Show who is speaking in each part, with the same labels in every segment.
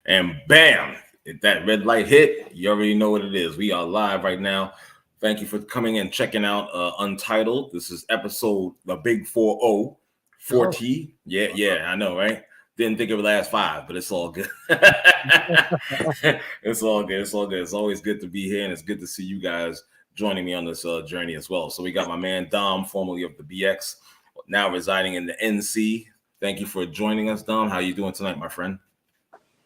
Speaker 1: And bam, if that red light hit, you already know what it is. We are live right now. Thank you for coming and checking out Untitled. This is episode the big 40. 40. Yeah, I know, right? Didn't think it would last 5, but it's all good. It's all good. It's always good to be here, and it's good to see you guys joining me on this journey as well. So we got my man Dom, formerly of the BX, now residing in the NC. Thank you for joining us, Dom. How you doing tonight, my friend?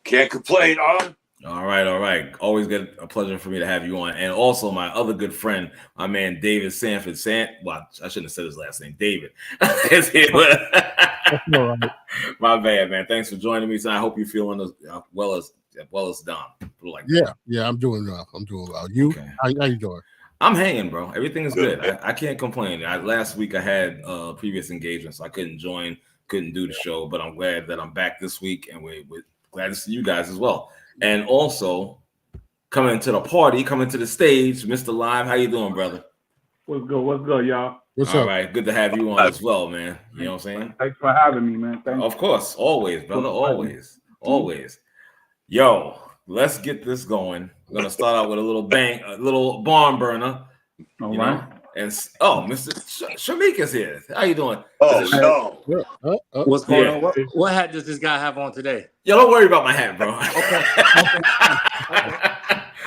Speaker 2: Can't complain, huh?
Speaker 1: All right. Always a pleasure for me to have you on. And also my other good friend, my man David Sanford. Well, I shouldn't have said his last name. David is here.
Speaker 3: All right.
Speaker 1: My bad, man. Thanks for joining me. So I hope you're feeling as well as Dom.
Speaker 3: Yeah, I'm doing well. You?
Speaker 1: Okay.
Speaker 3: How you doing?
Speaker 1: I'm hanging, bro. Everything is good. I can't complain. Last week I had previous engagements. So I couldn't do the show, but I'm glad that I'm back this week, and we're glad to see you guys as well. And also coming to the party, coming to the stage, Mr. Live. How you doing, brother?
Speaker 4: What's good, y'all?
Speaker 3: What's up?
Speaker 1: All right, good to have you on as well, man. You know what I'm saying?
Speaker 4: Thanks for having me, man. Thanks.
Speaker 1: Of course, always, brother, always. Yo, let's get this going. I'm gonna start out with a little barn burner.
Speaker 4: All right.
Speaker 1: And Mr. Shamik is here. How you doing?
Speaker 2: Oh, no.
Speaker 5: What's going on? What hat does this guy have on today?
Speaker 1: Yo, don't worry about my hat, bro.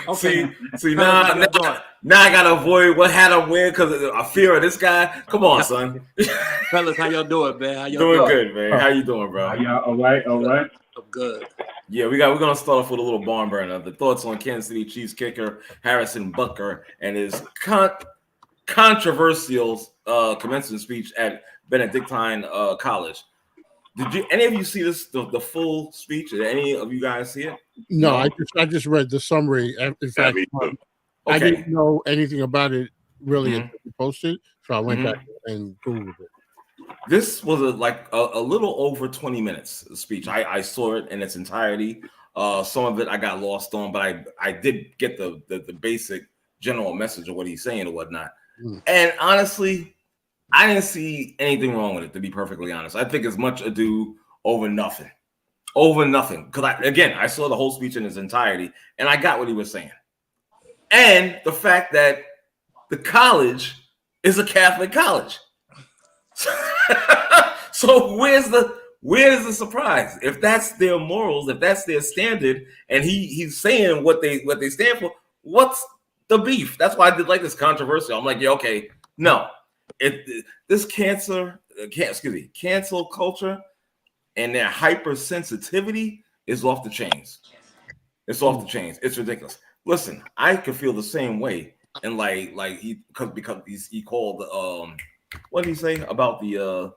Speaker 5: Okay.
Speaker 1: See, now I gotta avoid what hat I'm wearing because I fear of this guy. Come on, son.
Speaker 5: Fellas, how y'all doing, man? How y'all
Speaker 1: doing good, man. How you doing, bro?
Speaker 4: Yeah, all right.
Speaker 5: I'm good.
Speaker 1: Yeah, we're gonna start off with a little barn burner. The thoughts on Kansas City Chiefs kicker Harrison Butker and his controversial commencement speech at Benedictine College. Did any of you see the full speech? Did any of you guys see it?
Speaker 3: No, I just read the summary. In fact, I didn't know anything about it really until you posted, so I went back and Googled it.
Speaker 1: This was a little over 20 minutes speech. I saw it in its entirety. Some of it I got lost on, but I did get the basic general message of what he's saying and whatnot. And honestly, I didn't see anything wrong with it, to be perfectly honest. I think it's much ado over nothing. Because I saw the whole speech in its entirety, and I got what he was saying. And the fact that the college is a Catholic college. So where's the surprise? If that's their morals, if that's their standard, and he's saying what they stand for, what's the beef? That's why I did like this controversial. I'm like, yeah, okay, no. This cancel culture and their hypersensitivity is off the chains. It's off the chains. It's ridiculous. Listen, I could feel the same way, and because he called what did he say about the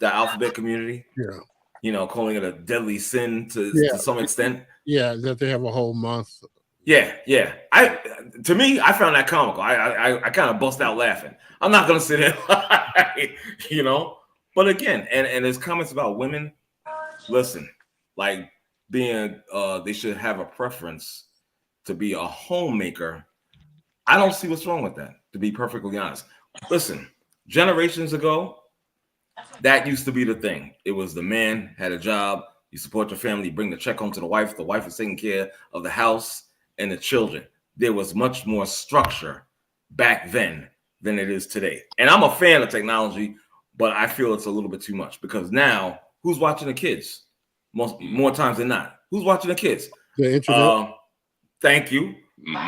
Speaker 1: alphabet community?
Speaker 3: Yeah,
Speaker 1: you know, calling it a deadly sin to some extent.
Speaker 3: Yeah, that they have a whole month.
Speaker 1: Yeah. To me, I found that comical. I kind of bust out laughing. I'm not gonna sit there, But again, and his comments about women. Listen, like being, they should have a preference to be a homemaker. I don't see what's wrong with that, to be perfectly honest. Listen, generations ago, that used to be the thing. It was the man had a job, you support your family, you bring the check home to the wife is taking care of the house and the children. There was much more structure back then than it is today. And I'm a fan of technology, but I feel it's a little bit too much because now who's watching the kids? More times than not. Who's watching the kids?
Speaker 3: The internet.
Speaker 1: Thank you.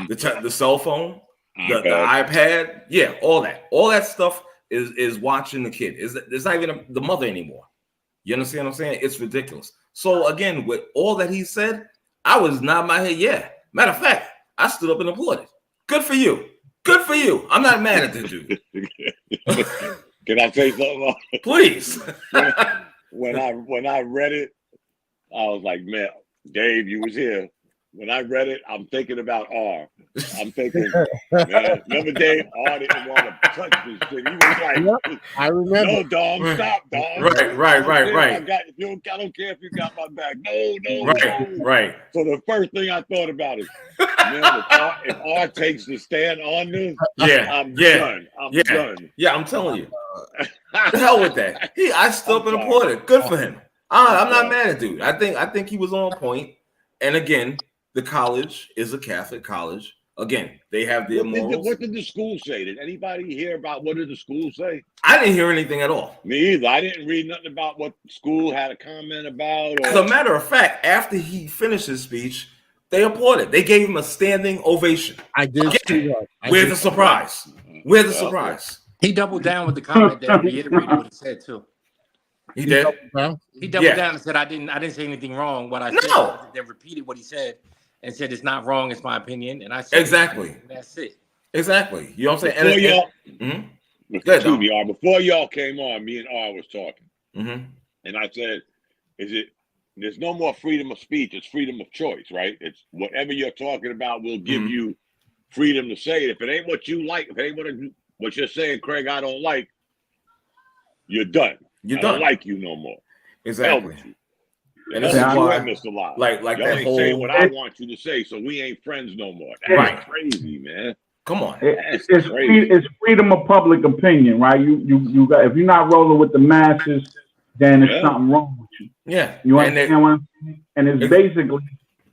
Speaker 1: The cell phone, the iPad. Yeah, all that stuff is watching the kid. It's not even the mother anymore. You understand what I'm saying? It's ridiculous. So again, with all that he said, I was nodding my head. Yeah. Matter of fact, I stood up and applauded. Good for you. I'm not mad at the dude.
Speaker 2: Can I say something?
Speaker 1: Please.
Speaker 2: When I read it, I was like, man, Dave, you was here. When I read it, I'm thinking about R. I'm thinking, man, remember Dave? R didn't want to touch this shit. He was like,
Speaker 3: I remember.
Speaker 2: No, Dom, stop, Dom.
Speaker 1: Right.
Speaker 2: I don't care if you got my back. No.
Speaker 1: Right.
Speaker 2: So the first thing I thought about is, man, if R takes the stand on this, I'm done. I'm done.
Speaker 1: Yeah, I'm telling you. The hell with that. I stood up and applauded. Good for him. I'm not mad at dude. I think he was on point. And again, the college is a Catholic college. Again, they have their morals.
Speaker 2: What did the school say? Did anybody hear about what did the school say?
Speaker 1: I didn't hear anything at all.
Speaker 2: Me either. I didn't read nothing about what school had a comment about.
Speaker 1: As a matter of fact, after he finished his speech, they applauded. They gave him a standing ovation.
Speaker 3: I did see that.
Speaker 1: Where's the surprise? Where's the surprise?
Speaker 5: He doubled down with the comment that reiterated what he said too.
Speaker 1: He did.
Speaker 5: He doubled down and said, "I didn't say anything wrong. What I said." Then repeated what he said and said, "It's not wrong. It's my opinion." And I said,
Speaker 1: exactly.
Speaker 5: That's it.
Speaker 1: Exactly. You know what I'm saying?
Speaker 2: Before y'all came on, me and R was talking, and I said, There's no more freedom of speech. It's freedom of choice, right? It's whatever you're talking about will give you freedom to say it. If it ain't what you like, if it ain't what you're saying, Craig, I don't like, you're done. I don't like you no more.
Speaker 1: Exactly.
Speaker 2: And that's why I missed a lot.
Speaker 1: Like
Speaker 2: y'all
Speaker 1: that
Speaker 2: ain't
Speaker 1: whole
Speaker 2: saying what I want you to say, so we ain't friends no more. That's crazy, man.
Speaker 1: Come on.
Speaker 4: It's freedom of public opinion, right? You got, if you're not rolling with the masses, then there's something wrong with you.
Speaker 1: Yeah.
Speaker 4: You understand what I'm saying? And it's basically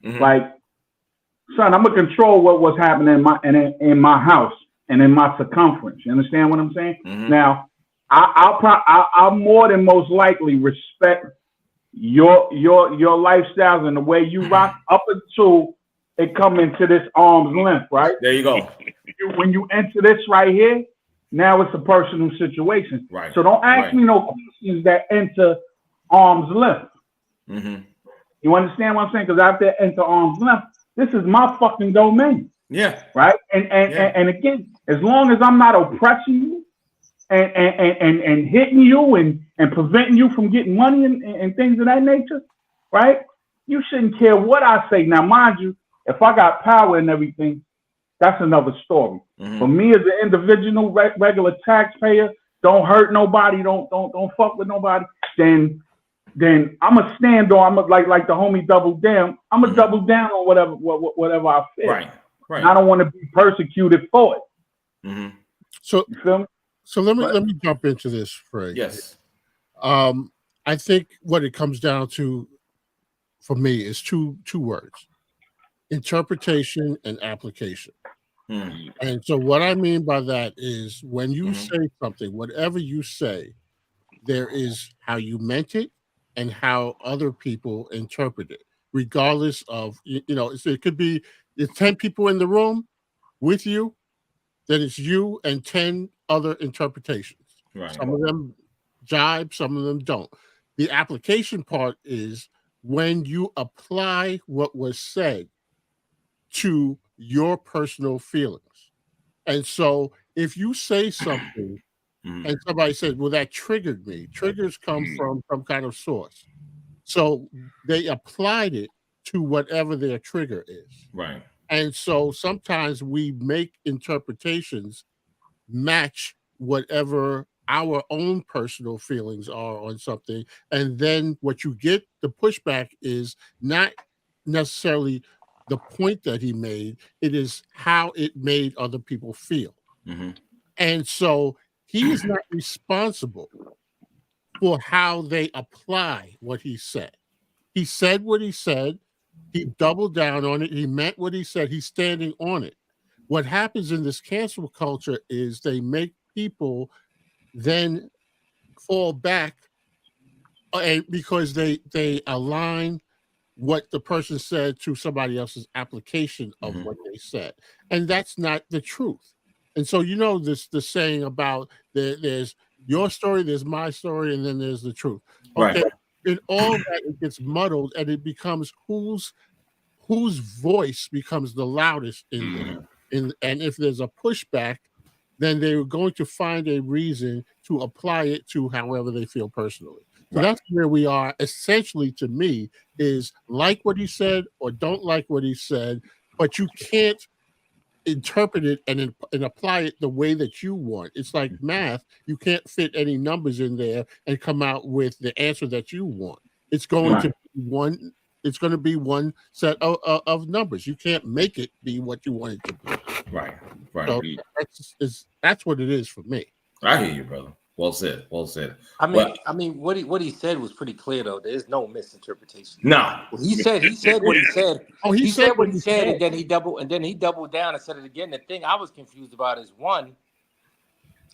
Speaker 4: like, son, I'm gonna control what's happening in my house and in my circumference. You understand what I'm saying? Now, I'll more than most likely respect your lifestyles and the way you rock up until it come into this arm's length, right?
Speaker 1: There you go.
Speaker 4: When you enter this right here, now it's a personal situation.
Speaker 1: Right.
Speaker 4: So don't ask me no questions that enter arm's length. You understand what I'm saying? Because after it enter arm's length, this is my fucking domain.
Speaker 1: Yeah.
Speaker 4: Right. And again, as long as I'm not oppressing you and hitting you and preventing you from getting money and things of that nature, right? You shouldn't care what I say. Now, mind you, if I got power and everything, that's another story. For me as an individual, regular taxpayer, don't hurt nobody, don't fuck with nobody, then I'm gonna stand on. Like the homie double down. I'm gonna double down on whatever I feel.
Speaker 1: Right.
Speaker 4: I don't want to be persecuted for it.
Speaker 3: So
Speaker 4: you feel me?
Speaker 3: So let me jump into this, Frank.
Speaker 1: Yes.
Speaker 3: I think what it comes down to for me is two words: interpretation and application. And so what I mean by that is when you say something, whatever you say, there is how you meant it and how other people interpret it, regardless of, it could be there's 10 people in the room with you, then it's you and 10 other interpretations.
Speaker 1: Right.
Speaker 3: Some of them jibe, some of them don't. The application part is when you apply what was said to your personal feelings. And so if you say something and somebody says, well, that triggered me. Triggers come from some kind of source. So they applied it to whatever their trigger is.
Speaker 1: Right.
Speaker 3: And so sometimes we make interpretations match whatever our own personal feelings are on something. And then what you get, the pushback is not necessarily the point that he made, it is how it made other people feel. And so he is not responsible for how they apply what he said. He said what he said. He doubled down on it. He meant what he said. He's standing on it. What happens in this cancel culture is they make people then fall back because they align what the person said to somebody else's application of what they said. And that's not the truth. And so, the saying about there's your story, there's my story, and then there's the truth. Okay.
Speaker 1: Right.
Speaker 3: In all that, it gets muddled and it becomes whose voice becomes the loudest in there. And if there's a pushback, then they're going to find a reason to apply it to however they feel personally. So that's where we are, essentially, to me, is like what he said or don't like what he said, but you can't interpret it and apply it the way that you want. It's like math. You can't fit any numbers in there and come out with the answer that you want. It's going to be one set of numbers. You can't make it be what you want it to be.
Speaker 1: Right.
Speaker 3: So that's what it is for me.
Speaker 1: I hear you, brother. Well said. Well said.
Speaker 5: I mean, what he said was pretty clear though. There's no misinterpretation.
Speaker 1: No.
Speaker 5: He said what he said.
Speaker 3: Oh,
Speaker 5: he said what he said, and then he doubled down and said it again. The thing I was confused about is one,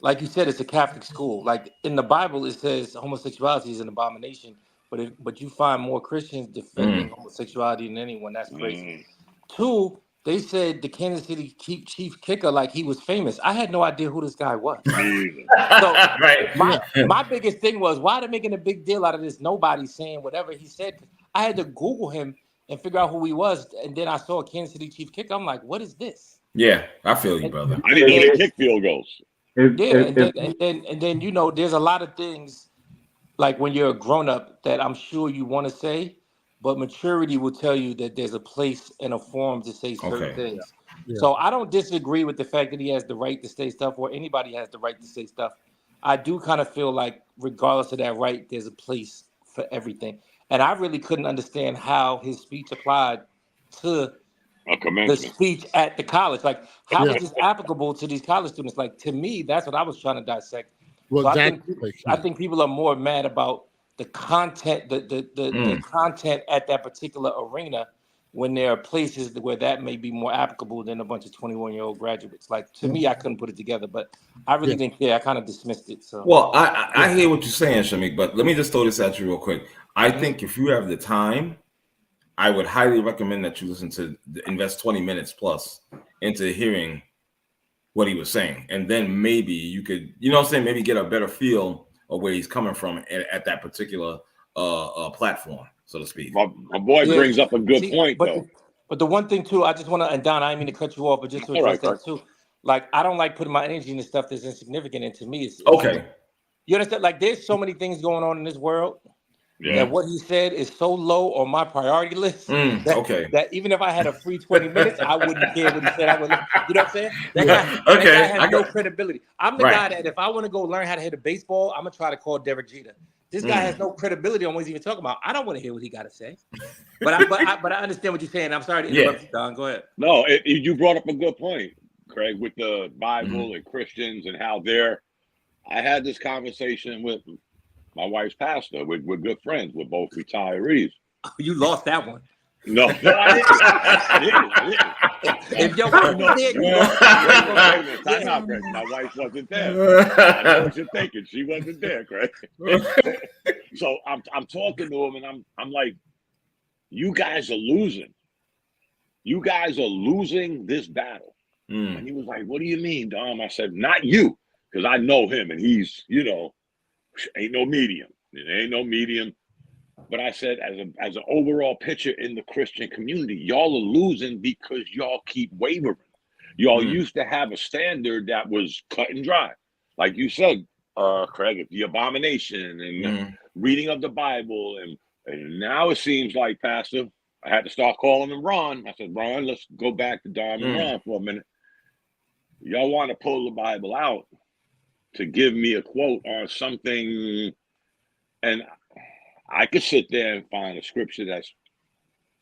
Speaker 5: like you said, it's a Catholic school. Like in the Bible, it says homosexuality is an abomination, but you find more Christians defending homosexuality than anyone. That's crazy. Two, they said the Kansas City chief kicker, like he was famous. I had no idea who this guy was. So my biggest thing was, why are they making a big deal out of this? Nobody saying whatever he said. I had to Google him and figure out who he was, and then I saw a Kansas City chief kicker. I'm like, what is this?
Speaker 1: Yeah, I feel you, brother.
Speaker 2: I didn't know they kick field goals.
Speaker 5: And then you know, there's a lot of things like when you're a grown up that I'm sure you want to say, but maturity will tell you that there's a place and a forum to say certain things. Yeah. So I don't disagree with the fact that he has the right to say stuff, or anybody has the right to say stuff. I do kind of feel like regardless of that right, there's a place for everything. And I really couldn't understand how his speech applied to the speech at the college. Like, how is this applicable to these college students? Like, to me, that's what I was trying to dissect. Well, so I think people are more mad about the content, the content at that particular arena, when there are places where that may be more applicable than a bunch of 21-year-old graduates. Like, to me, I couldn't put it together, but I really didn't care. I kind of dismissed it. So,
Speaker 1: well, I hear what you're saying, Shamik, but let me just throw this at you real quick. I think if you have the time, I would highly recommend that you listen to invest 20 minutes plus into hearing what he was saying. And then maybe you could, you know what I'm saying, maybe get a better feel of where he's coming from at that particular platform, so to speak.
Speaker 2: My boy brings up a good point, though.
Speaker 5: But the one thing, too, I just want to, and Don, I didn't mean to cut you off, but just to address that, too. Like, I don't like putting my energy into stuff that's insignificant. And to me, it's
Speaker 1: okay.
Speaker 5: You understand? Like, there's so many things going on in this world. Yeah. That what he said is so low on my priority list that even if I had a free 20 minutes, I wouldn't care what he said. I would, you know what I'm saying? That guy has no credibility. I'm the guy that if I want to go learn how to hit a baseball, I'm gonna try to call Derek Jeter. This guy has no credibility on what he's even talking about. I don't want to hear what he got to say. But I understand what you're saying. I'm sorry to interrupt you, Don. Go ahead.
Speaker 2: No, you brought up a good point, Craig, with the Bible and Christians and how they're. I had this conversation with my wife's pastor. We're good friends. We're both retirees.
Speaker 5: You lost that one.
Speaker 2: No, I didn't.
Speaker 5: If your wife was there, you lost.
Speaker 2: Time out, Craig. My wife wasn't there. I know what you're thinking. She wasn't there, Craig. So I'm talking to him, and I'm like, you guys are losing. You guys are losing this battle. And he was like, what do you mean, Dom? I said, not you, because I know him, and he's, ain't no medium. It ain't no medium. But I said, as an overall picture in the Christian community, y'all are losing because y'all keep wavering. Y'all used to have a standard that was cut and dry. Like you said, Craig, the abomination and reading of the Bible. And now it seems like, Pastor, I had to start calling him Ron. I said, Ron, let's go back to Dom and Ron for a minute. Y'all want to pull the Bible out to give me a quote on something, and I could sit there and find a scripture that's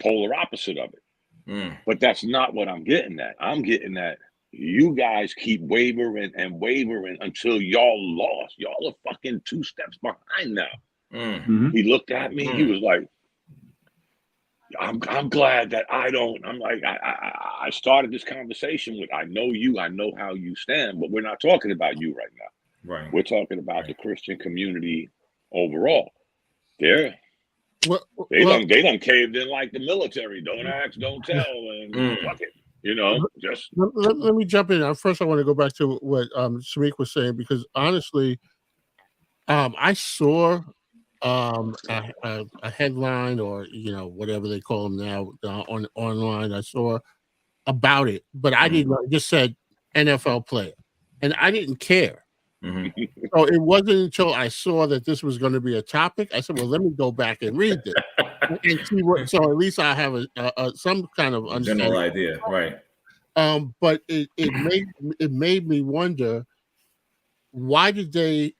Speaker 2: polar opposite of it. But that's not what I'm getting at. I'm getting at you guys keep wavering and wavering until y'all lost. Y'all are fucking 2 steps behind now. He looked at me. He was like, I'm glad that I don't. I'm like, I started this conversation with, I know you, I know how you stand, but we're not talking about you right now.
Speaker 1: Right.
Speaker 2: We're talking about the Christian community overall. They done caved in like the military. Don't ask, don't tell, and fuck it. Just
Speaker 3: let me jump in. First, I want to go back to what Shamik was saying, because honestly, I saw a headline, or whatever they call them now online. I saw about it, but I didn't. It just said NFL player, and I didn't care. So it wasn't until I saw that this was going to be a topic, I said, well, let me go back and read this and see what. So at least I have some kind of
Speaker 1: general idea, right?
Speaker 3: But it made me wonder, why did they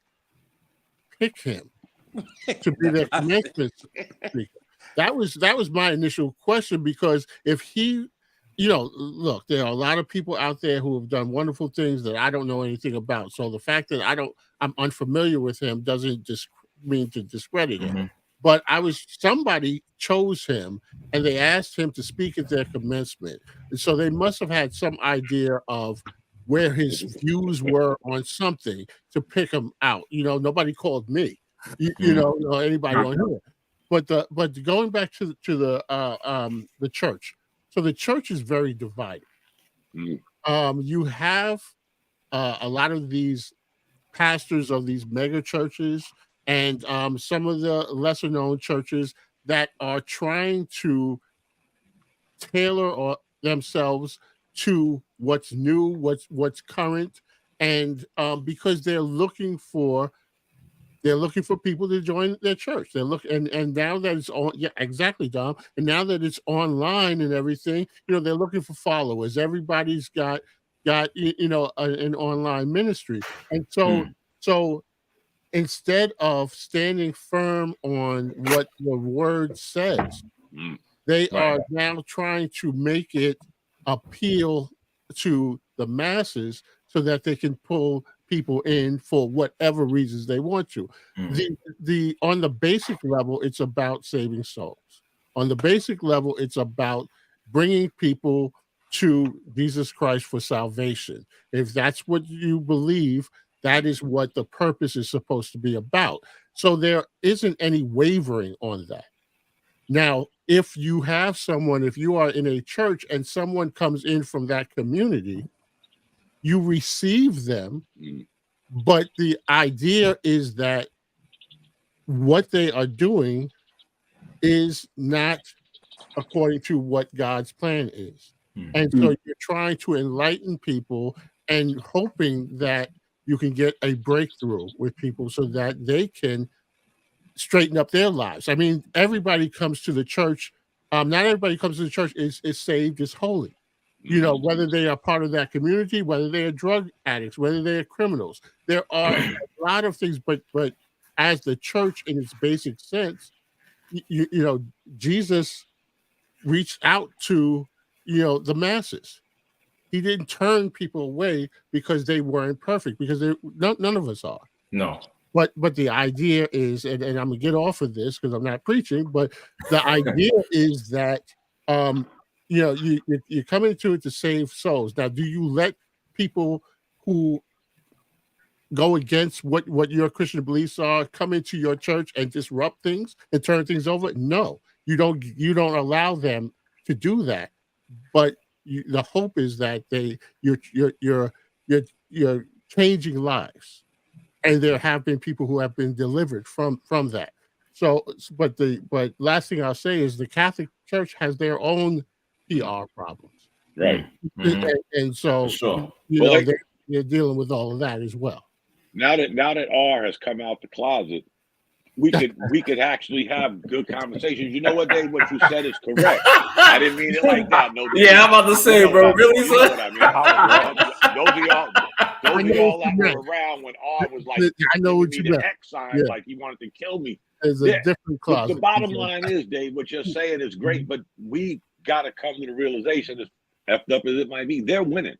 Speaker 3: pick him to be their commencement speaker? That was my initial question, because if he look, there are a lot of people out there who have done wonderful things that I don't know anything about. So the fact that I'm unfamiliar with him doesn't just mean to discredit him.
Speaker 1: Mm-hmm.
Speaker 3: But somebody chose him and they asked him to speak at their commencement. And so they must have had some idea of where his views were on something to pick him out. Nobody called me, or anybody on here. But going back to the church. So the church is very divided. You have a lot of these pastors of these mega churches and some of the lesser known churches that are trying to tailor themselves to what's new, what's current, and because they're looking for people to join their church. And now that it's on, yeah, exactly, Dom. And now that it's online and everything, they're looking for followers. Everybody's got an online ministry, and so instead of standing firm on what the word says, they are now trying to make it appeal to the masses so that they can pull people in for whatever reasons they want to. On the basic level, it's about saving souls. On the basic level, it's about bringing people to Jesus Christ for salvation. If that's what you believe, that is what the purpose is supposed to be about. So there isn't any wavering on that. Now, if you are in a church and someone comes in from that community, you receive them, but the idea is that what they are doing is not according to what God's plan is. And so you're trying to enlighten people and hoping that you can get a breakthrough with people so that they can straighten up their lives. I mean, everybody comes to the church. Not everybody comes to the church is saved, is holy. Whether they are part of that community, whether they are drug addicts, whether they are criminals. There are a lot of things, but as the church in its basic sense, Jesus reached out to, the masses. He didn't turn people away because they weren't perfect, because none of us are.
Speaker 1: No.
Speaker 3: But the idea is, and I'm gonna get off of this because I'm not preaching, but the idea is that you're coming to it to save souls. Now, do you let people who go against what your Christian beliefs are come into your church and disrupt things and turn things over? No, you don't allow them to do that. But the hope is that you're changing lives, and there have been people who have been delivered from that. So, but last thing I'll say is the Catholic Church has their own PR problems,
Speaker 2: right?
Speaker 3: And so
Speaker 1: sure.
Speaker 3: they're dealing with all of that as well.
Speaker 2: Now that R has come out the closet, we could actually have good conversations. You know what, Dave? What you said is correct. I didn't mean it like that. No.
Speaker 1: Yeah, I'm about to say, bro. Really,
Speaker 2: you know what I mean? Those of y'all that were around when R was like,
Speaker 3: I know what you meant.
Speaker 2: X sign, like he wanted to kill me.
Speaker 3: There's a different closet.
Speaker 2: The bottom line is, Dave, what you're saying is great, but we got to come to the realization, as effed up as it might be, they're winning.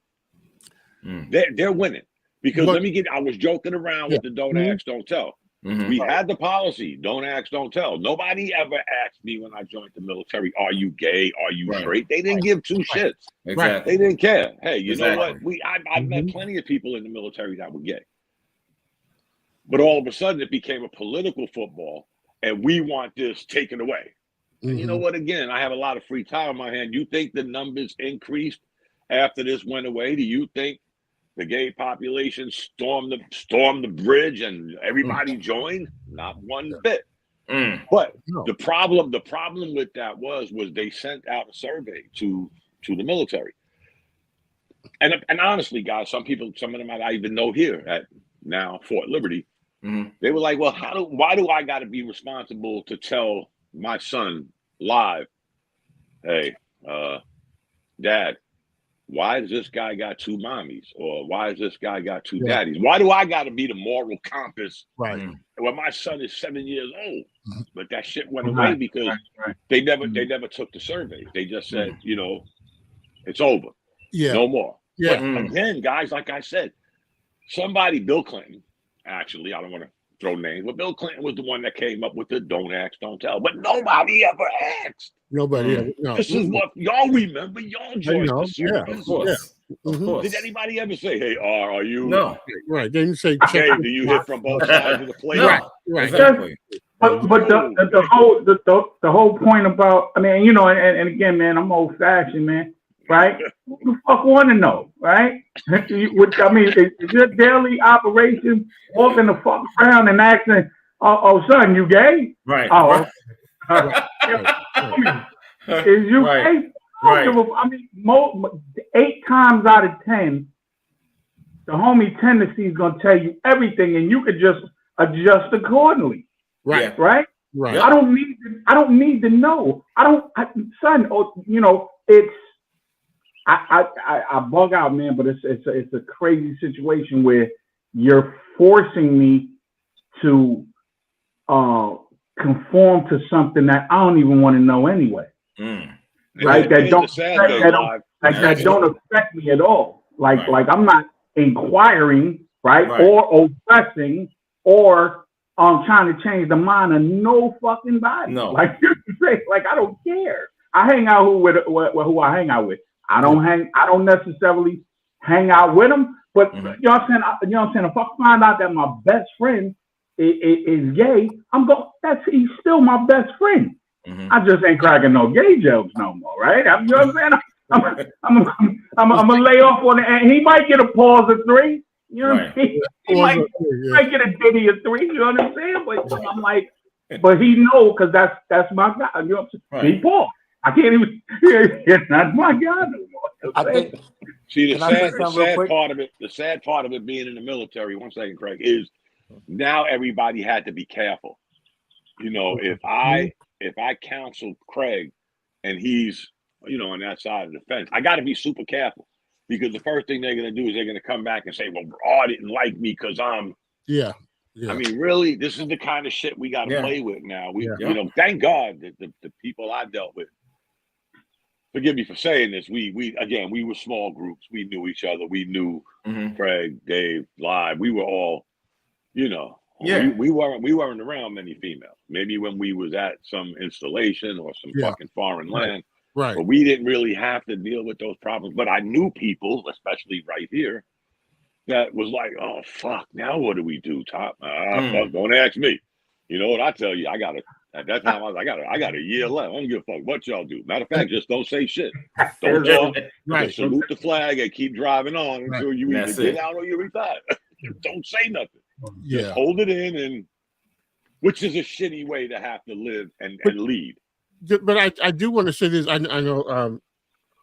Speaker 2: They're winning. Because I was joking around with the don't ask, don't tell. We had the policy, don't ask, don't tell. Nobody ever asked me when I joined the military, are you gay? Are you straight? They didn't give two shits.
Speaker 1: Exactly.
Speaker 2: They didn't care. Hey, you know what? I met plenty of people in the military that were gay. But all of a sudden it became a political football, and we want this taken away. And you know what? Again, I have a lot of free time on my hand. You think the numbers increased after this went away? Do you think the gay population stormed the bridge and everybody joined? Not one bit. But the problem with that was they sent out a survey to the military. And honestly, guys, some of them I even know here at now Fort Liberty, they were like, well, why do I got to be responsible to tell my son live, hey, Dad, why does this guy got two mommies? Or why does this guy got two daddies? Why do I got to be the moral compass when my son is 7 years old? But that shit went away because they never took the survey. They just said, It's over.
Speaker 3: Yeah.
Speaker 2: No more.
Speaker 3: Yeah.
Speaker 2: But again, guys, like I said, somebody, Bill Clinton, actually, I don't want to throw names, but Bill Clinton was the one that came up with the don't ask, don't tell. But nobody ever asked.
Speaker 3: Nobody ever. No.
Speaker 2: This is what y'all remember. Y'all joined the
Speaker 3: Yeah,
Speaker 1: of course.
Speaker 3: Yeah.
Speaker 1: Of course.
Speaker 2: Did anybody ever say, "Hey, are you?"
Speaker 1: No.
Speaker 3: Right. They didn't say,
Speaker 2: Dave, do you hit from both sides of the plate?
Speaker 1: No.
Speaker 3: Right.
Speaker 1: Exactly.
Speaker 4: But the whole point about, I mean, and again, man, I'm old fashioned, man, right? Who the fuck want to know, right? Which, I mean, is your daily operation walking the fuck around and asking, "Oh, son, you gay?"
Speaker 1: Right.
Speaker 4: Oh,
Speaker 1: Right.
Speaker 4: is you gay?
Speaker 1: Right.
Speaker 4: I mean, 8 times out of 10, the homie tendency is gonna tell you everything, and you could just adjust accordingly.
Speaker 3: Right.
Speaker 4: Right.
Speaker 3: Right.
Speaker 4: I don't need to know. It's I bug out, man, but it's a crazy situation where you're forcing me to conform to something that I don't even want to know anyway. Right? That don't affect me at all. Like I'm not inquiring, right? Or oppressing or trying to change the mind of no fucking body.
Speaker 1: No.
Speaker 4: Like you say, like I don't care. I hang out with who I hang out with. I don't necessarily hang out with them, but you know what I'm saying? If I find out that my best friend is gay, he's still my best friend. I just ain't cracking no gay jokes no more, right? You know what I'm saying? I'm gonna lay off on it, and he might get a pause of 3. You know what I'm saying? He might get a ditty of 3. You know what I'm saying? But I'm like, but he know because that's my guy. You know what I'm saying? He paused. I can't even. It's not my guy no more.
Speaker 5: I think.
Speaker 2: See, the sad part of it being in the military. 1 second, Craig, is now everybody had to be careful. You know, if I counsel Craig and he's on that side of the fence, I got to be super careful because the first thing they're going to do is they're going to come back and say, "Well, Raw didn't like me because I'm." Yeah. I mean, really, this is the kind of shit we got to play with now. Thank God that the people I dealt with. Forgive me for saying this. We were small groups. We knew each other. We knew Craig, Dave, Live. We were all, we weren't around many females. Maybe when we was at some installation or some fucking foreign land. Right. But we didn't really have to deal with those problems. But I knew people, especially right here, that was like, "Oh fuck, now what do we do, Top? Fuck, don't ask me." You know what I tell you? At that time, I got a year left. I don't give a fuck what y'all do. Matter of fact, just don't say shit. Don't talk. Just salute the flag and keep driving on until you either get out or you retire. Don't say nothing. Just hold it in, and which is a shitty way to have to live and lead.
Speaker 3: But I do want to say this. I know,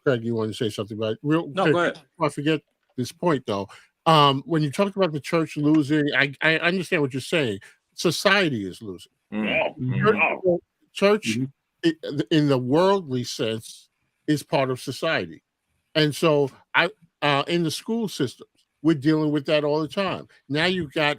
Speaker 3: Craig, you want to say something about it.
Speaker 5: No, go ahead.
Speaker 3: I forget this point though. When you talked about the church losing, I understand what you're saying. Society is losing. Church, in the worldly sense, is part of society, and so in the school systems, we're dealing with that all the time. Now you've got,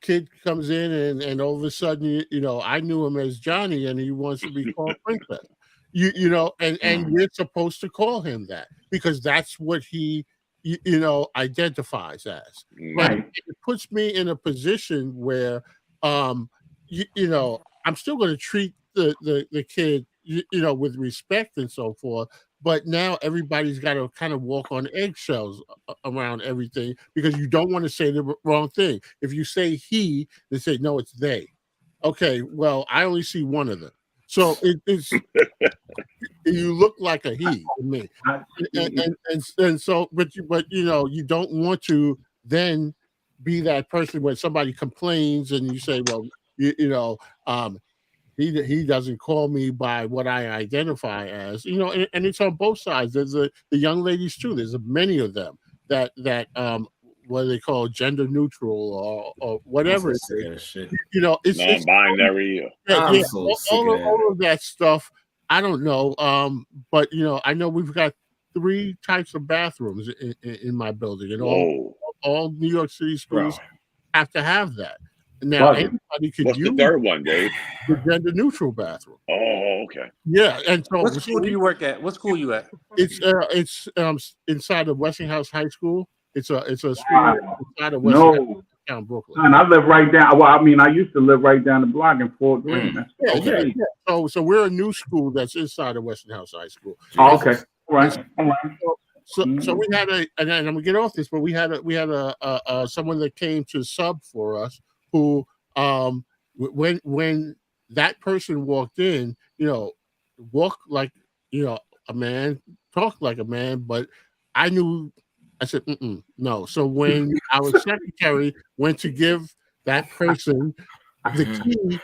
Speaker 3: kid comes in and all of a sudden, I knew him as Johnny, and he wants to be called Princess. And we're supposed to call him that because that's what he identifies as. But it puts me in a position where I'm still going to treat the kid with respect and so forth, but now everybody's got to kind of walk on eggshells around everything because you don't want to say the wrong thing. If you say he, they say no, it's they. Okay, well, I only see one of them. So it's you look like a he to me, and so but you don't want to then be that person when somebody complains and you say, well, he doesn't call me by what I identify as, and it's on both sides. There's the young ladies too. There's many of them that what they call gender neutral or whatever. It's
Speaker 2: non-binary.
Speaker 3: All of that stuff. I don't know, but I know we've got 3 types of bathrooms in my building, and all New York City schools have to have that. Now anybody could use
Speaker 2: the third one, Dave?
Speaker 3: The gender neutral bathroom.
Speaker 2: Oh, okay.
Speaker 3: Yeah, and so
Speaker 5: what school do you work at? What school you at?
Speaker 3: It's inside of Westinghouse High School. It's a school inside of Westinghouse, down Brooklyn.
Speaker 4: Son, I live right down. Well, I mean, I used to live right down the block in Fort Greene.
Speaker 3: Okay. Yeah. So we're a new school that's inside of Westinghouse High School.
Speaker 4: Oh, okay. All right.
Speaker 3: So we had and I'm gonna get off this, but we had a someone that came to sub for us who when that person walked in, walked like a man, talked like a man, but I said no. So when our secretary went to give that person the key,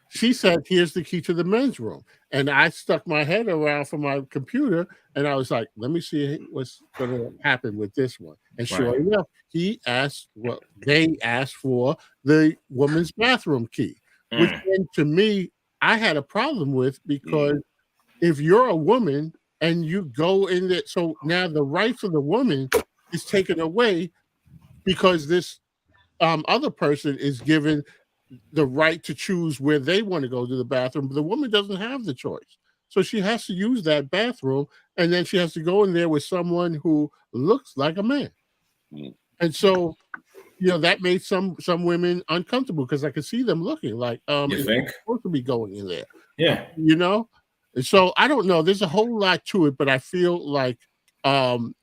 Speaker 3: she said, "Here's the key to the men's room." And I stuck my head around from my computer, and I was like, "Let me see what's going to happen with this one." And sure enough, they asked for the woman's bathroom key, which then, to me, I had a problem with, because if you're a woman and you go in there, so now the rights of the woman is taken away because this other person is given the right to choose where they want to go to the bathroom, but the woman doesn't have the choice. So she has to use that bathroom, and then she has to go in there with someone who looks like a man. And so, that made some women uncomfortable, because I could see them looking like,
Speaker 1: you think?
Speaker 3: Supposed to be going in there.
Speaker 1: Yeah.
Speaker 3: And so I don't know. There's a whole lot to it, but I feel like, pause,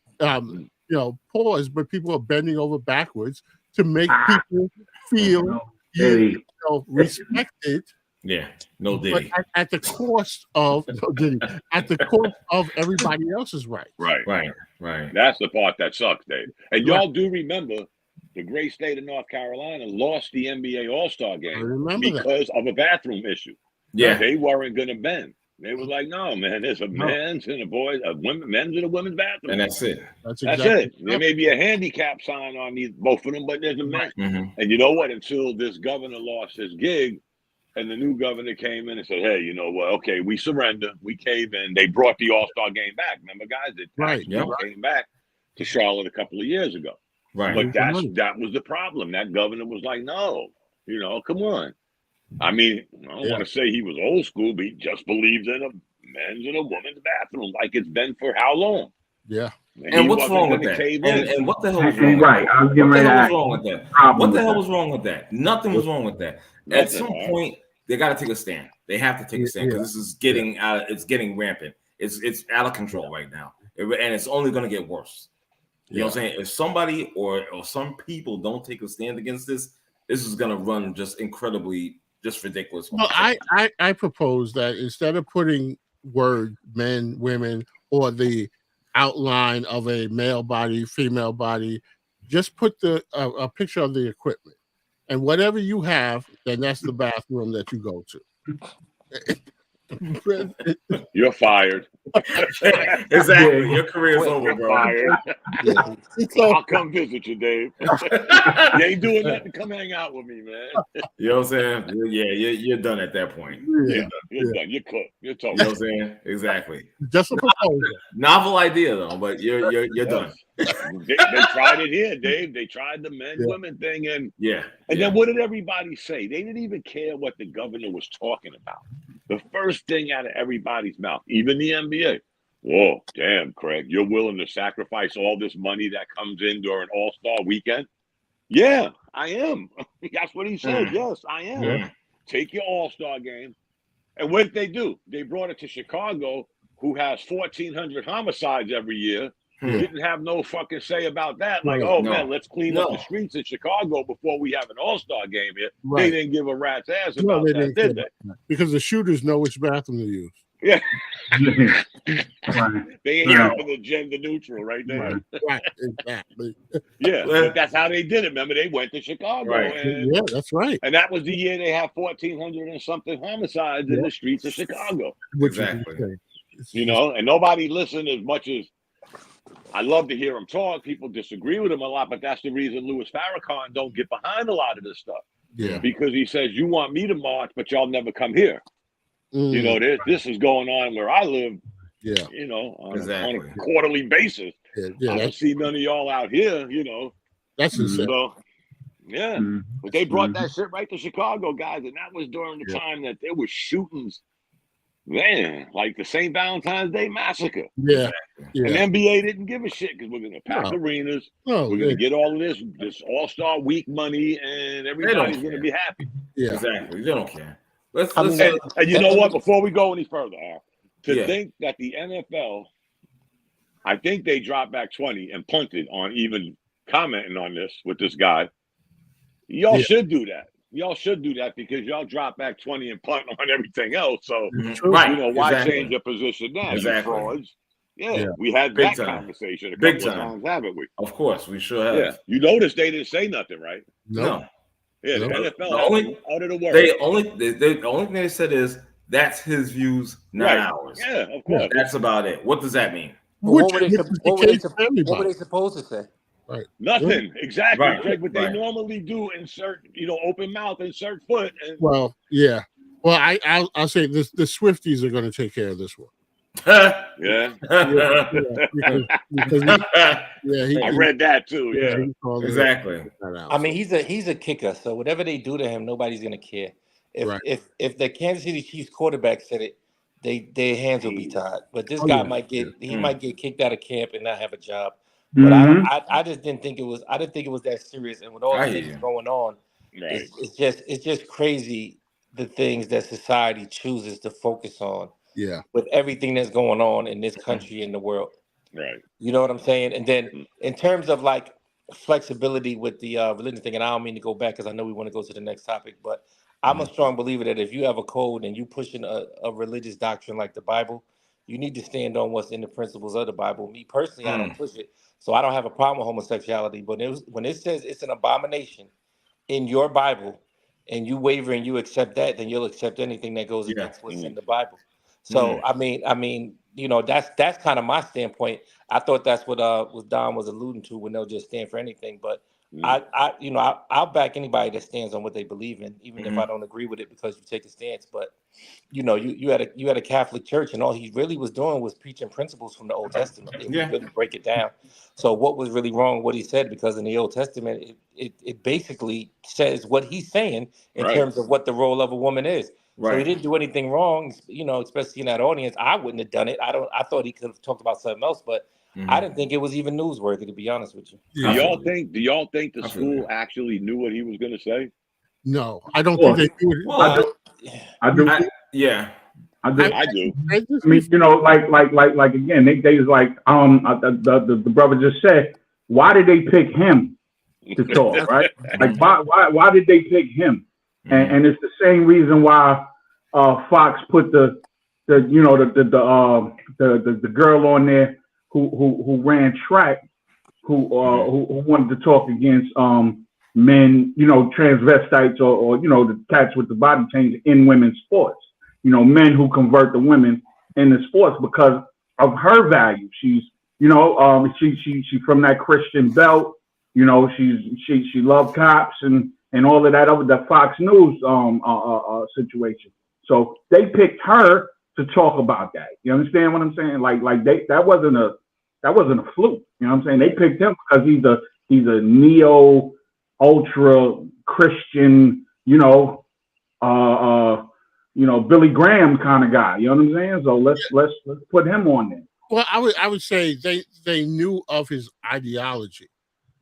Speaker 3: but people are bending over backwards to make people feel respected.
Speaker 1: Yeah, no Diddy.
Speaker 3: But at the cost of everybody else's rights.
Speaker 2: Right. That's the part that sucks, Dave. And y'all do remember the great state of North Carolina lost the NBA All-Star game because of a bathroom issue.
Speaker 1: Yeah,
Speaker 2: they weren't going to bend. They was like, "No, man, there's a men's and a boys, men's and a women's bathroom,
Speaker 1: and that's it.
Speaker 3: That's
Speaker 2: it. There may be a handicap sign on both of them, but there's a men's." And you know what? Until this governor lost his gig, and the new governor came in and said, "Hey, you know what? Okay, we surrender, we cave in." They brought the All-Star game back. Remember, guys? It came back to Charlotte a couple of years ago.
Speaker 1: Right,
Speaker 2: but that was the problem. That governor was like, "No, come on." I mean, I don't want to say he was old school, but he just believes in a men's and a woman's bathroom like it's been for how long?
Speaker 1: Yeah. And what's wrong with that? And what the hell was wrong with
Speaker 4: that?
Speaker 1: I was getting ready to ask. What the hell was wrong with that? Nothing was wrong with that. At some point, they got to take a stand. They have to take a stand, because this is getting out. It's getting rampant. It's out of control right now, and it's only going to get worse. You know what I'm saying? If somebody or some people don't take a stand against this is going to run just incredibly. Just ridiculous.
Speaker 3: Well, I propose that instead of putting word men, women, or the outline of a male body, female body, just put a picture of the equipment, and whatever you have, then that's the bathroom that you go to.
Speaker 2: You're fired.
Speaker 1: Exactly. Your career's over, bro.
Speaker 2: Fired. I'll come visit you, Dave. You ain't doing nothing. Come hang out with me, man.
Speaker 1: You know what I'm saying? Yeah, you're done at that point.
Speaker 2: You're done. You're cooked. You're toast.
Speaker 1: You know what I'm saying? Exactly.
Speaker 3: Just a proposal.
Speaker 1: Novel idea though, but you're done.
Speaker 2: They tried it here, Dave. They tried the men-women thing, and then what did everybody say? They didn't even care what the governor was talking about. The first thing out of everybody's mouth, even the NBA, whoa, damn, Craig, you're willing to sacrifice all this money that comes in during All-Star weekend? Yeah, I am. That's what he said. Yes, I am. Yeah. Take your All-Star game. And what did they do? They brought it to Chicago, who has 1,400 homicides every year. Didn't have no fucking say about that. Like, man, let's clean up the streets in Chicago before we have an All-Star game here. They didn't give a rat's ass about that, did they?
Speaker 3: Because the shooters know which bathroom to use.
Speaker 2: Yeah. They ain't here for the gender neutral right there.
Speaker 3: Right, exactly.
Speaker 2: Yeah, but that's how they did it. Remember, they went to Chicago.
Speaker 3: Yeah, that's right.
Speaker 2: And that was the year they had 1,400 and something homicides in the streets of Chicago.
Speaker 1: Exactly.
Speaker 2: And nobody listened as much as I love to hear him talk. People disagree with him a lot, but that's the reason Louis Farrakhan don't get behind a lot of this stuff.
Speaker 3: Yeah.
Speaker 2: Because he says, you want me to march, but y'all never come here. This is going on where I live, on a quarterly basis. I don't see none of y'all out here,
Speaker 3: That's insane.
Speaker 2: So, but they brought that shit right to Chicago, guys, and that was during the time that there was shootings Man, like the St. Valentine's Day Massacre.
Speaker 3: Yeah.
Speaker 2: And NBA didn't give a shit because we're going to pack arenas.
Speaker 3: No,
Speaker 2: we're going to get all of this All-Star Week money, and everybody's going to be happy.
Speaker 3: Yeah.
Speaker 1: Exactly. They don't care. Let's
Speaker 2: and you know what? Before we go any further, think that the NFL, I think they dropped back 20 and punted on even commenting on this with this guy. Y'all should do that. Y'all should do that because y'all drop back 20 and punt on everything else. So, why change your position now?
Speaker 1: Exactly.
Speaker 2: You frauds. Yeah, we had
Speaker 1: Big
Speaker 2: that
Speaker 1: time.
Speaker 2: conversation a
Speaker 1: Big
Speaker 2: couple of
Speaker 1: time.
Speaker 2: times, haven't we?
Speaker 1: Of course, we sure have.
Speaker 2: Yeah, you noticed they didn't say nothing, right?
Speaker 1: No.
Speaker 2: Yeah, the NFL
Speaker 1: the only
Speaker 2: out of the world.
Speaker 1: The only thing they said is that's his views, not ours.
Speaker 2: Yeah, of course.
Speaker 1: That's about it. What does that mean?
Speaker 5: What were they supposed to say?
Speaker 3: Right.
Speaker 2: Nothing. Exactly.
Speaker 1: Right.
Speaker 2: Like what they normally do, insert, open mouth, insert foot. And...
Speaker 3: Well, yeah. Well, I'll say this: the Swifties are going to take care of this one.
Speaker 2: Yeah.
Speaker 3: Because
Speaker 2: I read that too. Yeah.
Speaker 1: Exactly.
Speaker 5: I mean, he's a kicker, so whatever they do to him, nobody's gonna care. If the Kansas City Chiefs quarterback said it, their hands will be tied. But this guy might get kicked out of camp and not have a job. But I just didn't think it was that serious. And with all the things going on, it's just crazy the things that society chooses to focus on.
Speaker 3: Yeah.
Speaker 5: With everything that's going on in this country and the world.
Speaker 2: Right.
Speaker 5: You know what I'm saying? And then in terms of like flexibility with the religion thing, and I don't mean to go back because I know we want to go to the next topic, but I'm a strong believer that if you have a code and you pushing a religious doctrine like the Bible, you need to stand on what's in the principles of the Bible. Me personally, I don't push it. So I don't have a problem with homosexuality, but when it says it's an abomination in your Bible and you waver and you accept that, then you'll accept anything that goes against what's in the Bible. So I mean, that's kind of my standpoint. I thought that's what Don was alluding to when they'll just stand for anything. But I'll back anybody that stands on what they believe in, even if I don't agree with it because you take a stance. But you had a Catholic church, and all he really was doing was preaching principles from the Old Testament. If you really break it down. So what was really wrong with what he said? Because in the Old Testament, it basically says what he's saying in terms of what the role of a woman is. Right. So he didn't do anything wrong, especially in that audience. I wouldn't have done it. I thought he could have talked about something else, but I didn't think it was even newsworthy, to be honest with you.
Speaker 2: Do y'all think the school actually knew what he was going to say?
Speaker 3: No, I don't think they do.
Speaker 4: I do.
Speaker 2: I do.
Speaker 4: I mean, like again, they was like, the brother just said, why did they pick him to talk, right? Like, why did they pick him? And it's the same reason why Fox put the girl on there who ran track, who wanted to talk against men, transvestites or the cats with the body change in women's sports. Men who convert the women in the sports because of her value. She's she from that Christian belt. She loved cops and all of that over the Fox News situation. So they picked her to talk about that. You understand what I'm saying? Like that wasn't a fluke. You know what I'm saying? They picked him because he's a neo ultra Christian, Billy Graham kind of guy. You know what I'm saying? So let's put him on there.
Speaker 3: Well, I would say they knew of his ideology,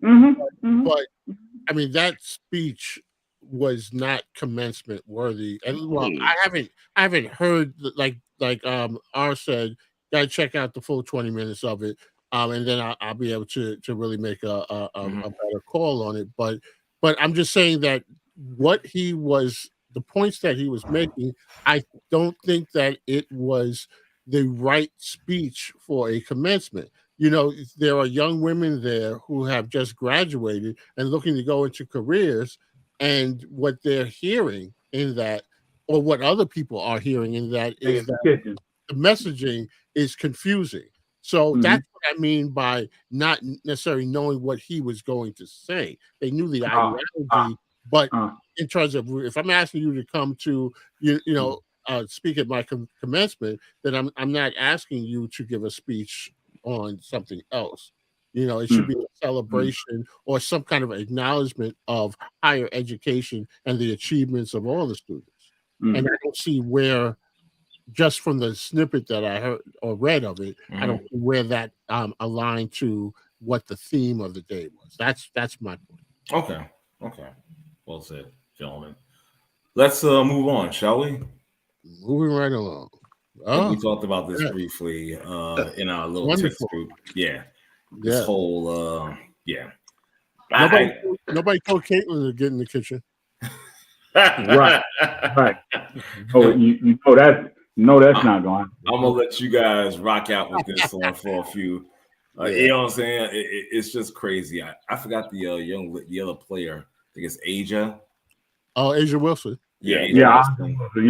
Speaker 3: but I mean that speech was not commencement worthy. And well, I haven't heard like R said. Gotta check out the full 20 minutes of it, and then I'll be able to really make a better call on it. But I'm just saying that the points that he was making, I don't think that it was the right speech for a commencement. There are young women there who have just graduated and looking to go into careers, and what they're hearing in that, or what other people are hearing in that, is that the messaging is confusing. So that's what I mean by not necessarily knowing what he was going to say. They knew the ideology, but in terms of, if I'm asking you to come to speak at my commencement, then I'm not asking you to give a speech on something else. It should be a celebration or some kind of acknowledgement of higher education and the achievements of all the students. And I don't see where just from the snippet that I heard or read of it, I don't know where that aligned to what the theme of the day was. That's my point.
Speaker 1: Okay. Well said, gentlemen. Let's move on, shall we?
Speaker 3: Moving right along.
Speaker 1: We talked about this briefly in our little text group. Yeah. This whole
Speaker 3: Nobody told Caitlin to get in the kitchen.
Speaker 4: Right. Oh, you know that's not going.
Speaker 1: I'm gonna let you guys rock out with this one for a few. You know what I'm saying? It's just crazy. I forgot the other player. I think it's Asia.
Speaker 3: Oh, Asia Wilson.
Speaker 1: Yeah.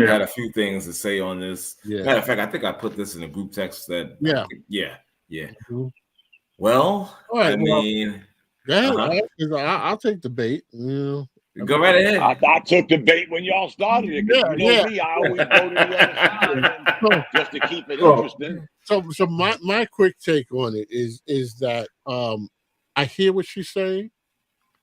Speaker 1: Had a few things to say on this. Yeah. Matter of fact, I think I put this in a group text that. Yeah. Mm-hmm. Well, right,
Speaker 3: I'll take the bait. You know,
Speaker 1: go right ahead.
Speaker 2: I took the bait when y'all started it. Me, I always go to the other side just to keep it interesting.
Speaker 3: So my quick take on it is that I hear what she's saying.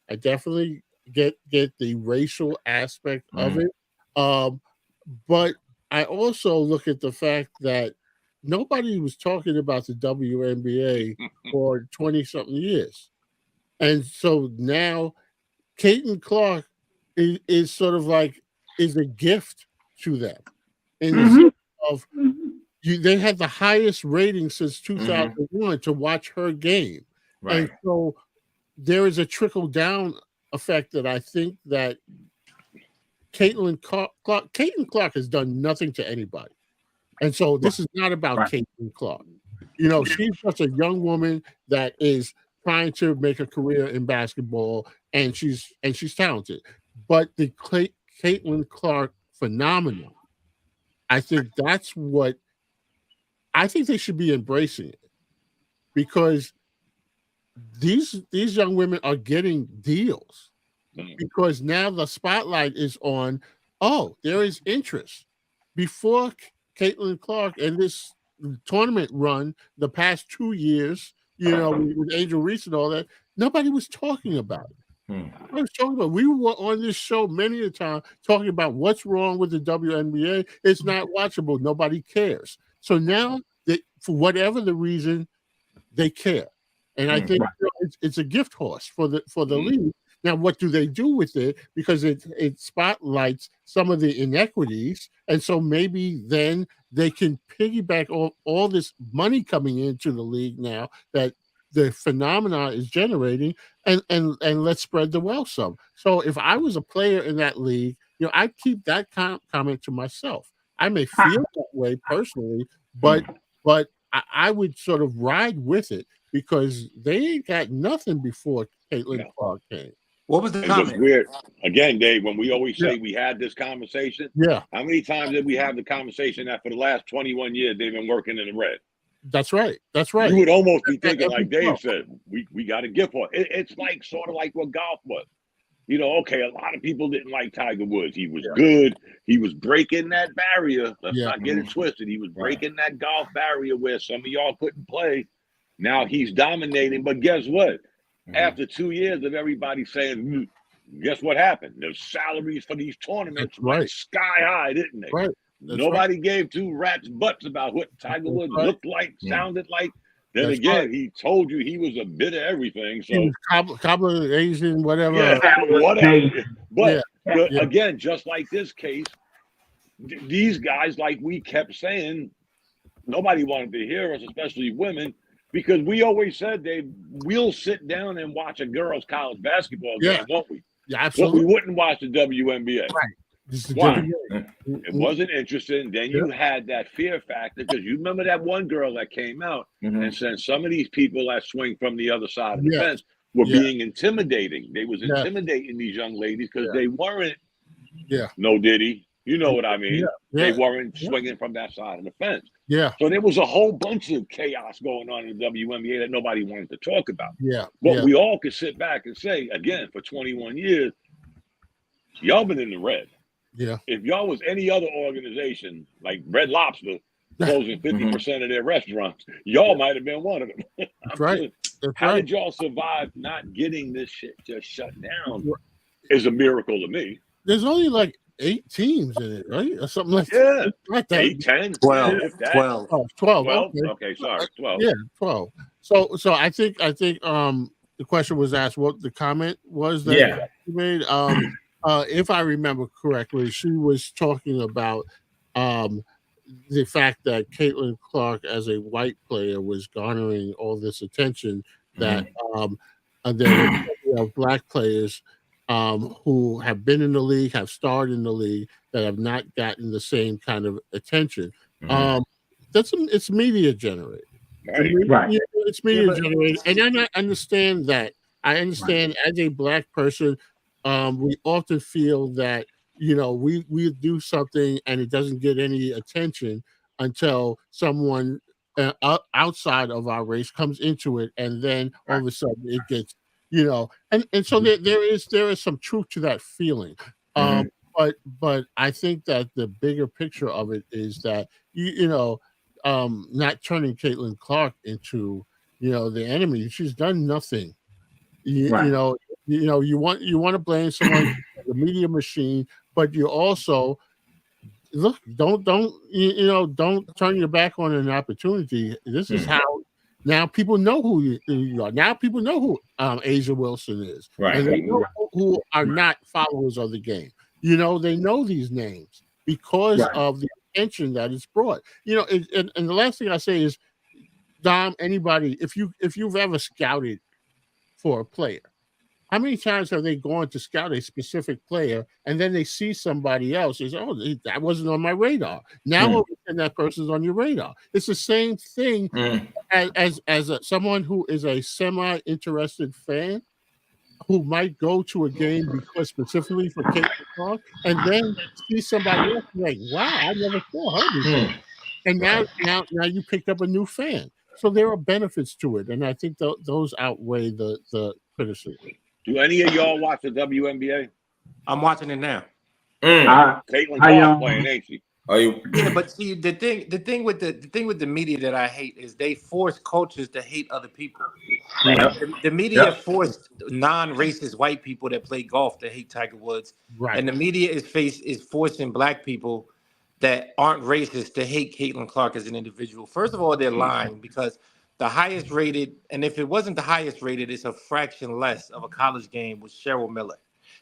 Speaker 3: I definitely get the racial aspect of it. But I also look at the fact that nobody was talking about the WNBA for 20-something years. And so now Caitlin Clark is sort of like is a gift to them. In the sense of they had the highest rating since 2001 to watch her game. Right. And so there is a trickle down effect that I think that Caitlin Clark has done nothing to anybody. And so this is not about Caitlin Clark. You know, she's just a young woman that is trying to make a career in basketball, and she's talented. But the Caitlin Clark phenomenon, I think that's what I think they should be embracing it, because these young women are getting deals because now the spotlight is on. Oh, there is interest. Before Caitlin Clark and this tournament run, the past 2 years, you know, with Angel Reese and all that, nobody was talking about it. I was talking about. We were on this show many a time talking about what's wrong with the WNBA. It's not watchable. Nobody cares. So now, for whatever the reason, they care, and I think it's a gift horse for the league. Now, what do they do with it? Because it spotlights some of the inequities, and so maybe then they can piggyback all this money coming into the league now that the phenomena is generating, and let's spread the wealth some. So if I was a player in that league, you know, I'd keep that comment to myself. I may feel that way personally, but I would sort of ride with it because they ain't got nothing before Caitlin Clark came.
Speaker 5: What was the
Speaker 2: it's
Speaker 5: comment?
Speaker 2: Just weird. Again, Dave, when we always say we had this conversation,
Speaker 3: how
Speaker 2: many times did we have the conversation that for the last 21 years they've been working in the red?
Speaker 3: That's right.
Speaker 2: You would almost be thinking, like Dave said, we got a gift for it. It's like sort of like what golf was. You know, okay, a lot of people didn't like Tiger Woods. He was good. He was breaking that barrier. Let's not get it twisted. He was breaking that golf barrier where some of y'all couldn't play. Now he's dominating. But guess what? After 2 years of everybody saying, guess what happened? The salaries for these tournaments went sky high, didn't they?
Speaker 3: Right.
Speaker 2: Nobody gave two rats' butts about what Tiger Woods looked like, sounded like. Then again, he told you he was a bit of everything. So
Speaker 3: cobbler, Asian, whatever.
Speaker 2: Whatever. But again, just like this case, these guys, like we kept saying, nobody wanted to hear us, especially women, because we always said, we'll sit down and watch a girls' college basketball game, won't we?
Speaker 3: Yeah, absolutely.
Speaker 2: But we wouldn't watch the WNBA.
Speaker 3: Right.
Speaker 2: Why? It wasn't interesting. Then you had that fear factor because you remember that one girl that came out and said some of these people that swing from the other side of the fence were being intimidating. They was intimidating these young ladies because they weren't. No Diddy. You know what I mean? They weren't swinging from that side of the fence. So there was a whole bunch of chaos going on in the WNBA that nobody wanted to talk about. But we all could sit back and say, again, for 21 years, y'all been in the red. If y'all was any other organization like Red Lobster closing 50% of their restaurants, y'all might have been one of them.
Speaker 3: That's right.
Speaker 2: How did y'all survive not getting this shit just shut down? Is a miracle to me.
Speaker 3: There's only like 8 teams in it, right? Or something like
Speaker 2: Yeah.
Speaker 3: that. Not that.
Speaker 2: 8, 10,
Speaker 5: 12.
Speaker 2: if that.
Speaker 5: 12.
Speaker 3: Oh, 12.
Speaker 2: 12.
Speaker 3: Okay.
Speaker 2: Okay, sorry, 12.
Speaker 3: Yeah, 12. So I think the question was asked what the comment was that
Speaker 1: Yeah.
Speaker 3: you made. If I remember correctly, she was talking about the fact that Caitlin Clark as a white player was garnering all this attention that there were plenty of black players who have been in the league, have starred in the league, that have not gotten the same kind of attention. It's media generated.
Speaker 4: Right.
Speaker 3: It's media generated, and I understand that. I understand as a black person, we often feel that we do something and it doesn't get any attention until someone outside of our race comes into it, and then all of a sudden it gets and so there is some truth to that feeling. But I think that the bigger picture of it is that not turning Caitlin Clark into the enemy. She's done nothing. You want to blame someone the media machine, but you also don't turn your back on an opportunity. This is how now people know who you are. Now people know who Asia Wilson is, and they know who are not followers of the game. They know these names because of the attention that it's brought. And the last thing I say is, Dom, anybody, if you've ever scouted for a player, how many times have they gone to scout a specific player and then they see somebody else? They say, "Oh, that wasn't on my radar." Now all of a sudden that person's on your radar. It's the same thing as someone who is a semi-interested fan who might go to a game because specifically for Caitlin Clark, and then see somebody else like, "Wow, I never saw her before," and now you picked up a new fan. So there are benefits to it, and I think those outweigh the criticism.
Speaker 2: Do any of y'all watch the WNBA?
Speaker 5: I'm watching it now.
Speaker 2: Caitlin Clark playing, ain't she?
Speaker 5: Yeah, but see, the thing with the media that I hate is they force coaches to hate other people. The media forced non-racist white people that play golf to hate Tiger Woods, and the media is forcing black people that aren't racist to hate Caitlin Clark as an individual. First of all, they're lying, because the highest rated, and if it wasn't the highest rated, it's a fraction less of a college game, was Cheryl Miller,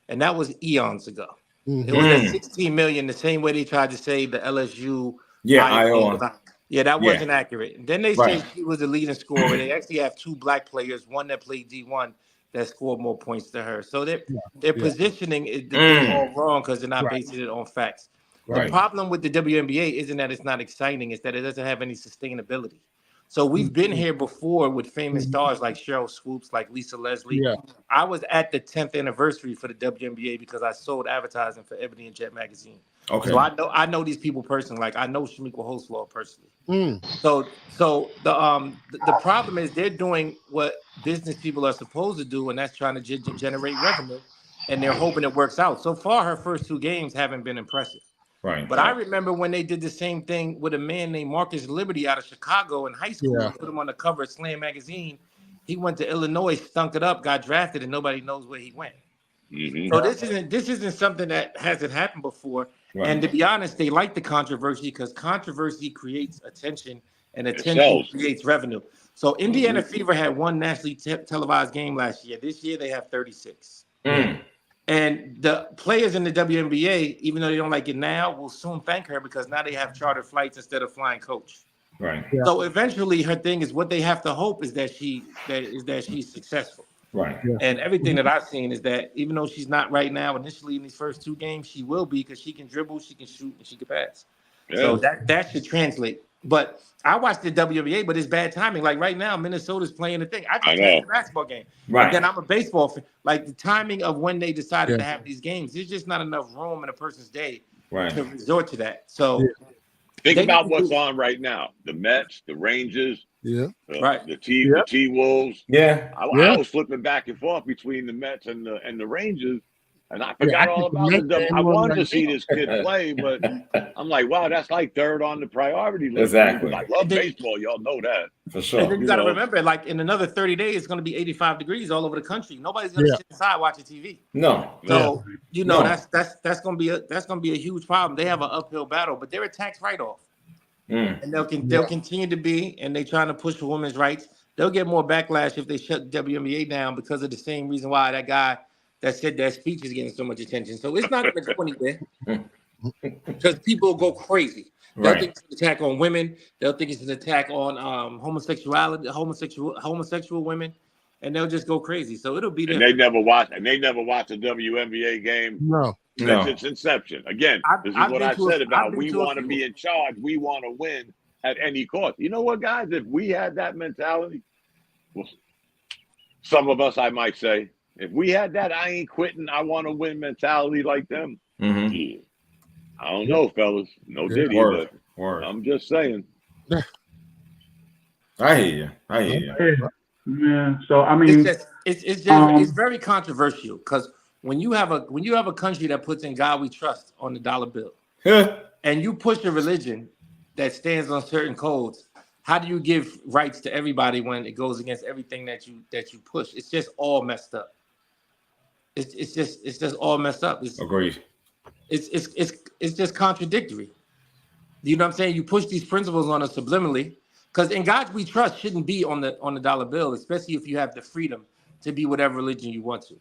Speaker 5: and that was eons ago. It was at 16 million, the same way they tried to say the LSU.
Speaker 1: Iowa.
Speaker 5: Yeah, that wasn't accurate. And then they say she was the leading scorer. They actually have 2 black players, one that played D1 that scored more points than her. So their positioning is all wrong because they're not basing it on facts. The problem with the WNBA isn't that it's not exciting, it's that it doesn't have any sustainability. So we've been here before with famous stars like Cheryl Swoops, like Lisa Leslie. I was at the 10th anniversary for the WNBA because I sold advertising for Ebony and Jet magazine. Okay. So I know these people personally. Like I know Shamiqua Holslaw personally. So the problem is they're doing what business people are supposed to do, and that's trying to generate revenue, and they're hoping it works out. So far, her first 2 games haven't been impressive. But I remember when they did the same thing with a man named Marcus Liberty out of Chicago in high school, and put him on the cover of Slam magazine. He went to Illinois, stunk it up, got drafted, and nobody knows where he went. So this isn't something that hasn't happened before. And to be honest, they like the controversy because controversy creates attention, and attention creates revenue. So Indiana Fever had 1 nationally televised game last year. This year they have 36. And the players in the WNBA, even though they don't like it now, will soon thank her because now they have charter flights instead of flying coach. So eventually, her thing is what they have to hope is that she's successful. And everything that I've seen is that even though she's not right now, initially in these first 2 games, she will be because she can dribble, she can shoot, and she can pass. So that should translate. But I watched the WNBA, but it's bad timing. Like right now, Minnesota's playing the thing. I just watched the basketball game. And then I'm a baseball fan. Like the timing of when they decided to have these games, there's just not enough room in a person's day to resort to that. So
Speaker 2: think about what's on right now: the Mets, the Rangers, the T Wolves. I was flipping back and forth between the Mets and the Rangers And I forgot all about it. I wanted to see
Speaker 3: now.
Speaker 2: this kid play, but I'm like, wow, that's like third on the priority list.
Speaker 1: Exactly.
Speaker 2: I love baseball. Y'all know that.
Speaker 1: For sure.
Speaker 5: And then you got to remember, like in another 30 days, it's going to be 85 degrees all over the country. Nobody's going to sit inside watching TV.
Speaker 1: No.
Speaker 5: So you know that's going to be a huge problem. They have an uphill battle, but they're a tax write-off, and they'll continue to be. And they're trying to push for women's rights. They'll get more backlash if they shut WNBA down because of the same reason why that guy that said that speech is getting so much attention. So it's not going to go anywhere because people will go crazy. They'll think it's an attack on women. They'll think it's an attack on homosexual women, and they'll just go crazy. So it'll be there.
Speaker 2: And they never watch a WNBA game since its inception. Again, this is what I said about we want to be in charge. We want to win at any cost. You know what, guys? If we had that mentality, well, some of us, I might say, if we had that I ain't quitting, I want to win mentality like them, I don't know, fellas. No diddy, but I'm just saying.
Speaker 1: I hear you.
Speaker 4: Yeah. So I mean,
Speaker 5: it's very controversial because when you have a country that puts in God we trust on the dollar bill, and you push a religion that stands on certain codes, how do you give rights to everybody when it goes against everything that you push? It's just all messed up. It's just all messed up.
Speaker 1: Agreed.
Speaker 5: It's just contradictory. You know what I'm saying? You push these principles on us subliminally, because in God we trust shouldn't be on the dollar bill, especially if you have the freedom to be whatever religion you want to.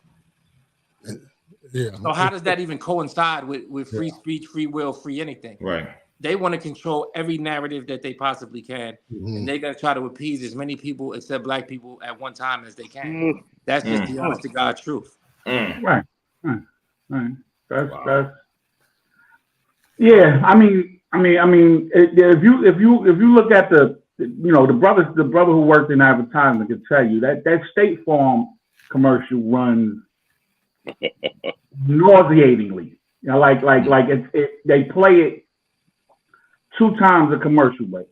Speaker 5: Yeah. So how does that even coincide with free speech, free will, free anything?
Speaker 1: Right.
Speaker 5: They want to control every narrative that they possibly can, and they're going to try to appease as many people except black people at one time as they can. That's just the honest to God truth.
Speaker 4: Right. That's yeah. I mean, if you look at the brother who worked in advertising can tell you that State Farm commercial runs nauseatingly. You know, like they play it 2 times a commercial break,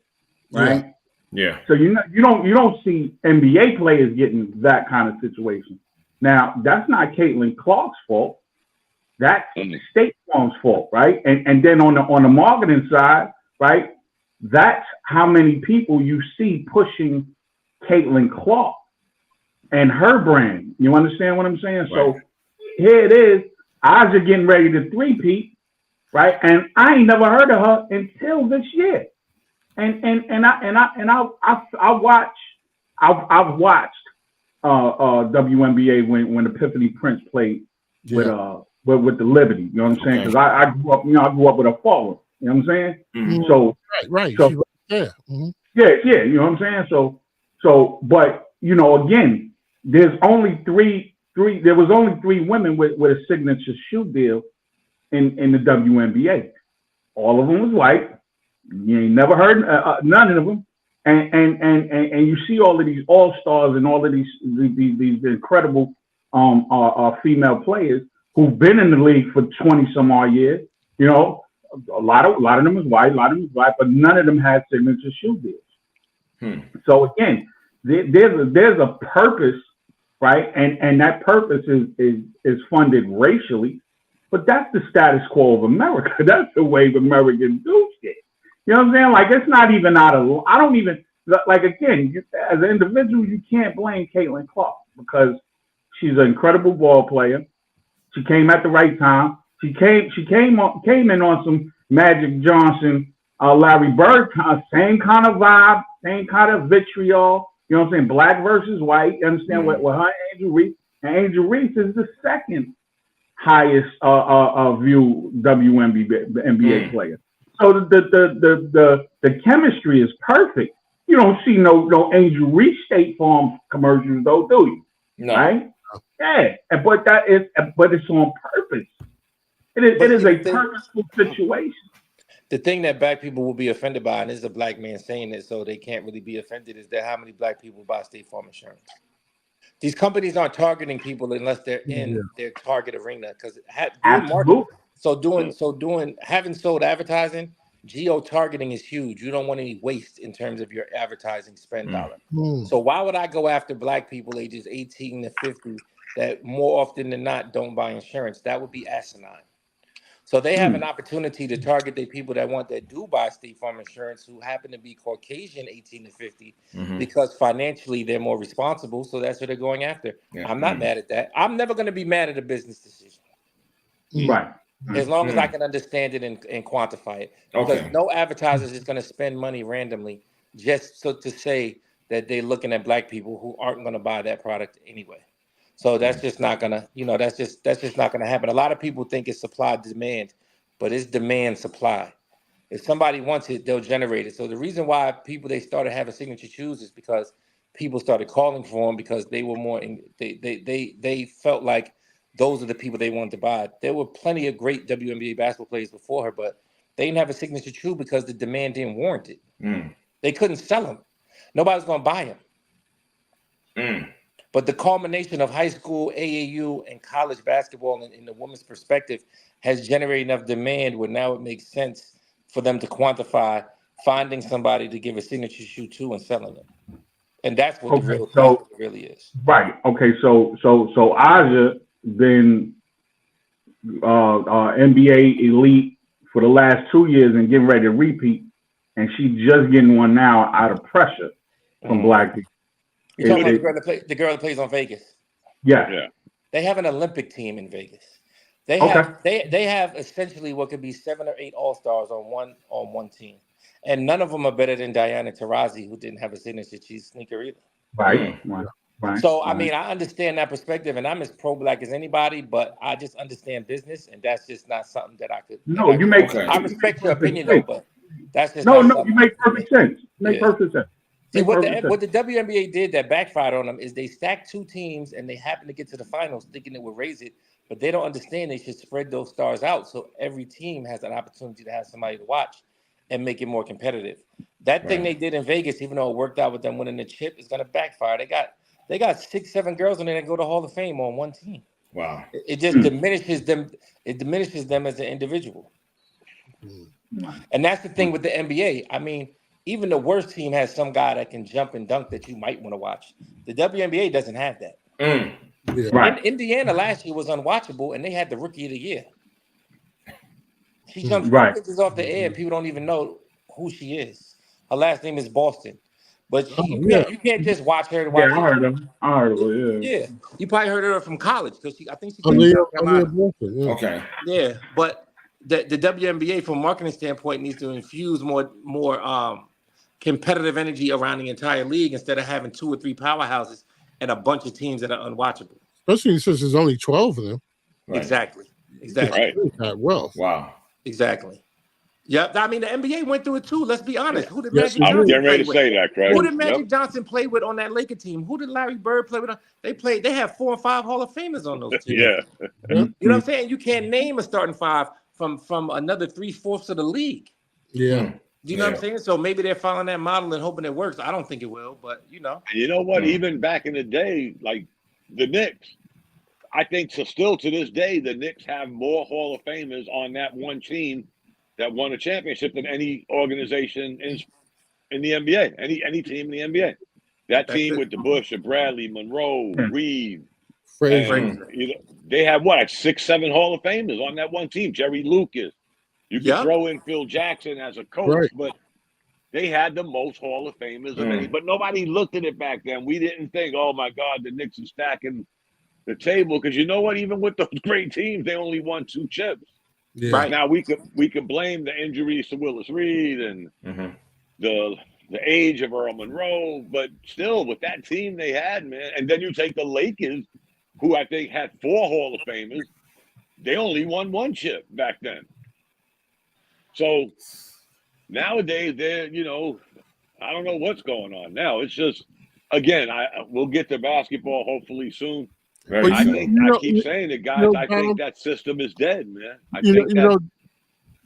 Speaker 4: right?
Speaker 1: Yeah.
Speaker 4: So you don't see NBA players getting that kind of situation. Now that's not Caitlin Clark's fault. That's State Farm's fault, right? And then on the marketing side, right? That's how many people you see pushing Caitlin Clark and her brand. You understand what I'm saying? Right. So here it is. Odds are getting ready to three-peat, right? And I ain't never heard of her until this year. I've watched WNBA when Epiphany Prince played with the Liberty. You know what I'm saying? Because I grew up with a father. You know what I'm saying?
Speaker 3: Mm-hmm.
Speaker 4: So
Speaker 3: right.
Speaker 4: So,
Speaker 3: yeah.
Speaker 4: Mm-hmm. Yeah. You know what I'm saying? So, but again, there's only three. There was only 3 women with a signature shoe deal in the WNBA. All of them was white. You ain't never heard none of them. And you see all of these all-stars and all of these incredible female players who've been in the league for 20 some odd years. You know, a lot of them is white, but none of them had signature shoe deals. So again, there's a purpose, right? And that purpose is funded racially, but that's the status quo of America. That's the way Americans do shit. You know what I'm saying? Like, it's not even out of, I don't even, like, again, as an individual, you can't blame Caitlin Clark because she's an incredible ball player. She came at the right time. She came in on some Magic Johnson, Larry Bird, same kind of vibe, same kind of vitriol. You know what I'm saying? Black versus white. You understand what her Angel Reese? And Angel Reese is the second highest view WNBA player. So the chemistry is perfect. You don't see no Angel Reese State Farm commercials though, do you?
Speaker 1: No.
Speaker 4: Right? Yeah, but it's on purpose. It is a purposeful situation.
Speaker 5: The thing that black people will be offended by, and this is a black man saying it, so they can't really be offended, is that how many black people buy State Farm insurance? These companies aren't targeting people unless they're in their target arena, because having sold advertising, geo-targeting is huge. You don't want any waste in terms of your advertising spend dollar. So why would I go after black people ages 18 to 50 that more often than not don't buy insurance. That would be asinine. So they have an opportunity to target the people that do buy State Farm insurance who happen to be Caucasian 18 to 50 because financially they're more responsible. So that's what they're going after. Yeah. I'm not mad at that. I'm never going to be mad at a business decision.
Speaker 4: Right.
Speaker 5: As long as I can understand it and quantify it. Because no advertiser is going to spend money randomly just to say that they're looking at black people who aren't going to buy that product anyway. So that's just not gonna, that's just not gonna happen. A lot of people think it's supply demand, but it's demand supply. If somebody wants it, they'll generate it. So the reason why they started having signature shoes is because people started calling for them because they were more. They felt like those are the people they wanted to buy. There were plenty of great WNBA basketball players before her, but they didn't have a signature shoe because the demand didn't warrant it. They couldn't sell them. Nobody's gonna buy them. But the culmination of high school, AAU, and college basketball in the women's perspective has generated enough demand where now it makes sense for them to quantify finding somebody to give a signature shoe to and selling it. And that's what the real really is.
Speaker 4: Right. Okay. So Aja been NBA elite for the last 2 years and getting ready to repeat, and she's just getting one now out of pressure from black people.
Speaker 5: You're talking about the girl that plays on Vegas.
Speaker 4: Yeah.
Speaker 5: They have an Olympic team in Vegas. They have essentially what could be 7 or 8 All-Stars on one team. And none of them are better than Diana Taurasi, who didn't have a signature cheese sneaker either.
Speaker 4: Right.
Speaker 5: So I mean, I understand that perspective, and I'm as pro-black as anybody, but I just understand business, and that's just not something that I could. I respect your opinion, though, but that's just
Speaker 4: you make perfect sense. Perfect sense.
Speaker 5: See, what the WNBA did that backfired on them is they stacked 2 teams and they happened to get to the finals thinking it would raise it, but they don't understand they should spread those stars out so every team has an opportunity to have somebody to watch and make it more competitive. That thing they did in Vegas, even though it worked out with them winning the chip, is going to backfire. They got 6, 7 girls in there that go to Hall of Fame on one team.
Speaker 1: Wow.
Speaker 5: It just diminishes them. It diminishes them as an individual. And that's the thing with the NBA. I mean, even the worst team has some guy that can jump and dunk that you might want to watch. The WNBA doesn't have that. Right. Indiana last year was unwatchable, and they had the Rookie of the Year. She jumps pictures off the air, and people don't even know who she is. Her last name is Boston. But you can't just watch her.
Speaker 4: I heard her.
Speaker 5: Yeah. You probably heard her from college because I think she
Speaker 3: Aaliyah.
Speaker 1: Okay.
Speaker 5: Yeah, but the WNBA, from a marketing standpoint, needs to infuse more competitive energy around the entire league instead of having 2 or 3 powerhouses and a bunch of teams that are unwatchable.
Speaker 3: Especially since there's only 12 of them.
Speaker 5: Right. Exactly.
Speaker 2: Right.
Speaker 3: Well.
Speaker 1: Wow.
Speaker 5: Exactly. Yep. I mean, the NBA went through it too. Let's be honest. Who did
Speaker 2: Magic
Speaker 5: Johnson
Speaker 2: I'm getting ready to say that, Craig.
Speaker 5: Who did Magic Johnson play with on that Laker team? Who did Larry Bird play with? They have 4 or 5 Hall of Famers on those teams.
Speaker 2: You
Speaker 5: know what I'm saying? You can't name a starting 5 from another 3/4 of the league.
Speaker 3: Yeah.
Speaker 5: Do you know what I'm saying? So maybe they're following that model and hoping it works. I don't think it will, but
Speaker 2: you know. And you know what? Even back in the day, like the Knicks, I think still to this day, the Knicks have more Hall of Famers on that one team that won a championship than any organization in the NBA, any team in the NBA. That team with the Bush, Bradley, Monroe, Reed,
Speaker 3: Frazier.
Speaker 2: They have what, like 6, 7 Hall of Famers on that one team. Jerry Lucas. You can throw in Phil Jackson as a coach, but they had the most Hall of Famers of any. But nobody looked at it back then. We didn't think, oh my God, the Knicks are stacking the table, because you know what? Even with those great teams, they only won 2 chips.
Speaker 3: Yeah.
Speaker 2: Right now, we could blame the injuries to Willis Reed and the age of Earl Monroe, but still, with that team they had, man. And then you take the Lakers, who I think had 4 Hall of Famers. They only won 1 chip back then. So nowadays, they're, I don't know what's going on now. It's just, again, we'll get to basketball hopefully soon. I keep saying it, guys. I think that system is dead, man.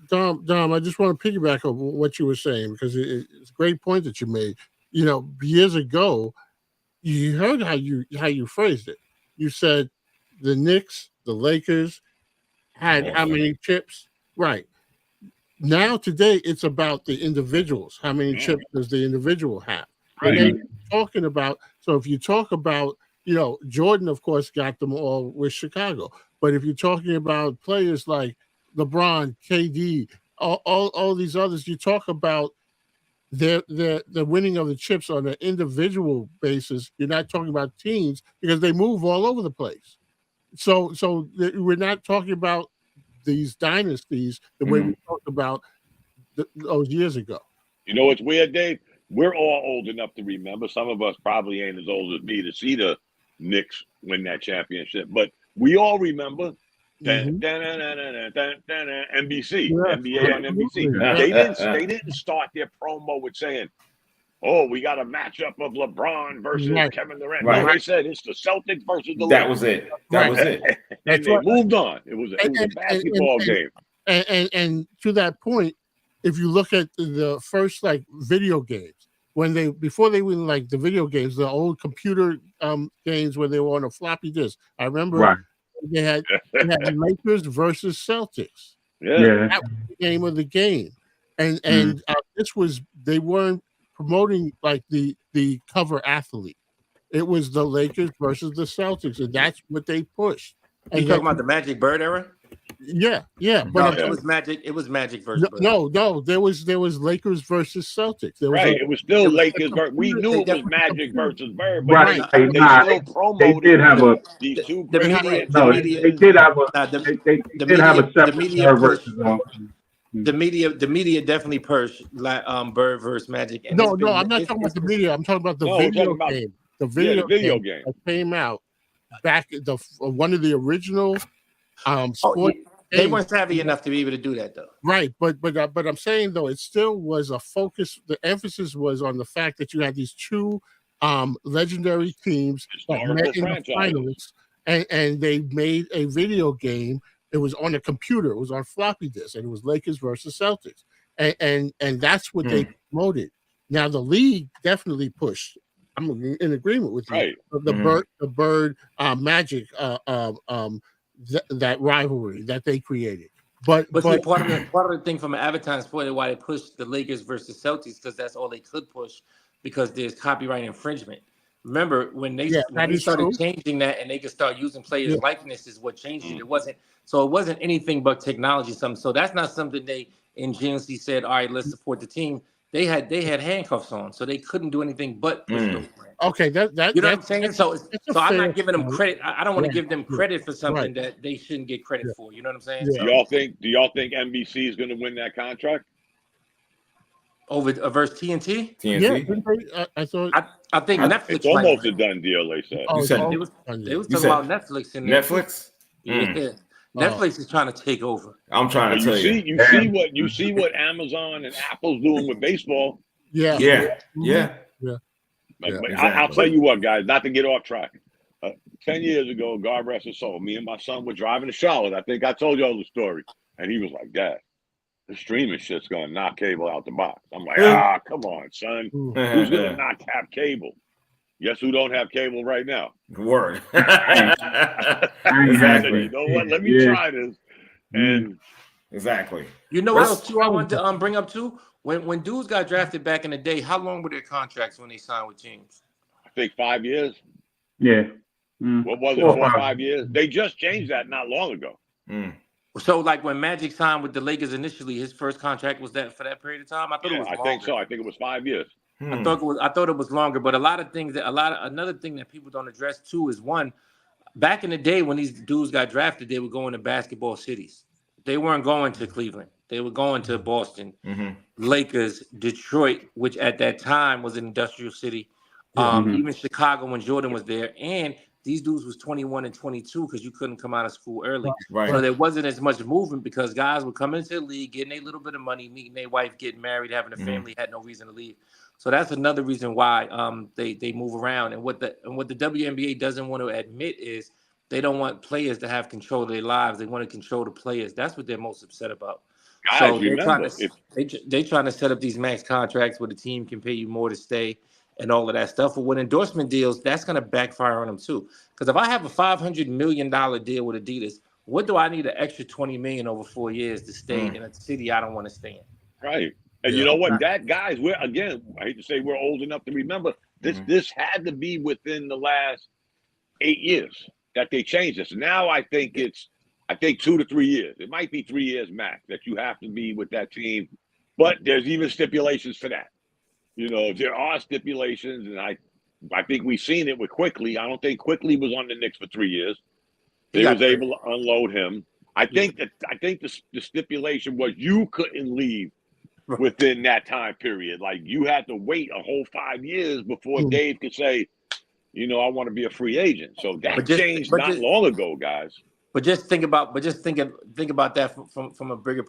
Speaker 3: Dom, I just want to piggyback on what you were saying, because it's a great point that you made. Years ago, you heard how you phrased it. You said the Knicks, the Lakers had how many chips? Right. Now today, it's about the individuals. How many chips does the individual have? And then talking about, so if you talk about, Jordan, of course, got them all with Chicago. But if you're talking about players like LeBron, KD, all these others, you talk about the winning of the chips on an individual basis. You're not talking about teams because they move all over the place. So we're not talking about these dynasties the way we talked about those years ago.
Speaker 2: You know what's weird, Dave? We're all old enough to remember. Some of us probably ain't as old as me to see the Knicks win that championship, but we all remember NBC, NBA on NBC. They didn't start their promo with saying, "Oh, we got a matchup of LeBron versus Kevin Durant."
Speaker 1: Right.
Speaker 2: No, they said it's the Celtics versus the Lakers.
Speaker 1: That was it. That was it.
Speaker 2: And they moved on. It was a basketball game.
Speaker 3: And to that point, if you look at the first video games, before they were like the video games, the old computer games where they were on a floppy disk. I remember they had Lakers versus Celtics.
Speaker 2: Yeah.
Speaker 3: That was the name of the game. And they weren't promoting like the cover athlete. It was the Lakers versus the Celtics, and that's what they pushed.
Speaker 5: And you talking about the Magic Bird era?
Speaker 3: Yeah.
Speaker 5: But it was Magic. It was Magic versus Bird.
Speaker 3: No. There was Lakers versus Celtics.
Speaker 2: It was still Lakers. We knew it was Magic versus Bird, but
Speaker 4: Right.
Speaker 2: they still promoted
Speaker 4: They did have
Speaker 2: these two.
Speaker 5: The media.
Speaker 4: They did have a separate
Speaker 5: media
Speaker 4: versus
Speaker 5: the media definitely pushed Bird versus Magic. And
Speaker 3: no, I'm not talking about the media. I'm talking about the video game. The video game that came out back at one of the original sports.
Speaker 5: They weren't savvy enough to be able to do that, though.
Speaker 3: Right, but I'm saying though, it still was a focus. The emphasis was on the fact that you had these two legendary teams that met in the finals, and they made a video game. It was on a computer. It was on floppy disk, and it was Lakers versus Celtics, and that's what they promoted. Now the league definitely pushed. I'm in agreement with you.
Speaker 2: Right.
Speaker 3: The Bird Magic that rivalry that they created. But
Speaker 5: see, part of the thing from an advertising point of why they pushed the Lakers versus Celtics, because that's all they could push, because there's copyright infringement. Remember when they started changing that, and they could start using players' likenesses, what changed it. It wasn't anything but technology. So that's not something they ingeniously said, all right, let's support the team. They had handcuffs on, so they couldn't do anything but push those brands.
Speaker 3: Okay,
Speaker 5: you know what I'm saying? So I'm not giving them credit. I don't want to give them credit for something that they shouldn't get credit for. You know what I'm saying?
Speaker 2: Yeah. Do y'all think NBC is going to win that contract
Speaker 5: over versus TNT?
Speaker 3: Yeah, I thought.
Speaker 5: I think Netflix.
Speaker 2: It's almost a done deal. They said.
Speaker 5: They was talking about Netflix in there.
Speaker 1: Netflix.
Speaker 5: Yeah. Netflix is trying to take over.
Speaker 1: I'm trying to tell you.
Speaker 2: You see what Amazon and Apple's doing with baseball.
Speaker 1: Yeah.
Speaker 2: Exactly. I'll tell you what, guys. Not to get off track. 10 years ago, God rest his soul, me and my son were driving to Charlotte. I think I told y'all the story, and he was like, "Dad, the streaming shit's gonna knock cable out the box." I'm like, come on, son. Who's gonna not have cable? Guess who don't have cable right now?
Speaker 1: Word.
Speaker 2: Exactly. You know what? Let me try this. And
Speaker 1: exactly.
Speaker 5: You know what else too? I wanted to bring up too. When dudes got drafted back in the day, how long were their contracts when they signed with teams?
Speaker 2: I think 5 years.
Speaker 4: Yeah.
Speaker 2: What was it? 4 or 5 years? They just changed that not long ago.
Speaker 5: So, like when Magic signed with the Lakers initially, his first contract was that for that period of time. I thought it was longer.
Speaker 2: I think so. I think it was 5 years.
Speaker 5: I thought it was longer, but another thing that people don't address too is one, back in the day when these dudes got drafted, they were going to basketball cities. They weren't going to Cleveland. They were going to Boston, Lakers, Detroit, which at that time was an industrial city. Even Chicago when Jordan was there. And these dudes was 21 and 22 because you couldn't come out of school early.
Speaker 1: Right.
Speaker 5: So there wasn't as much movement because guys would come into the league, getting a little bit of money, meeting their wife, getting married, having a family, had no reason to leave. So that's another reason why they move around. And what the WNBA doesn't want to admit is they don't want players to have control of their lives. They want to control the players. That's what they're most upset about.
Speaker 2: Guys,
Speaker 5: so they're trying to set up these max contracts where the team can pay you more to stay and all of that stuff. But with endorsement deals, that's going to backfire on them too. Because if I have a $500 million deal with Adidas, what do I need an extra $20 million over 4 years to stay in a city I don't want to stay in?
Speaker 2: Right. And you know what? That guys, I hate to say we're old enough to remember this. This had to be within the last 8 years that they changed this. Now I think 2 to 3 years. It might be 3 years max that you have to be with that team, but there's even stipulations for that. There are stipulations, and I think we've seen it with Quickly. I don't think Quickly was on the Knicks for 3 years. They was able to unload him. I think the stipulation was you couldn't leave within that time period. Like you had to wait a whole 5 years before Dave could say, I want to be a free agent. So that changed not long ago, guys.
Speaker 5: But just think about that from a bigger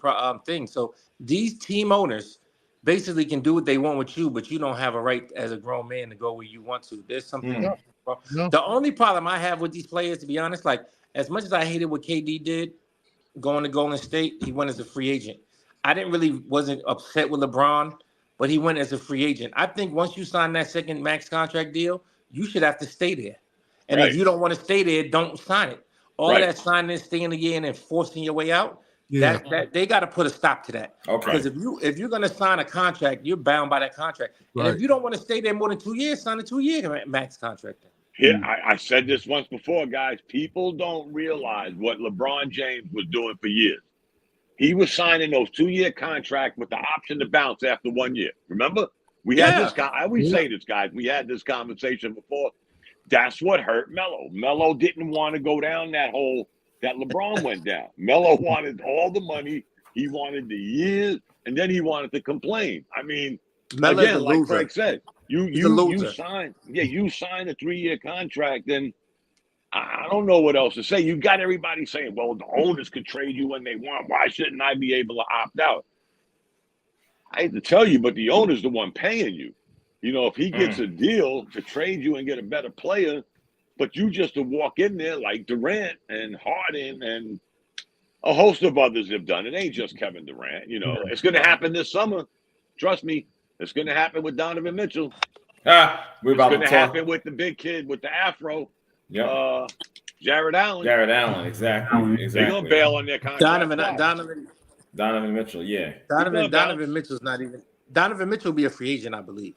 Speaker 5: thing. So these team owners basically can do what they want with you, but you don't have a right as a grown man to go where you want to. There's something. The only problem I have with these players, to be honest, like as much as I hated what KD did going to Golden State, he went as a free agent. I wasn't upset with LeBron, but he went as a free agent. I think once you sign that second max contract deal, you should have to stay there. And if you don't want to stay there, don't sign it. All that signing, staying a year, and then forcing your way out, that they got to put a stop to that.
Speaker 1: Okay.
Speaker 5: Because if you're going to sign a contract, you're bound by that contract. Right. And if you don't want to stay there more than 2 years, sign a 2-year max contract.
Speaker 2: Yeah, I said this once before, guys. People don't realize what LeBron James was doing for years. He was signing those 2-year contracts with the option to bounce after 1 year. Remember? We had this guy. I always say this, guys. We had this conversation before. That's what hurt Melo. Melo didn't want to go down that hole that LeBron went down. Melo wanted all the money. He wanted the years, and then he wanted to complain. I mean,
Speaker 5: Melo's
Speaker 2: again, like Craig said, you sign a 3-year contract, then I don't know what else to say. You got everybody saying, well, the owners could trade you when they want. Why shouldn't I be able to opt out? I hate to tell you, but the owner's the one paying you. If he gets a deal to trade you and get a better player, but you just to walk in there like Durant and Harden and a host of others have done. It ain't just Kevin Durant. It's going to happen this summer. Trust me, it's going to happen with Donovan Mitchell.
Speaker 1: We're about
Speaker 2: to happen with the big kid with the afro.
Speaker 1: Yeah.
Speaker 2: Jared Allen.
Speaker 1: Exactly.
Speaker 2: They're going to bail on their contract.
Speaker 1: Donovan Mitchell, yeah.
Speaker 5: Donovan Mitchell's not even. Donovan Mitchell will be a free agent, I believe.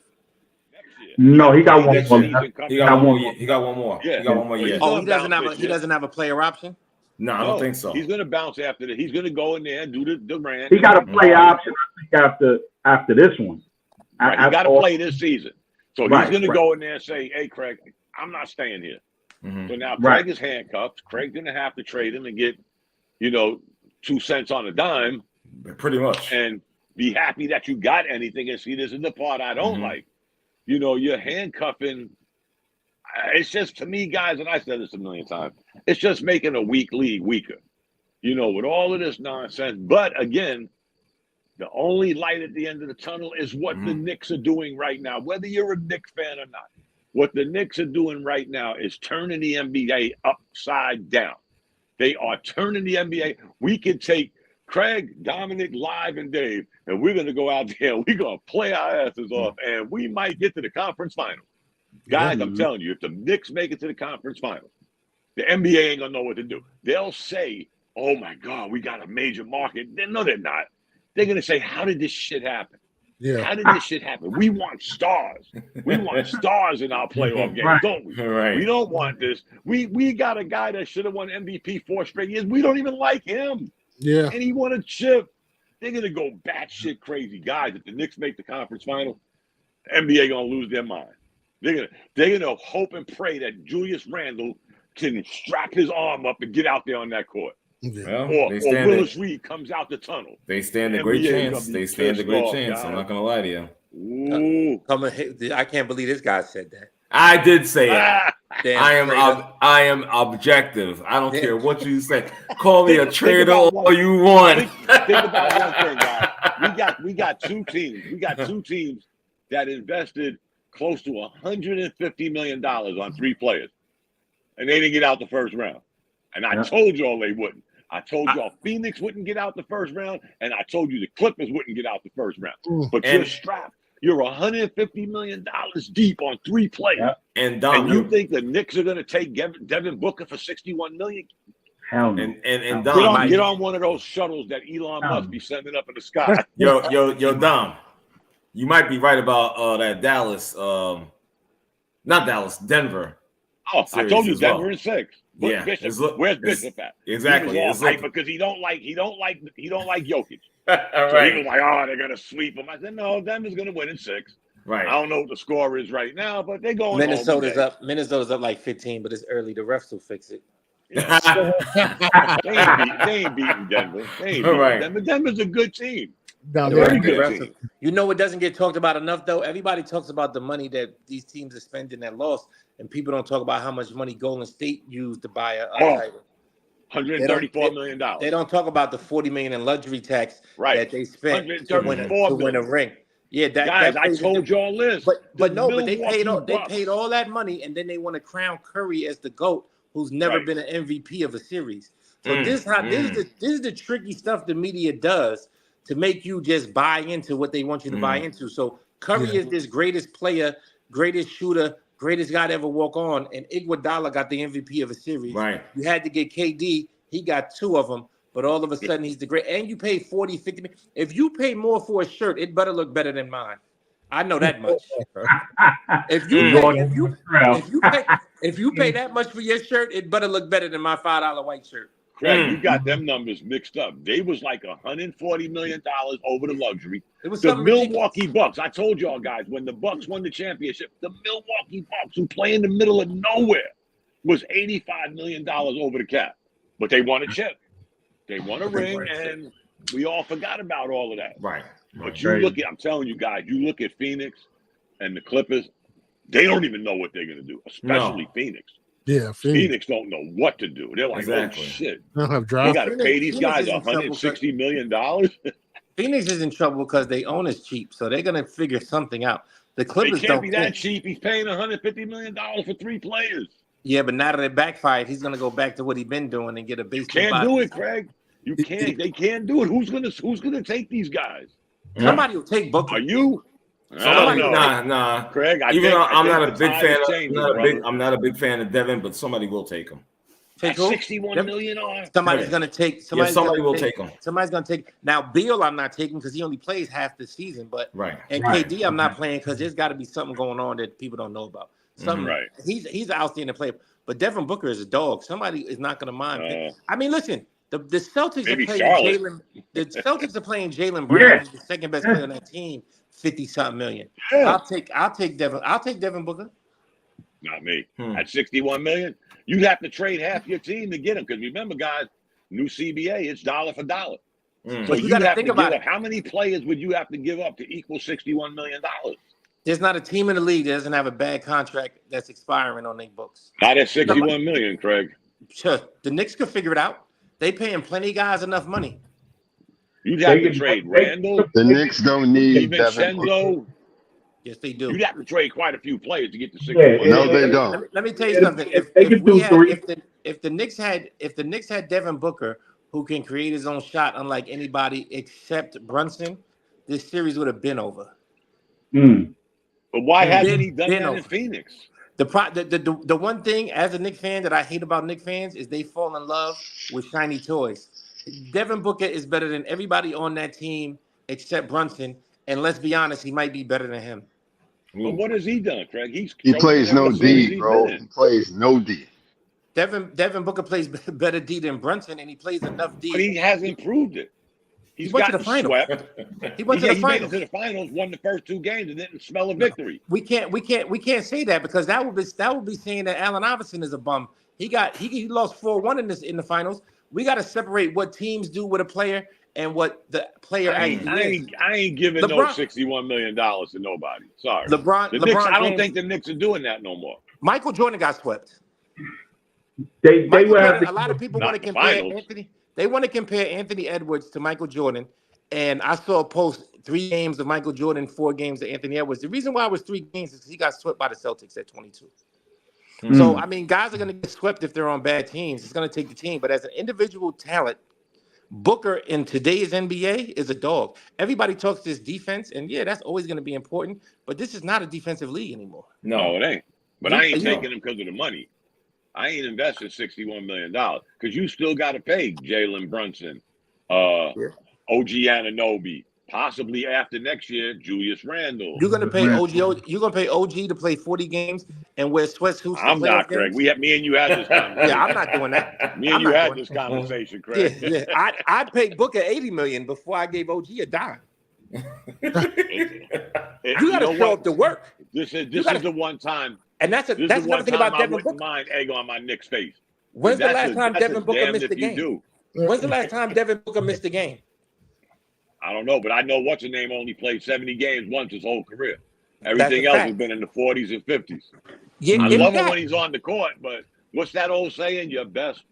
Speaker 4: No, he got one more.
Speaker 1: He got one more. He got one more.
Speaker 2: Yeah.
Speaker 1: He got one more year.
Speaker 5: Oh, he doesn't have a player option?
Speaker 1: No, I don't think so.
Speaker 2: He's going to bounce after that. He's going to go in there and do the Durant.
Speaker 4: He got a player option, I think, after this one.
Speaker 2: Right. He got to play this season. So he's going to go in there and say, hey, Craig, I'm not staying here. Mm-hmm. So now Craig is handcuffed. Craig's going to have to trade him and get, 2 cents on a dime.
Speaker 1: Pretty much.
Speaker 2: And be happy that you got anything. And see, this is the part I don't like. You're handcuffing. It's just, to me, guys, and I said this a million times, it's just making a weak league weaker, with all of this nonsense. But again, the only light at the end of the tunnel is what the Knicks are doing right now, whether you're a Knicks fan or not. What the Knicks are doing right now is turning the NBA upside down. They are turning the NBA. We could take Craig, Dominic, Live, and Dave, and we're going to go out there and we're going to play our asses off, and we might get to the conference final. Guys, I'm telling you, if the Knicks make it to the conference final, the NBA ain't going to know what to do. They'll say, oh, my God, we got a major market. No, they're not. They're going to say, how did this shit happen?
Speaker 3: Yeah.
Speaker 2: How did this shit happen? We want stars. We want stars in our playoff games, don't we?
Speaker 1: Right.
Speaker 2: We don't want this. We got a guy that should have won MVP 4 straight years. We don't even like him.
Speaker 3: Yeah.
Speaker 2: And he won a chip. They're going to go batshit crazy. Guys, if the Knicks make the conference final, the NBA going to lose their mind. They're gonna hope and pray that Julius Randle can strap his arm up and get out there on that court.
Speaker 3: Yeah.
Speaker 2: Or Willis Reed comes out the tunnel.
Speaker 1: They stand a great chance. I'm not gonna lie to you.
Speaker 2: Ooh.
Speaker 5: I can't believe this guy said that.
Speaker 1: I did say it.
Speaker 5: I
Speaker 1: am objective. I don't care what you say. Call me a traitor all you want.
Speaker 2: Think about one thing, guys. We got 2 teams. We got 2 teams that invested close to $150 million on 3 players, and they didn't get out the first round. And I told y'all they wouldn't. I told y'all Phoenix wouldn't get out the first round, and I told you the Clippers wouldn't get out the first round. But you're strapped. You're $150 million deep on 3 players.
Speaker 4: Yeah.
Speaker 1: And
Speaker 2: you think the Knicks are going to take Devin Booker for $61 million?
Speaker 4: Hell no.
Speaker 1: And Dom,
Speaker 2: get on one of those shuttles that Elon Musk be sending up in the sky.
Speaker 1: Yo, Dom, you might be right about that Denver.
Speaker 2: Oh, I told you
Speaker 1: as well.
Speaker 2: Denver in 6.
Speaker 1: Yeah,
Speaker 2: Bishop. Where's Bishop at?
Speaker 1: Exactly.
Speaker 2: He was all hype because he don't like Jokic.
Speaker 1: All
Speaker 2: So
Speaker 1: right.
Speaker 2: he was like, "Oh, they're gonna sweep him." I said, "No, Denver's gonna win in 6."
Speaker 1: Right.
Speaker 2: I don't know what the score is right now, but they're going.
Speaker 5: Minnesota's up like 15, but it's early. The refs will fix it.
Speaker 2: Yeah. they ain't beating Denver. They ain't beating Denver. Denver's a good team.
Speaker 3: No,
Speaker 2: Very good team.
Speaker 5: You know what doesn't get talked about enough though? Everybody talks about the money that these teams are spending that lost, and people don't talk about how much money Golden State used to buy a title.
Speaker 2: $134 million.
Speaker 5: They don't talk about the $40 million in luxury tax that they spent to win a ring. Yeah,
Speaker 2: guys, I told y'all this.
Speaker 5: But they paid all that money, and then they want to crown Curry as the GOAT, who's never been an MVP of a series. So this is the tricky stuff the media does to make you just buy into what they want you to buy into. So Curry is this greatest player, greatest shooter, greatest guy to ever walk on, and Iguodala got the MVP of a series.
Speaker 1: Right.
Speaker 5: You had to get KD. He got 2 of them. But all of a sudden, he's the great. And you pay 40, 50. If you pay more for a shirt, it better look better than mine. I know that much. If you pay that much for your shirt, it better look better than my $5 white shirt.
Speaker 2: Craig, you got them numbers mixed up. They was like $140 million over the luxury.
Speaker 5: It was
Speaker 2: the Milwaukee Bucks. I told y'all guys, when the Bucks won the championship, the Milwaukee Bucks, who play in the middle of nowhere, was $85 million over the cap. But they won a chip. They won a ring, and we all forgot about all of that.
Speaker 1: Right.
Speaker 2: But you look at, I'm telling you guys, you look at Phoenix and the Clippers, they don't even know what they're going to do, especially Phoenix.
Speaker 3: Yeah,
Speaker 2: Phoenix don't know what to do. They're like, oh, shit.
Speaker 3: They don't have
Speaker 2: They
Speaker 3: draft.
Speaker 2: got to pay these guys $160 million.
Speaker 5: Phoenix is in trouble because they own is cheap, so they're going to figure something out. The Clippers
Speaker 2: can't be that cheap. He's paying $150 million for 3 players.
Speaker 5: Yeah, but now that it backfired, he's going to go back to what he's been doing and get a base.
Speaker 2: Can't do it, Craig. You can't. They can't do it. Who's gonna take these guys?
Speaker 5: Somebody will take Booker.
Speaker 2: Are you?
Speaker 1: Nah.
Speaker 2: Craig,
Speaker 1: I'm not a big fan. I'm not a big fan of Devin, but somebody will take him.
Speaker 5: Take who?
Speaker 2: $61 million on.
Speaker 5: Somebody's gonna take.
Speaker 1: Somebody will take him.
Speaker 5: Somebody's gonna take. Now Beal, I'm not taking because he only plays half the season. But KD, I'm not playing because there's got to be something going on that people don't know about. Something. He's an outstanding player, but Devin Booker is a dog. Somebody is not gonna mind. I mean, listen. The Celtics are playing Jalen. The Celtics are playing Jalen Brown, who's the second best player on that team, 50-something million. Yeah. I'll take Devin Booker.
Speaker 2: Not me. At $61 million, you'd have to trade half your team to get him. Because remember, guys, new CBA, it's dollar for dollar. So you got to think about it. How many players would you have to give up to equal $61 million?
Speaker 5: There's not a team in the league that doesn't have a bad contract that's expiring on their books.
Speaker 2: Not at $61 million, Craig.
Speaker 5: Sure, the Knicks could figure it out. They paying plenty of guys enough money.
Speaker 2: You'd have to trade Randall.
Speaker 6: The Knicks don't need Devin Booker.
Speaker 5: Yes, they do.
Speaker 2: You'd have to trade quite a few players to get to 61.
Speaker 6: No, they don't.
Speaker 5: Let me tell you something. If the Knicks had Devin Booker, who can create his own shot, unlike anybody except Brunson, this series would have been over.
Speaker 2: But why hasn't he done that in Phoenix?
Speaker 5: The one thing as a Knicks fan that I hate about Knicks fans is they fall in love with shiny toys. Devin Booker is better than everybody on that team except Brunson, and let's be honest, he might be better than him.
Speaker 2: But what has he done, Craig?
Speaker 6: He plays no D, bro. He plays no D.
Speaker 5: Devin Booker plays better D than Brunson, and he plays enough D.
Speaker 2: But he hasn't proved it. He
Speaker 5: went to the finals.
Speaker 2: Swept.
Speaker 5: He went to the finals.
Speaker 2: He made it to the finals, won the first 2 games, and didn't smell a victory.
Speaker 5: We can't say that because that would be saying that Allen Iverson is a bum. He lost 4-1 in the finals. We got to separate what teams do with a player and what the player actually is.
Speaker 2: I ain't giving no $61 million to nobody. Sorry. I don't think the Knicks are doing that no more.
Speaker 5: Michael Jordan got swept.
Speaker 4: A
Speaker 5: lot of people want to compare Anthony. They want to compare Anthony Edwards to Michael Jordan. And I saw a post 3 games of Michael Jordan, 4 games of Anthony Edwards. The reason why it was 3 games is because he got swept by the Celtics at 22. So, I mean, guys are going to get swept if they're on bad teams. It's going to take the team. But as an individual talent, Booker in today's NBA is a dog. Everybody talks this defense, and yeah, that's always going to be important. But this is not a defensive league anymore.
Speaker 2: No, it ain't. But I ain't taking him because of the money. I ain't invested $61 million because you still got to pay Jalen Brunson, OG Anunoby, possibly after next year, Julius Randle.
Speaker 5: You're gonna pay OG. You're gonna pay OG to play 40 games and wear sweatsuits.
Speaker 2: I'm not, Craig.
Speaker 5: Games?
Speaker 2: Me and you had this conversation.
Speaker 5: Yeah, I'm not doing that.
Speaker 2: Me and you had this conversation, Craig.
Speaker 5: Yeah. I paid Booker $80 million before I gave OG a dime. You gotta show up to work.
Speaker 2: This is the one time,
Speaker 5: and that's another thing about Devin Booker.
Speaker 2: Mind egg on my Knicks face.
Speaker 5: When's the last time Devin Booker missed the game? When's the last time Devin Booker missed a game?
Speaker 2: I don't know, but I know what's his name only played 70 games once his whole career. Everything else has been in the 40s and 50s. Yeah, I love him when he's on the court, but what's that old saying? Your best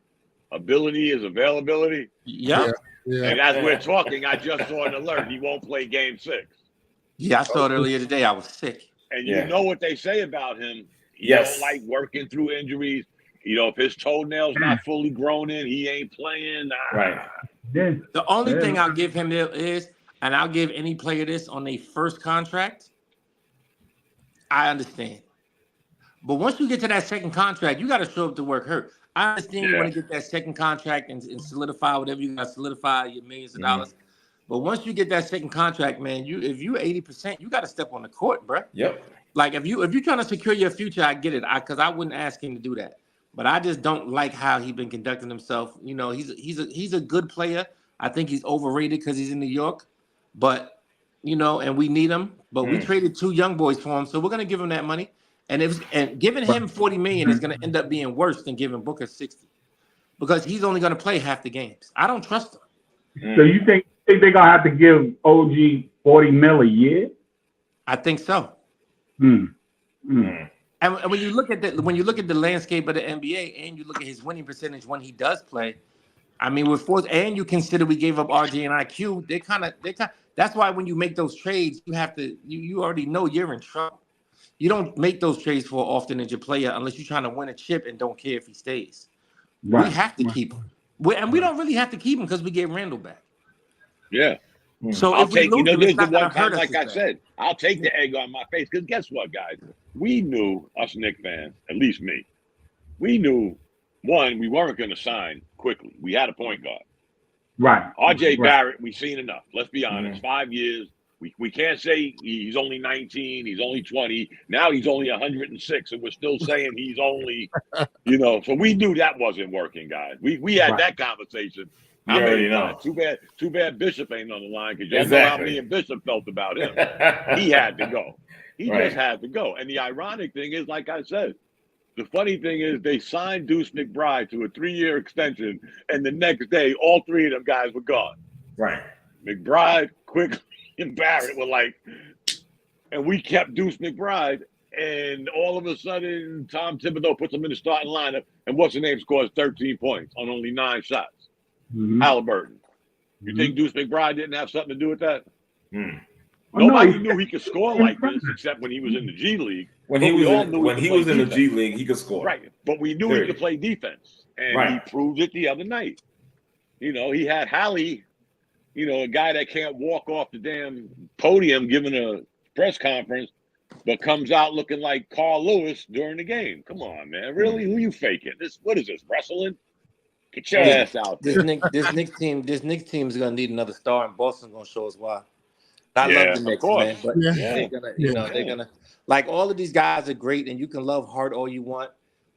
Speaker 2: ability is availability.
Speaker 5: Yeah.
Speaker 2: And as we're talking, I just saw an alert. He won't play game 6.
Speaker 5: Yeah, I saw it earlier today. I was sick.
Speaker 2: And you know what they say about him. He don't like working through injuries. You know, if his toenail's not fully grown in, he ain't playing.
Speaker 1: Right.
Speaker 5: The only thing I'll give him is, and I'll give any player this on their first contract, I understand. But once you get to that second contract, you got to show up to work hurt. I understand you want to get that second contract and solidify whatever you got to solidify your millions of dollars. But once you get that second contract, man, if you're 80%, you got to step on the court, bro.
Speaker 1: Yep.
Speaker 5: Like if you're trying to secure your future, I get it. Because I wouldn't ask him to do that. But I just don't like how he's been conducting himself. You know, he's a good player. I think he's overrated because he's in New York. But, you know, and we need him. But we traded 2 young boys for him, so we're gonna give him that money. And giving him $40 million is gonna end up being worse than giving Booker 60, because he's only gonna play half the games. I don't trust him.
Speaker 4: So you think they're gonna have to give OG $40 million a year?
Speaker 5: I think so. And when you look at the landscape of the NBA and you look at his winning percentage when he does play, I mean, we're forced, and you consider we gave up RJ and IQ. They kind of. That's why when you make those trades, you have to. You already know you're in trouble. You don't make those trades for often as your player unless you're trying to win a chip and don't care if he stays. Right. We have to keep him, and we don't really have to keep him because we get Randall back.
Speaker 2: Yeah.
Speaker 5: So
Speaker 2: I'll
Speaker 5: if we
Speaker 2: take,
Speaker 5: lose,
Speaker 2: there's the
Speaker 5: not
Speaker 2: one
Speaker 5: gonna
Speaker 2: time,
Speaker 5: hurt us
Speaker 2: like I said, I'll take the egg on my face, because guess what, guys? We knew, us Knicks fans, at least me, we knew, one, we weren't going to sign quickly. We had a point guard.
Speaker 4: Right.
Speaker 2: RJ Barrett, we've seen enough. Let's be honest. 5 years. We can't say he's only 19, he's only 20. Now he's only 106, and we're still saying he's only, so we knew that wasn't working, guys. We had that conversation.
Speaker 1: You already know.
Speaker 2: Too bad Bishop ain't on the line, because you know how me and Bishop felt about him. He had to go. He just had to go. And the ironic thing is, like I said, the funny thing is they signed Deuce McBride to a 3-year extension, and the next day, all 3 of them guys were gone.
Speaker 1: Right.
Speaker 2: McBride, Quickly, and Barrett were like, and we kept Deuce McBride, and all of a sudden, Tom Thibodeau puts him in the starting lineup, and what's the name scores 13 points on only 9 shots. Halliburton. You think Deuce McBride didn't have something to do with that? Nobody knew he could score like this except when he was in the G League.
Speaker 1: When he was in the G League, he could score.
Speaker 2: Right. But we knew he could play defense. And he proved it the other night. He had Hallie, a guy that can't walk off the damn podium giving a press conference, but comes out looking like Carl Lewis during the game. Come on, man. Really? Who you faking? What is this, wrestling? Get your ass out there.
Speaker 5: This Knicks team is gonna need another star, and Boston's gonna show us why. I love the Knicks, man, but they're gonna, they're gonna, like, all of these guys are great, and you can love Hart all you want,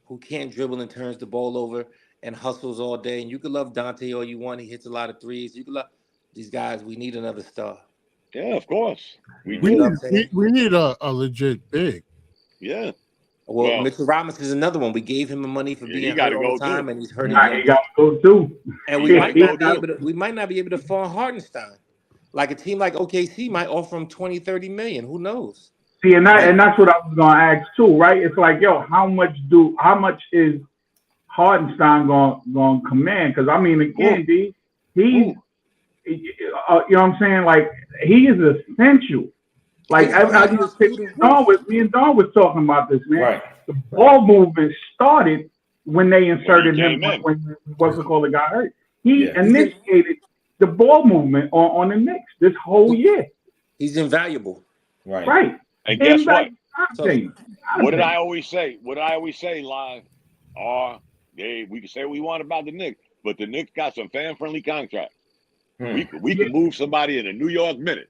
Speaker 5: who can't dribble and turns the ball over and hustles all day, and you can love Dante all you want. He hits a lot of threes. You can love these guys. We need another star.
Speaker 2: Yeah, of course. We
Speaker 3: need a legit big.
Speaker 2: Yeah.
Speaker 5: Well, Mitchell Robinson is another one. We gave him the money for being hurt all the time, and he's hurting.
Speaker 4: He got to go too.
Speaker 5: And we might not be able to fall Hardenstein. Like a team like OKC might offer him 20, 30 million. Who knows?
Speaker 4: See, and that's what I was gonna ask too, right? It's like, how much is Hardenstein gonna command? Because I mean, again, you know what I'm saying? Like, he is essential. Like, me and Don was talking about this, man. Right. The ball movement started when they inserted him when what's it called, the guy hurt. He initiated the ball movement on the Knicks this whole year.
Speaker 5: He's invaluable.
Speaker 4: Right.
Speaker 2: And guess what? What did I always say? Live? We can say what we want about the Knicks, but the Knicks got some fan-friendly contracts. We can move somebody in a New York minute.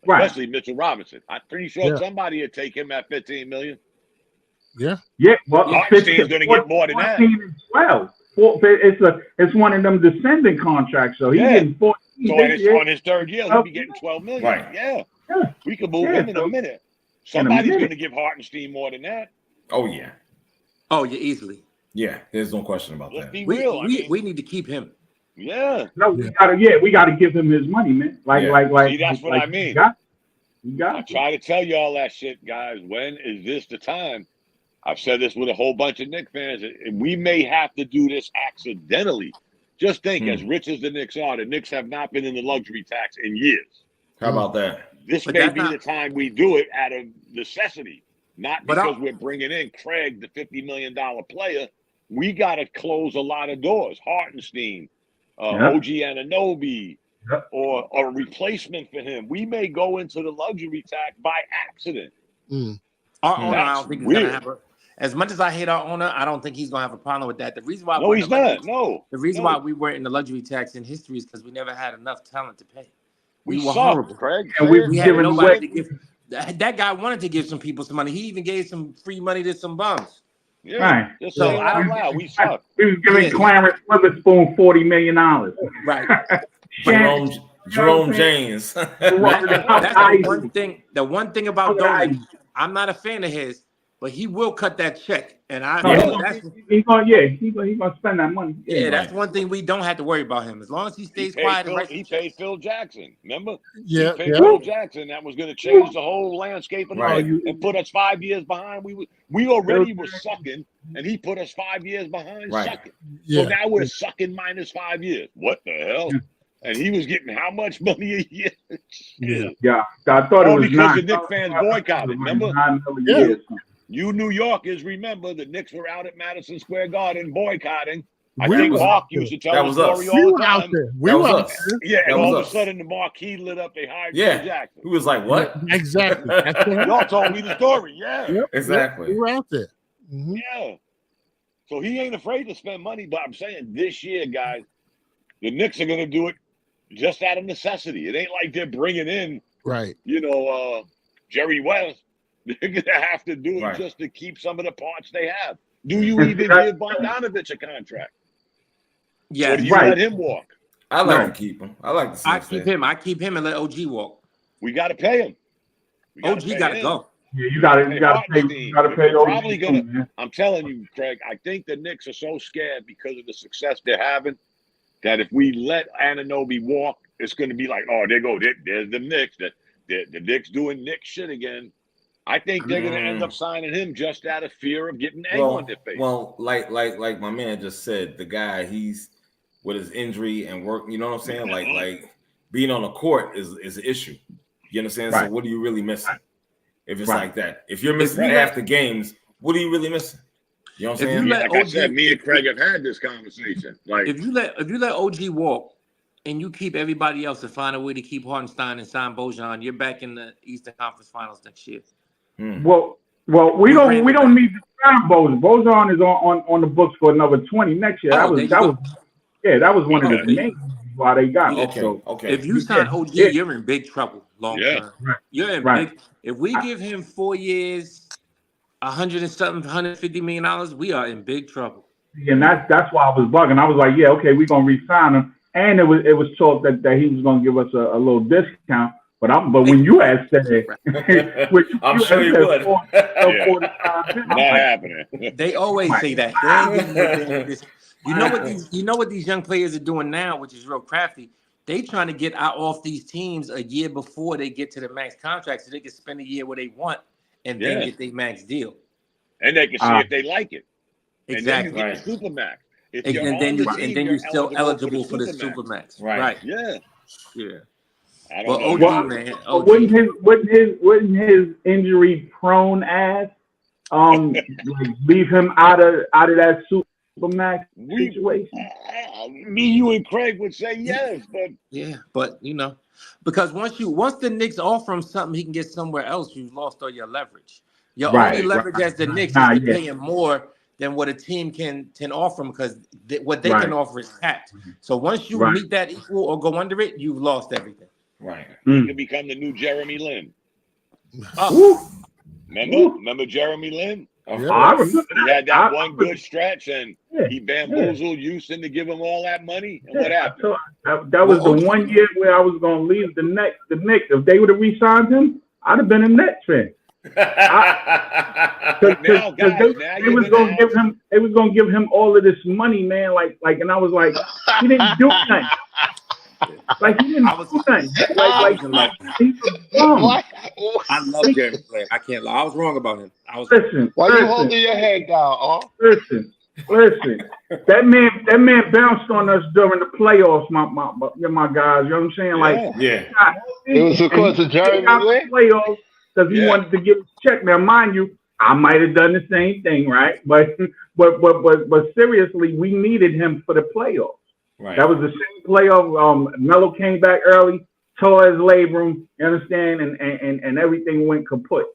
Speaker 2: especially Mitchell Robinson. I'm pretty sure somebody would take him at $15 million.
Speaker 3: Yeah.
Speaker 4: Well,
Speaker 2: Hartenstein's going to get more than that.
Speaker 4: 14 and 12. It's one of them descending contracts. So he's getting 14.
Speaker 2: So on his third year, he'll be getting $12 million.
Speaker 1: Right.
Speaker 2: Yeah. We could move him in a minute. Somebody's going to give Hartenstein more than that.
Speaker 1: Oh yeah.
Speaker 5: Oh yeah, easily.
Speaker 1: Yeah, there's no question about
Speaker 2: Let's
Speaker 1: that.
Speaker 2: be real.
Speaker 5: We need to keep him.
Speaker 2: Yeah.
Speaker 4: No, we gotta give him his money, man.
Speaker 2: See, that's what I mean.
Speaker 4: You got
Speaker 2: I try to tell you all that shit, guys. When is this the time? I've said this with a whole bunch of Knicks fans. We may have to do this accidentally. Just think, as rich as the Knicks are, the Knicks have not been in the luxury tax in years.
Speaker 1: How about that?
Speaker 2: This may be the time we do it out of necessity, not because we're bringing in Craig, the $50 million player. We got to close a lot of doors. Hartenstein, OG Anunoby, or a replacement for him. We may go into the luxury tax by accident.
Speaker 5: Our owner, I don't think he's going to have as much as I hate our owner, I don't think he's going to have a problem with that. The reason why
Speaker 2: he's not.
Speaker 5: The reason why we weren't in the luxury tax in history is because we never had enough talent to pay. We were horrible,
Speaker 2: Craig.
Speaker 4: And
Speaker 5: we had nobody to give. That guy wanted to give some people some money. He even gave some free money to some bums.
Speaker 2: Yeah.
Speaker 4: Right.
Speaker 2: Just so out loud, we suck.
Speaker 4: He was giving Clarence Witherspoon $40 million.
Speaker 5: Right.
Speaker 1: Jerome James.
Speaker 5: That's the one thing. The one thing about Dolan, I'm not a fan of his, but he will cut that check. And
Speaker 4: he's gonna spend that money.
Speaker 5: That's one thing we don't have to worry about him. As long as he stays quiet.
Speaker 2: He paid Phil Jackson. Remember?
Speaker 3: Yeah.
Speaker 2: He paid Phil Jackson. That was going to change the whole landscape and put us 5 years behind. We already were sucking, and he put us 5 years behind sucking. So now we're sucking minus 5 years. What the hell? And he was getting how much money a year?
Speaker 4: Yeah. I thought it was
Speaker 2: because the Knicks fans boycotted. Remember? You New Yorkers remember the Knicks were out at Madison Square Garden boycotting. I think Mark used to tell the story all the time.
Speaker 3: We were out there.
Speaker 2: Yeah, and all of a sudden the marquee lit up. They hired Phil Jackson.
Speaker 1: He was like, "What?"
Speaker 3: Exactly.
Speaker 2: Y'all told me the story. Yeah,
Speaker 1: exactly.
Speaker 3: We were out there.
Speaker 2: Yeah. So he ain't afraid to spend money. But I'm saying this year, guys, the Knicks are going to do it just out of necessity. It ain't like they're bringing in, Jerry West. They're going to have to do it just to keep some of the parts they have. Do you even give Bogdanovich a contract?
Speaker 5: Yeah,
Speaker 2: or do you let him walk?
Speaker 1: I like to keep him. I like to see
Speaker 5: him. I keep him and let OG walk.
Speaker 2: We got to pay him.
Speaker 5: OG got to go.
Speaker 4: Yeah, you got to pay those.
Speaker 2: Probably gonna. I'm telling you, Craig. I think the Knicks are so scared because of the success they're having that if we let Anunoby walk, it's going to be like, oh, there go. There's the Knicks. The Knicks doing Knicks shit again. I think they're going to end up signing him just out of fear of getting egg on their face.
Speaker 1: Well, like my man just said, the guy, he's with his injury and work. You know what I'm saying? Like being on the court is an issue. You understand? So what are you really missing? If it's like that, if you're missing half the games, what are you really missing? You know what I'm saying?
Speaker 2: Like I said, me and Craig have had this conversation. Like
Speaker 5: if you let OG walk and you keep everybody else and find a way to keep Hartenstein and sign Bojan, you're back in the Eastern Conference Finals next year.
Speaker 4: Well, we don't need to sign Bojan. Bojan is on the books for another 20 next year. That was one of the main reasons why they got him.
Speaker 1: Okay.
Speaker 5: If you sign OG, you're in big trouble long term. You're in big. If we give him 4 years, $150 million, we are in big trouble.
Speaker 4: And that's why I was bugging. I was like, yeah, okay, we're gonna re-sign him. And it was talk that he was gonna give us a little discount. But when you asked that,
Speaker 1: I'm sure you would.
Speaker 2: Not happening.
Speaker 5: They always say that. You know what these young players are doing now, which is real crafty. They trying to get out off these teams a year before they get to the max contract, so they can spend a year where they want and then get their max deal.
Speaker 2: And they can see if they like it.
Speaker 5: Exactly.
Speaker 2: And then you get the super max.
Speaker 5: And then you're still eligible for the super max. Right.
Speaker 2: Yeah. I
Speaker 5: well,
Speaker 2: don't know.
Speaker 5: OG, man. OG.
Speaker 4: Wouldn't his injury prone ass leave him out of that supermax situation?
Speaker 2: Me, you, and Craig would say yes,
Speaker 5: but because once the Knicks offer him something, he can get somewhere else. You've lost all your leverage. Your only leverage as the Knicks is to pay him more than what a team can offer him because what they can offer is capped. So once you meet that equal or go under it, you've lost everything.
Speaker 1: Right.
Speaker 2: He could become the new Jeremy Lin. Remember Jeremy Lin?
Speaker 4: I remember
Speaker 2: He had that one good stretch, and he bamboozled Houston to give him all that money. And what happened?
Speaker 4: That was the 1 year where I was going to leave the Knicks. If they would have re-signed him, I'd have been a Nets fan. They was going to give him all of this money, man. And I was like, he didn't do nothing. Like he didn't do nothing. He was dumb.
Speaker 5: I love Jeremy Lin. I can't lie. I was wrong about him.
Speaker 4: Listen.
Speaker 6: Why you holding your head down?
Speaker 4: Listen. That man bounced on us during the playoffs, my guys. You know what I'm saying?
Speaker 6: It was because of Jeremy Lin.
Speaker 4: Playoffs because he wanted to get a check. Now, mind you, I might have done the same thing, right? But seriously, we needed him for the playoffs.
Speaker 1: Right.
Speaker 4: That was the same playoff. Melo came back early, tore his labrum, you understand, and everything went kaput.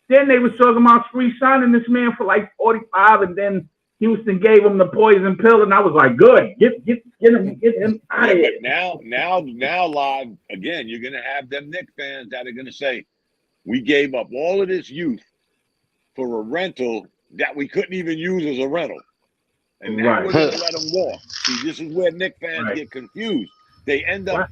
Speaker 4: Then they was talking about re-signing this man for like 45, and then Houston gave him the poison pill, and I was like, good, get him out of here.
Speaker 2: But now, live again, you're gonna have them Knicks fans that are gonna say, we gave up all of this youth for a rental that we couldn't even use as a rental. And now we're going to let them walk. See, this is where Knicks fans get confused. They end up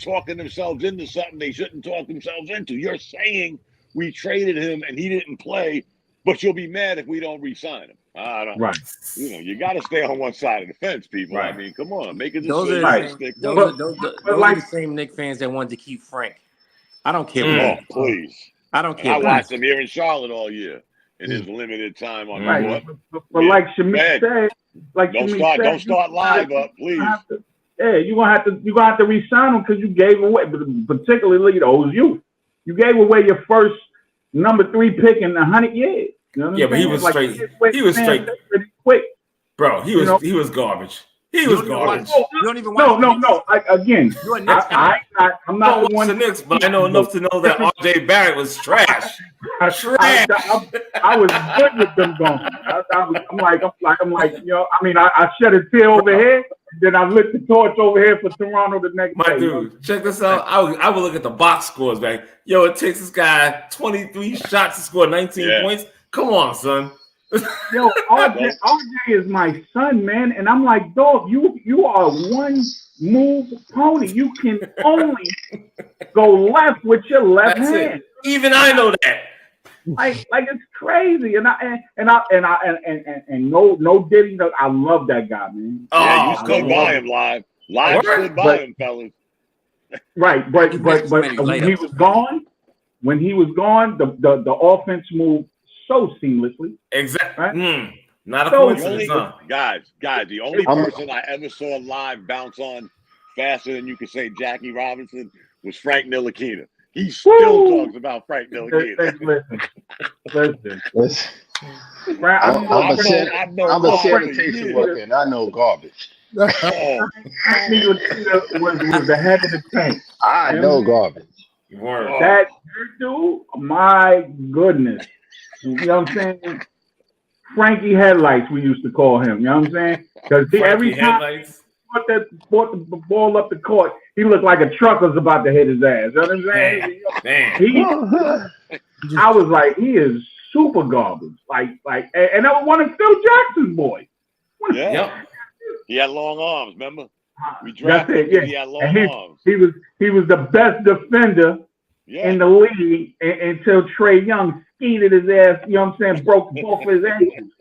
Speaker 2: talking themselves into something they shouldn't talk themselves into. You're saying we traded him and he didn't play, but you'll be mad if we don't re-sign him. I don't.
Speaker 4: Right.
Speaker 2: You got to stay on one side of the fence, people.
Speaker 1: Right.
Speaker 2: I mean, come on, make a decision.
Speaker 5: Those are the same Knicks fans that wanted to keep Frank. I don't care.
Speaker 2: Please.
Speaker 5: I don't care.
Speaker 2: I watched him here in Charlotte all year in his limited time on the court.
Speaker 4: But like Shamik said,
Speaker 2: don't start live up, please.
Speaker 4: You're gonna have to re-sign him because you gave away, particularly those youth. You gave away your first number 3 pick in 100 years. You know what I'm
Speaker 1: but he was straight. He was straight.
Speaker 4: Pretty quick.
Speaker 1: Bro, he was garbage. He was garbage.
Speaker 5: You don't even watch
Speaker 4: No. I'm not the one.
Speaker 1: The Knicks, but I know enough to know that RJ Barrett was trash.
Speaker 4: I was good with them going. I'm like, you know, I mean, I shed a tear over here, then I lit the torch over here for Toronto the next day.
Speaker 1: My dude, check this out. I would look at the box scores, man. Yo, it takes this guy 23 shots to score 19 points. Come on, son.
Speaker 4: Yo, RJ is my son, man, and I'm like, dog, you are one move pony. You can only go left with your left hand.
Speaker 1: Even I know that.
Speaker 4: Like it's crazy, and no Diddy. I love that guy, man.
Speaker 2: Yeah, you stood by him live. Live stood by him, fellas.
Speaker 4: Right, but when he was gone, the offense moved so seamlessly.
Speaker 1: Exactly.
Speaker 4: Right?
Speaker 1: Not a coincidence,
Speaker 2: guys. The only person I ever saw live bounce on faster than you could say Jackie Robinson was Frank Ntilikina. He still talks about Frank Ntilikina.
Speaker 4: Listen.
Speaker 6: I'm a sanitation worker and I know garbage.
Speaker 4: Ntilikina was the head of the tank.
Speaker 6: I know garbage.
Speaker 4: That dude, my goodness. You know what I'm saying? Frankie Headlights, we used to call him. You know what I'm saying? Because every time he brought the ball up the court, he looked like a truck was about to hit his ass. You know what I'm saying? I was like, he is super garbage. And that was one of Phil Jackson's boys.
Speaker 2: He had long arms, remember? We
Speaker 4: drafted him.
Speaker 2: He had long arms.
Speaker 4: He was the best defender in the league until Trae Young skeeted his ass, you know what I'm saying, broke both of his ankles.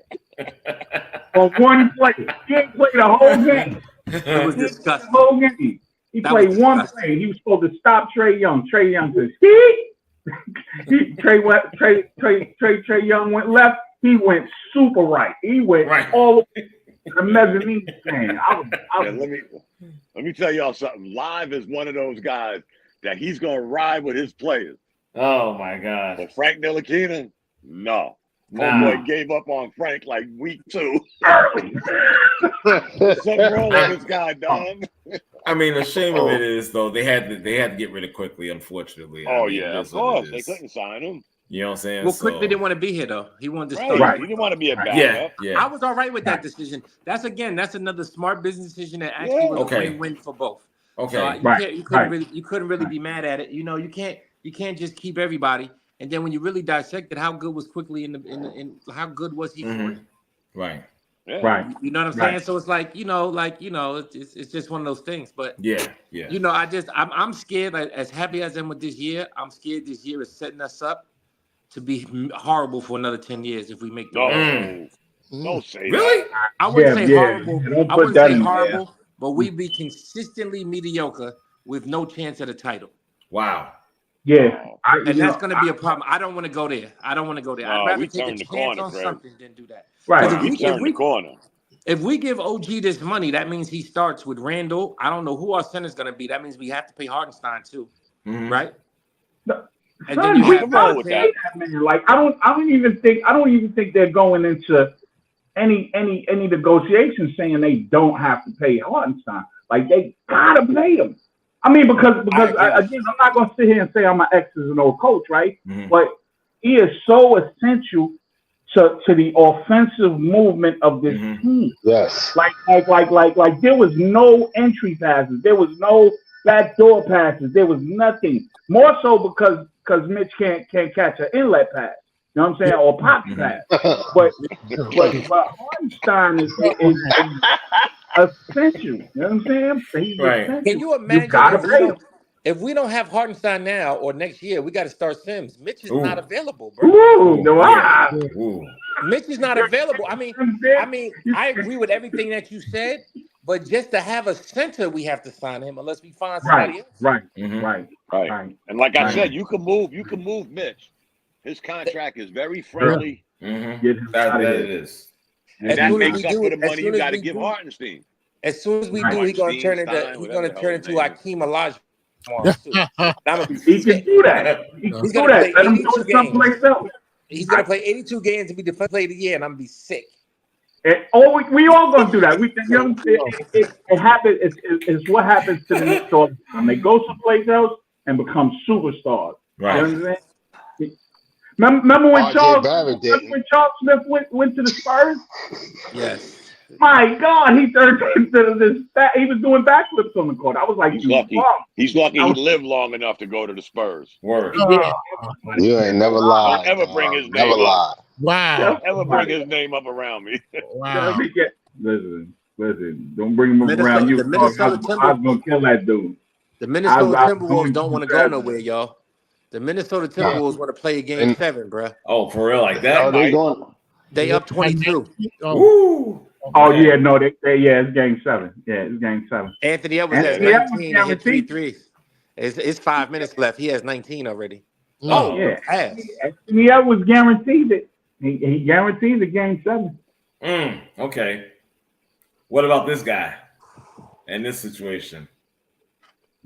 Speaker 4: On one play. He didn't play the whole game.
Speaker 5: It was disgusting.
Speaker 4: The whole game. He played one play. He was supposed to stop Trae Young. Trae Young says, Trae Young went left. He went super right. He went all the way to the mezzanine stand.
Speaker 2: Let me tell y'all something. Live is one of those guys that he's going to ride with his players.
Speaker 1: Oh, my God.
Speaker 2: But Frank Ntilikina, no. Homeboy gave up on Frank like week 2. Something wrong with this guy, dog.
Speaker 1: I mean, the shame of it is, though, they had to get rid of Quickly, unfortunately.
Speaker 2: Of course. They couldn't sign him.
Speaker 1: You know what I'm saying?
Speaker 5: Well, Quickly didn't want to be here, though. He wanted to stay.
Speaker 2: Right. He didn't want to be a backup.
Speaker 5: I was all right with that decision. That's another smart business decision that actually was a win-win for both.
Speaker 1: Okay.
Speaker 5: So you couldn't really be mad at it. You know, you can't just keep everybody. And then when you really dissect it, how good was Quickly in how good was he for it?
Speaker 1: Right.
Speaker 2: Yeah.
Speaker 4: Right.
Speaker 5: You know what I'm saying? So it's like, it's just one of those things. But
Speaker 1: yeah.
Speaker 5: I'm scared. Like, as happy as I am with this year, I'm scared this year is setting us up to be horrible for another 10 years if we make the
Speaker 2: Don't say
Speaker 1: really?
Speaker 2: that.
Speaker 5: I wouldn't say horrible.
Speaker 4: Don't
Speaker 5: I
Speaker 4: put
Speaker 5: wouldn't
Speaker 4: that
Speaker 5: say
Speaker 4: in
Speaker 5: horrible, but we'd be consistently mediocre with no chance at a title.
Speaker 1: Wow.
Speaker 4: Yeah.
Speaker 5: And that's going to be a problem. I don't want to go there. I'd rather take a chance on something than do that.
Speaker 4: Right.
Speaker 2: We turned the corner.
Speaker 5: If we give OG this money, that means he starts with Randall. I don't know who our center's going to be. That means we have to pay Hartenstein too, right?
Speaker 4: No,
Speaker 5: and then you have
Speaker 4: like I don't even think they're going into any negotiations saying they don't have to pay Hartenstein. Like they gotta pay him. I mean, because again, I'm not gonna sit here and say I'm an X as an old coach, right? But he is so essential to the offensive movement of this team.
Speaker 6: Yes.
Speaker 4: Like there was no entry passes, there was no backdoor passes, there was nothing. More so because Mitch can't catch an inlet pass. You know what I'm saying? Or pop pass. But Hartenstein is essential. You know what I'm saying? He's essential.
Speaker 5: Can you imagine if we don't have Hartenstein now or next year, we got to start Sims. Mitch is not available, bro. Mitch is not available. I mean, I agree with everything that you said, but just to have a center, we have to sign him unless we find somebody else.
Speaker 4: Right.
Speaker 2: And like I said, you can move Mitch. His contract is very friendly.
Speaker 1: That it is.
Speaker 2: And that makes up for the money you got to give Hartenstein.
Speaker 5: As soon as we do, he's going to turn into Hakeem Olajuwon.
Speaker 4: He can do that. He's going to play 82 games.
Speaker 5: He's going to play 82 games and be defensive player of the year, and I'm going to be sick.
Speaker 4: We all going to do that. It happens. It's what happens to the Knicks all the time. They go someplace else and become superstars.
Speaker 1: Right.
Speaker 4: You know what I'm saying? Remember when Charles Smith went to the Spurs?
Speaker 5: Yes.
Speaker 4: My God, he turned into this. He was doing backflips on the court. I was like,
Speaker 2: he's lucky. He's lucky he lived long enough to go to the Spurs.
Speaker 1: Word.
Speaker 6: You ain't never lied.
Speaker 2: Don't ever bring his name
Speaker 6: never lied.
Speaker 3: Wow.
Speaker 2: Don't ever bring his name up around me.
Speaker 3: Wow.
Speaker 4: Listen. Don't bring him around you. I was gonna kill that dude.
Speaker 5: The Minnesota Timberwolves don't want to go nowhere, y'all. The Minnesota Timberwolves want to play Game 7, bro.
Speaker 1: Oh, for real, like that?
Speaker 6: They going?
Speaker 5: They up 22.
Speaker 1: Woo!
Speaker 4: Yeah, no, it's Game 7. Yeah, it's Game 7.
Speaker 5: Anthony Edwards has 19 and hit 3 threes. It's 5 minutes left. He has 19 already.
Speaker 4: Oh, yeah. Anthony Edwards guaranteed it. He guaranteed the Game 7.
Speaker 1: Okay. What about this guy and this situation?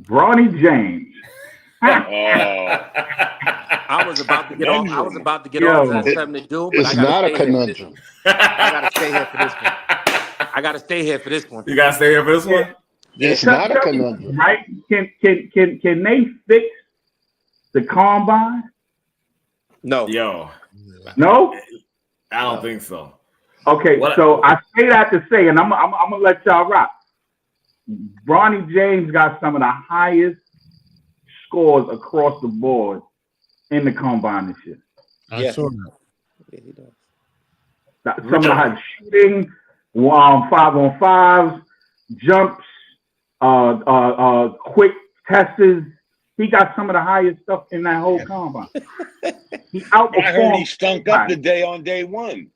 Speaker 4: Bronny James.
Speaker 5: I was about to get off. I was about to get off. That's something to do, but
Speaker 6: it's not a conundrum.
Speaker 5: I gotta stay here for this one. I gotta stay here for this one.
Speaker 1: You gotta stay here for this one.
Speaker 6: It's not a conundrum,
Speaker 4: right? Can they fix the combine?
Speaker 5: No.
Speaker 4: No.
Speaker 1: I don't think so.
Speaker 4: Okay, so I say that to say, and I'm gonna let y'all rock. Bronny James got some of the highest scores across the board in the combine this year.
Speaker 3: I saw that.
Speaker 5: Yeah, he does.
Speaker 4: Some of the high shooting, 5-on-5s, jumps, quick tests. He got some of the highest stuff in that whole combine. He outperformed.
Speaker 2: I heard he stunk up the day on day one.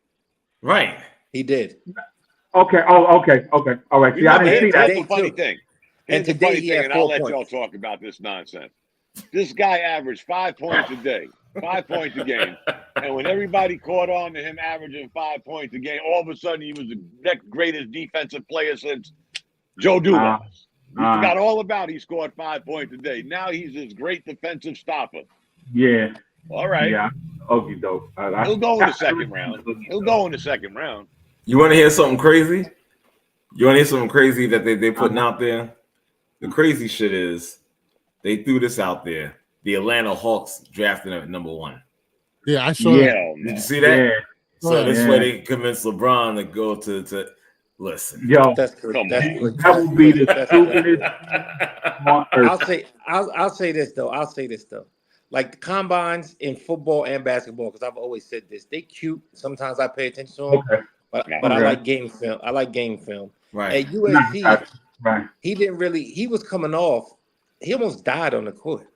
Speaker 1: Right.
Speaker 5: He did.
Speaker 4: Okay. Okay. All right. See, I didn't see that.
Speaker 2: Here's the funny thing.
Speaker 5: And today he had 4 points.
Speaker 2: And I'll let y'all talk about this nonsense. This guy averaged 5 points a day, 5 points a game. And when everybody caught on to him averaging 5 points a game, all of a sudden he was the next greatest defensive player since Joe Dumas. We forgot all about he scored 5 points a day. Now he's this great defensive stopper.
Speaker 4: Yeah.
Speaker 2: All right.
Speaker 4: Yeah. Okay, dope.
Speaker 2: He'll go in the second round.
Speaker 1: You want to hear something crazy? You want to hear something crazy that they're putting out there? The crazy shit is they threw this out there. The Atlanta Hawks drafted him at number 1.
Speaker 3: Yeah, I saw that.
Speaker 1: Did you see that?
Speaker 4: Yeah.
Speaker 1: So this way they convinced LeBron to go to Listen,
Speaker 4: Yo,
Speaker 5: That's good.
Speaker 2: Come
Speaker 5: That's
Speaker 2: on.
Speaker 5: good.
Speaker 4: that would be the
Speaker 5: That's
Speaker 4: stupidest on earth.
Speaker 5: I'll say this though. Like the combines in football and basketball, because I've always said this, they cute. Sometimes I pay attention to them,
Speaker 4: Okay.
Speaker 5: but I
Speaker 4: Okay.
Speaker 5: like game film. I like game film.
Speaker 1: right?
Speaker 5: At USC,
Speaker 4: Right.
Speaker 5: he was coming off. He almost died on the court.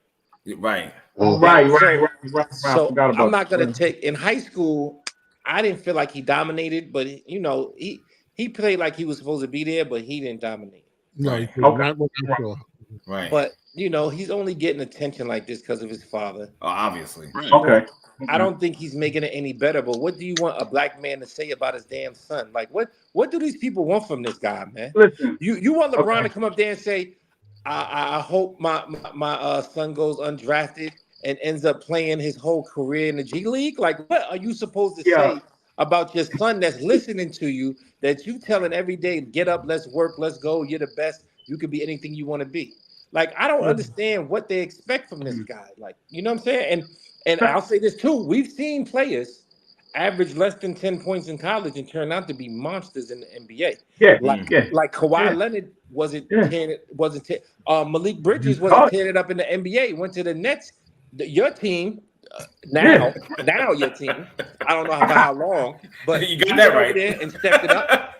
Speaker 1: Right.
Speaker 4: Right.
Speaker 5: So
Speaker 4: I forgot about
Speaker 5: I'm not gonna
Speaker 4: that.
Speaker 5: take in high school. I didn't feel like he dominated, but he played like he was supposed to be there, but he didn't dominate.
Speaker 3: No,
Speaker 1: Right.
Speaker 3: he didn't.
Speaker 4: Okay.
Speaker 3: Not what I saw.
Speaker 1: Right.
Speaker 5: But he's only getting attention like this because of his father.
Speaker 1: Oh, obviously.
Speaker 2: Right.
Speaker 4: Okay.
Speaker 5: I don't think he's making it any better. But what do you want a black man to say about his damn son? Like, what do these people want from this guy, man?
Speaker 4: Listen.
Speaker 5: You want LeBron
Speaker 4: Okay.
Speaker 5: to come up there and say, I hope my son goes undrafted and ends up playing his whole career in the G League? Like, what are you supposed to say about your son that's listening to you, that you telling every day, get up, let's work, let's go, you're the best, you could be anything you want to be? Like, I don't understand what they expect from this guy. Like, you know what I'm saying? And I'll say this too. We've seen players average less than 10 points in college and turn out to be monsters in the NBA.
Speaker 4: Yeah.
Speaker 5: Like Kawhi Leonard wasn't 10. Malik Bridges wasn't tearing it up in the NBA. Went to the Nets. Your team now your team. I don't know for how long, but
Speaker 1: You got that
Speaker 5: over
Speaker 1: right.
Speaker 5: there and stepped it up.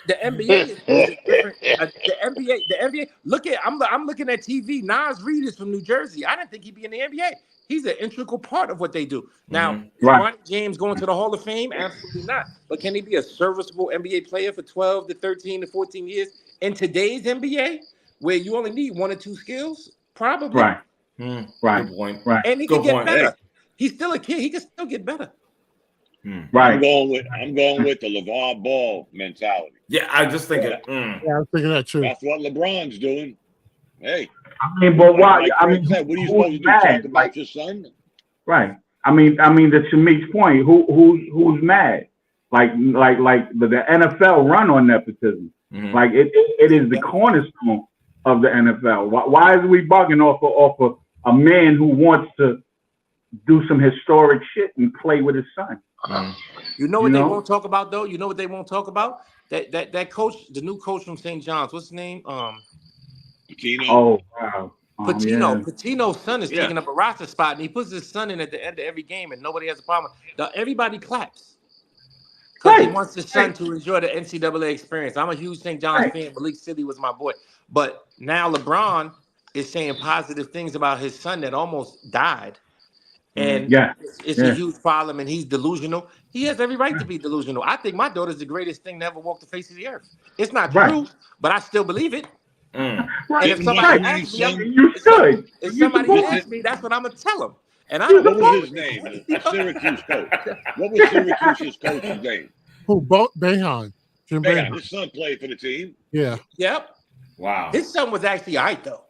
Speaker 5: The NBA is different. The NBA. Look at I'm looking at TV. Nas Reed is from New Jersey. I didn't think he'd be in the NBA. He's an integral part of what they do. Now,
Speaker 4: Right.
Speaker 5: LeBron James going to the Hall of Fame? Absolutely not. But can he be a serviceable NBA player for 12 to 13 to 14 years in today's NBA, where you only need 1 or 2 skills? Probably.
Speaker 4: Right. Right.
Speaker 1: Good point.
Speaker 4: Right.
Speaker 5: And he
Speaker 1: Good
Speaker 5: can get
Speaker 1: point.
Speaker 5: better. He's still a kid. He can still get better.
Speaker 4: Right.
Speaker 2: I'm going with the LeVar Ball mentality.
Speaker 1: Yeah, I just think
Speaker 3: Yeah, I was thinking that too.
Speaker 2: That's what LeBron's doing. Hey,
Speaker 4: I mean, but why?
Speaker 2: like
Speaker 4: I
Speaker 2: Craig
Speaker 4: mean,
Speaker 2: said, what are you
Speaker 4: who's
Speaker 2: supposed to do?
Speaker 4: mad?
Speaker 2: Talk about
Speaker 4: Like,
Speaker 2: your son?
Speaker 4: right. I mean, to Shamik's point, who's mad? Like the NFL run on nepotism. Like it is the cornerstone of the NFL. Why is we bugging off of a man who wants to do some historic shit and play with his son?
Speaker 5: You know what they won't talk about though? You know what they won't talk about? That coach, the new coach from St. John's, what's his name?
Speaker 2: Patino.
Speaker 4: Oh wow.
Speaker 5: Patino's son is taking up a roster spot, and he puts his son in at the end of every game, and nobody has a problem. Everybody claps because he wants his son to enjoy the NCAA experience. I'm a huge St. John's fan. Malik Silly was my boy, but now LeBron is saying positive things about his son that almost died, and it's a huge problem. And he's delusional. He has every right to be delusional. I think my daughter's the greatest thing to ever walk the face of the earth. It's not true, but I still believe it.
Speaker 4: Right.
Speaker 5: And if somebody asks me,
Speaker 4: you should.
Speaker 5: If somebody asks me, that's what I'm gonna tell them. And I
Speaker 2: What was his name? The Syracuse coach. What was Syracuse's coach's name?
Speaker 3: Who? Boeheim. Jim Boeheim.
Speaker 2: His son played for the team.
Speaker 3: Yeah.
Speaker 5: Yep.
Speaker 1: Wow.
Speaker 5: His son was actually all right though.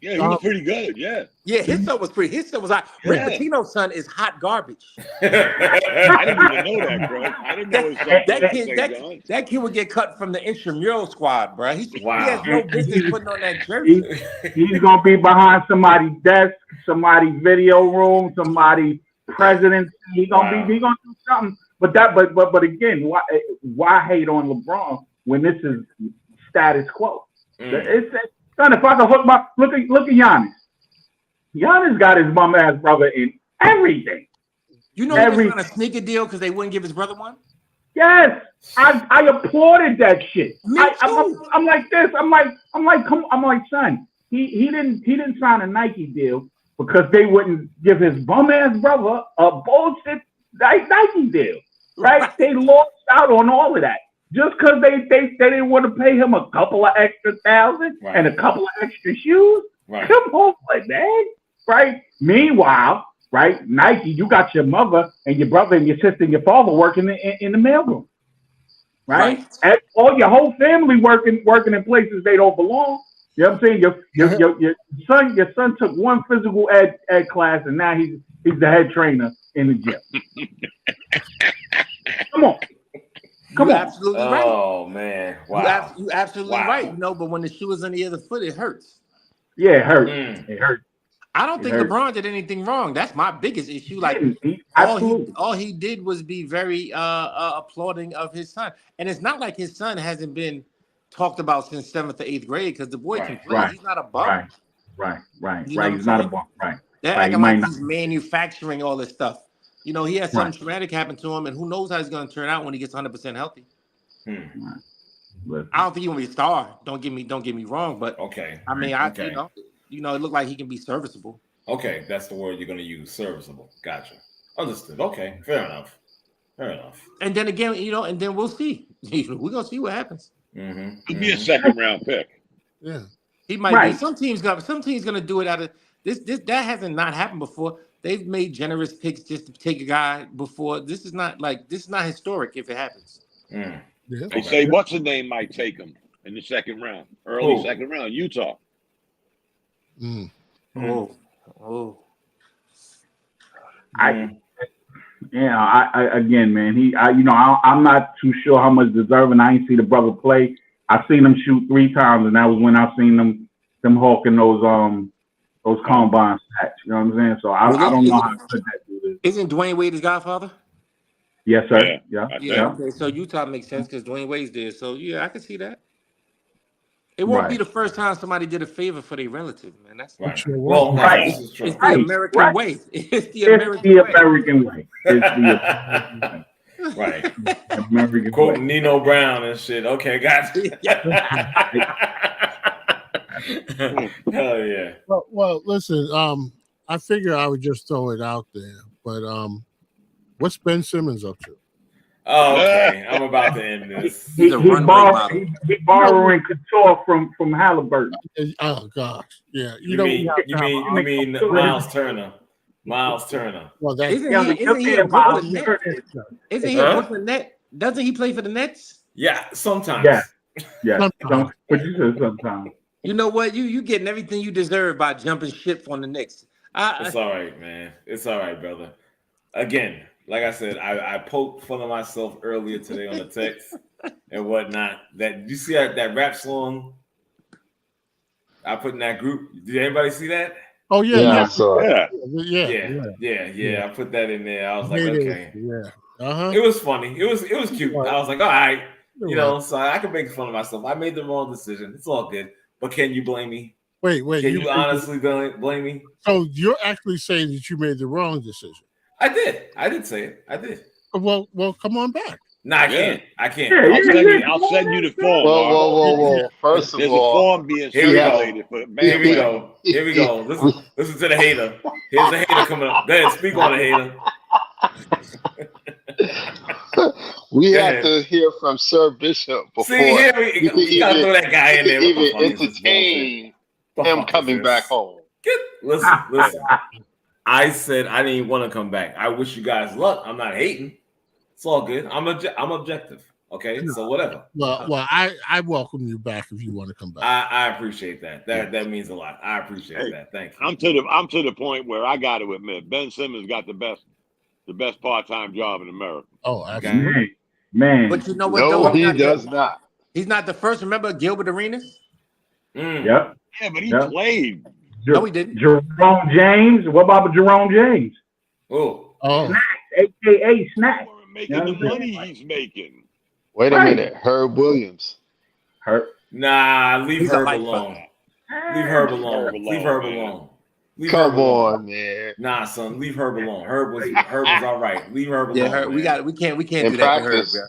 Speaker 2: Yeah, he was pretty good. Yeah.
Speaker 5: Yeah, his son was pretty. His son was all right. Rick Pitino's son is hot garbage.
Speaker 2: I didn't even know that, bro. I didn't know his son.
Speaker 5: That kid would get cut from the intramural squad, bro. He
Speaker 1: Wow.
Speaker 5: has no business putting on that jersey.
Speaker 4: He's gonna be behind somebody's desk, somebody's video room, somebody's presidency. He's gonna do something. But again, why hate on LeBron when this is status quo? It's son, if I could hook look at Giannis. Giannis got his bum ass brother in everything.
Speaker 5: You know he was on a sneaker deal because they wouldn't give his brother one?
Speaker 4: Yes, I applauded that shit.
Speaker 5: Me too.
Speaker 4: I'm like this. I'm like, son. He didn't sign a Nike deal because they wouldn't give his bum ass brother a bullshit Nike deal, right? They lost out on all of that just because they didn't want to pay him a couple of extra thousand and a couple of extra shoes.
Speaker 1: Right.
Speaker 4: Come on, man. Right. Meanwhile, right, Nike, you got your mother and your brother and your sister and your father working in the mailroom, right? And all your whole family working in places they don't belong. You know what I'm saying? Your son took one physical ed class and now he's the head trainer in the gym. Come on.
Speaker 5: You're absolutely right.
Speaker 1: Oh man! Wow.
Speaker 5: You absolutely right. You know, but when the shoe is on the other foot, it hurts.
Speaker 4: Yeah, it hurts. It hurts.
Speaker 5: I don't think LeBron did anything wrong. That's my biggest issue. Like all he did was be very applauding of his son. And it's not like his son hasn't been talked about since 7th or 8th grade because the boy can play. He's not a bum.
Speaker 4: Right.
Speaker 5: You know
Speaker 4: He's not a bum. Right.
Speaker 5: They're acting like he's manufacturing all this stuff. You know, he had something traumatic happen to him, and who knows how he's going to turn out when he gets 100% healthy. I don't think he will be a star. Don't get me wrong, but I mean, you know, it looked like he can be serviceable.
Speaker 1: Okay, that's the word you're going to use, serviceable. Gotcha. Understood. Okay, fair enough.
Speaker 5: And then again, you know, and then we'll see. We're going to see what happens.
Speaker 2: He'd be a second-round pick.
Speaker 3: Yeah,
Speaker 5: he might be. Some teams going to do it out of this. That hasn't not happened before. They've made generous picks just to take a guy before. This is not historic if it happens.
Speaker 3: Yeah.
Speaker 2: They say what's the name might take him in the second round, early second round, Utah.
Speaker 4: Again, man. I'm not too sure how much deserving. I ain't see the brother play. I seen him shoot 3 times, and that was when I seen them hawking those combine stats. You know what I'm saying? So I don't know how good that dude is.
Speaker 5: Isn't Dwayne Wade his godfather?
Speaker 4: Yes, sir. Yeah.
Speaker 5: Okay, so Utah makes sense because Dwayne Wade's there. So yeah, I can see that. It won't be the first time somebody did a favor for their relative, man. That's
Speaker 1: right.
Speaker 5: Well,
Speaker 1: this is true.
Speaker 5: It's the American way. It's the
Speaker 4: American way.
Speaker 1: Right.
Speaker 4: American
Speaker 1: Quoting Nino Brown and shit. Okay, gotcha. Hell yeah.
Speaker 3: Well, listen. I figure I would just throw it out there, but what's Ben Simmons up to?
Speaker 1: Oh, okay. I'm about to end this.
Speaker 4: He's borrowing couture from Halliburton.
Speaker 3: Oh gosh, yeah.
Speaker 1: You mean Miles Turner? Miles Turner.
Speaker 5: Well, isn't he a Brooklyn Net? Doesn't he play for the Nets?
Speaker 1: Yeah, sometimes.
Speaker 4: Yeah. But you said sometimes.
Speaker 5: You know what? You getting everything you deserve by jumping ship on the Knicks.
Speaker 1: It's all right, man. It's all right, brother. Again, like I said, I poked fun of myself earlier today on the text and whatnot. That you see that rap song I put in that group? Did anybody see that?
Speaker 3: Oh yeah,
Speaker 6: I saw it.
Speaker 1: Yeah. I put that in there. I was like, okay,
Speaker 3: yeah,
Speaker 1: It was funny. It was cute. I was like, all right, so I can make fun of myself. I made the wrong decision. It's all good. But can you blame me?
Speaker 3: Wait.
Speaker 1: Can you honestly blame me?
Speaker 3: So you're actually saying that you made the wrong decision?
Speaker 1: I did say it. I did.
Speaker 3: Well, come on back.
Speaker 1: No, I can't. I can't.
Speaker 2: I'll send you the form.
Speaker 6: Whoa. First of all,
Speaker 2: there's a form being circulated.
Speaker 1: Here we go. Listen to the hater. Here's the hater coming up. Go ahead, speak on the hater.
Speaker 6: We have to hear from Sir Bishop before
Speaker 1: we gotta throw that guy in there.
Speaker 6: Even entertain him coming back home.
Speaker 1: Listen. I said I didn't want to come back. I wish you guys luck. I'm not hating. It's all good. I'm objective. Okay, so whatever.
Speaker 3: Well, I welcome you back if you want to come back.
Speaker 1: I appreciate that. That means a lot. I appreciate that. Thank you.
Speaker 2: I'm to the point where I got to admit Ben Simmons got the best part-time job in America.
Speaker 3: Oh, absolutely.
Speaker 4: Man.
Speaker 5: But you know what?
Speaker 6: No, he does not.
Speaker 5: He's not the first. Remember Gilbert Arenas?
Speaker 4: Yep.
Speaker 2: Yeah, but he played.
Speaker 5: No, he didn't.
Speaker 4: Jerome James. What about Jerome James?
Speaker 1: Oh.
Speaker 4: Snacks, AKA Snacks.
Speaker 2: Making the money he's making.
Speaker 6: Wait a minute, Herb Williams.
Speaker 1: Nah, leave Herb alone. Leave Herb alone.
Speaker 6: Come on, man.
Speaker 1: Nah, son, leave Herb alone. Herb was all right. Leave Herb alone.
Speaker 5: Yeah, we can't do that to Herb, bro.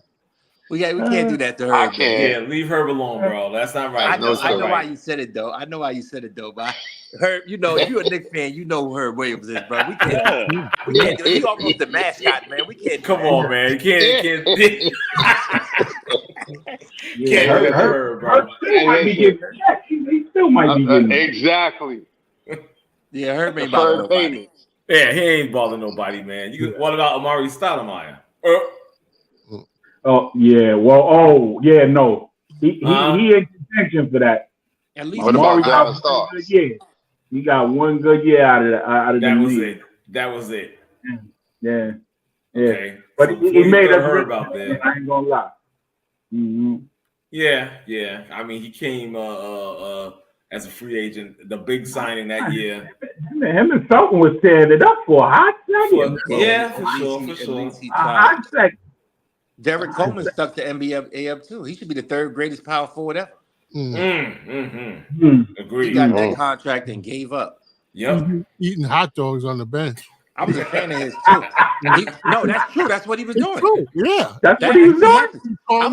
Speaker 5: We can't do that to Herb.
Speaker 1: Yeah, leave Herb alone, bro. That's not right.
Speaker 5: I know why you said it though. But Herb, if you're a Knicks fan, you know who Herb Williams is, bro. We can't do it. He's almost the mascot, man. We can't.
Speaker 1: Come on, man. You can't do Herb, bro.
Speaker 4: He still might be getting
Speaker 6: exactly.
Speaker 5: Yeah, Herb ain't bothering nobody.
Speaker 1: Yeah, he ain't bothering nobody, man. What about Amari Stoudemire?
Speaker 4: Oh yeah, no. He in contention for that.
Speaker 5: At least
Speaker 6: what about Dallas Stars?
Speaker 4: Yeah, he got one good year out of
Speaker 1: that
Speaker 4: the
Speaker 1: was
Speaker 4: league.
Speaker 1: That was it.
Speaker 4: Yeah.
Speaker 1: Okay.
Speaker 4: But he made us
Speaker 1: Herb out there.
Speaker 4: I ain't gonna lie. Mm-hmm.
Speaker 1: Yeah. I mean, he came as a free agent. The big signing that year.
Speaker 4: Him and Felton was tearing it up for a hot second.
Speaker 1: Yeah, for
Speaker 5: At
Speaker 1: sure,
Speaker 5: least
Speaker 1: for sure.
Speaker 5: he
Speaker 4: A
Speaker 5: tried.
Speaker 4: hot second.
Speaker 5: Derek Coleman stuck to NBA up too. He should be the third greatest power forward ever.
Speaker 1: Agreed.
Speaker 5: He got that contract and gave up.
Speaker 1: Yep.
Speaker 3: Eating hot dogs on the bench.
Speaker 5: I was a fan of his too. No, that's true. That's what he was doing.
Speaker 3: True. Yeah.
Speaker 4: That's what he was doing.
Speaker 3: I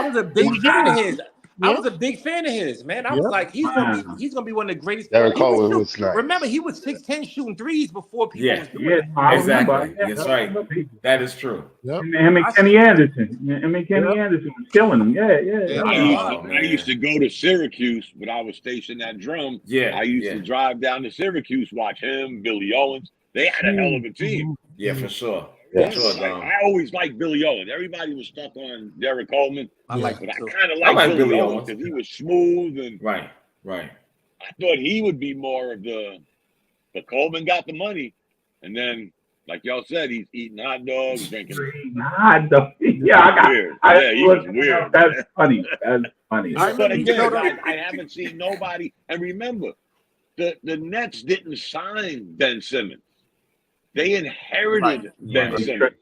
Speaker 5: was a big fan of his. I was a big fan of his, man. I was like, he's gonna be one of the greatest.
Speaker 6: Derek Coleman was nice.
Speaker 5: Remember, he was 6'10" shooting threes before people.
Speaker 1: Yeah,
Speaker 5: was doing
Speaker 1: exactly. That's right. That is true.
Speaker 3: Yep.
Speaker 4: Him and Kenny Anderson. Anderson was killing him. Yeah.
Speaker 2: I used to go to Syracuse when I was stationed at Drum.
Speaker 1: Yeah.
Speaker 2: I used to drive down to Syracuse, watch him, Billy Owens. They had a hell of a team.
Speaker 1: Yeah, for sure.
Speaker 6: Yes.
Speaker 2: I always liked Billy Owens. Everybody was stuck on Derek Coleman.
Speaker 5: I like
Speaker 2: But I
Speaker 5: him too.
Speaker 2: kind of like Billy Owens because he was smooth and
Speaker 1: Right.
Speaker 2: I thought he would be more of the Coleman got the money, and then like y'all said, he's eating hot dogs, drinking.
Speaker 4: Hot dog. Yeah,
Speaker 2: he was weird.
Speaker 4: That's funny.
Speaker 2: But again, I haven't seen nobody. And remember, the Nets didn't sign Ben Simmons. They inherited Ben Simmons.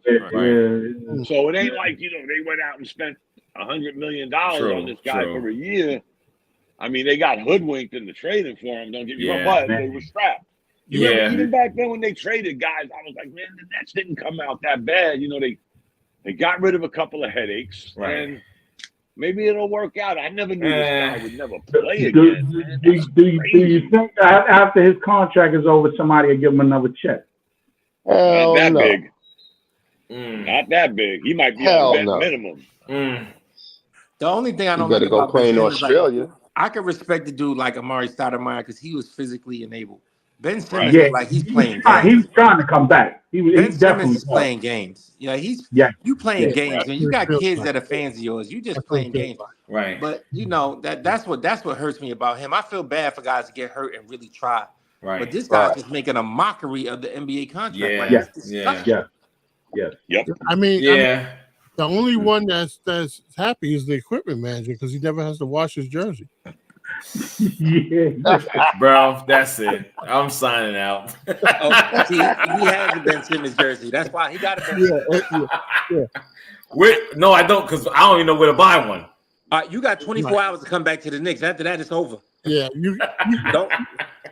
Speaker 2: So it ain't like, they went out and spent $100 million on this guy for a year. I mean, they got hoodwinked in the trading for him, don't get me wrong, but they were strapped. Even back then when they traded guys, I was like, man, the Nets didn't come out that bad. They got rid of a couple of headaches, and maybe it'll work out. I never knew this guy would never play again.
Speaker 4: Do you think after his contract is over, somebody will give him another check?
Speaker 2: Not that big. Not that big. He might be on that minimum.
Speaker 5: The only thing I don't
Speaker 6: better go play in Australia.
Speaker 5: I can respect the dude like Amari Stoudemire because he was physically enabled. Ben Simmons is like he's playing games.
Speaker 4: He was trying to come back.
Speaker 5: Ben Simmons is playing games. Yeah, you playing games, and you got kids that are fans of yours. You just playing games,
Speaker 1: right?
Speaker 5: But that's what hurts me about him. I feel bad for guys to get hurt and really try.
Speaker 1: Right.
Speaker 5: But this guy's just making a mockery of the NBA contract.
Speaker 4: Yeah.
Speaker 2: Yep.
Speaker 3: I mean, the only one that's happy is the equipment manager because he never has to wash his jersey.
Speaker 1: Bro, that's it. I'm signing out.
Speaker 5: See, he has a Ben Simmons jersey. That's why he got a
Speaker 1: No, I don't, because I don't even know where to buy one.
Speaker 5: You got 24 hours to come back to the Knicks. After that, it's over.
Speaker 3: Yeah, you
Speaker 5: don't.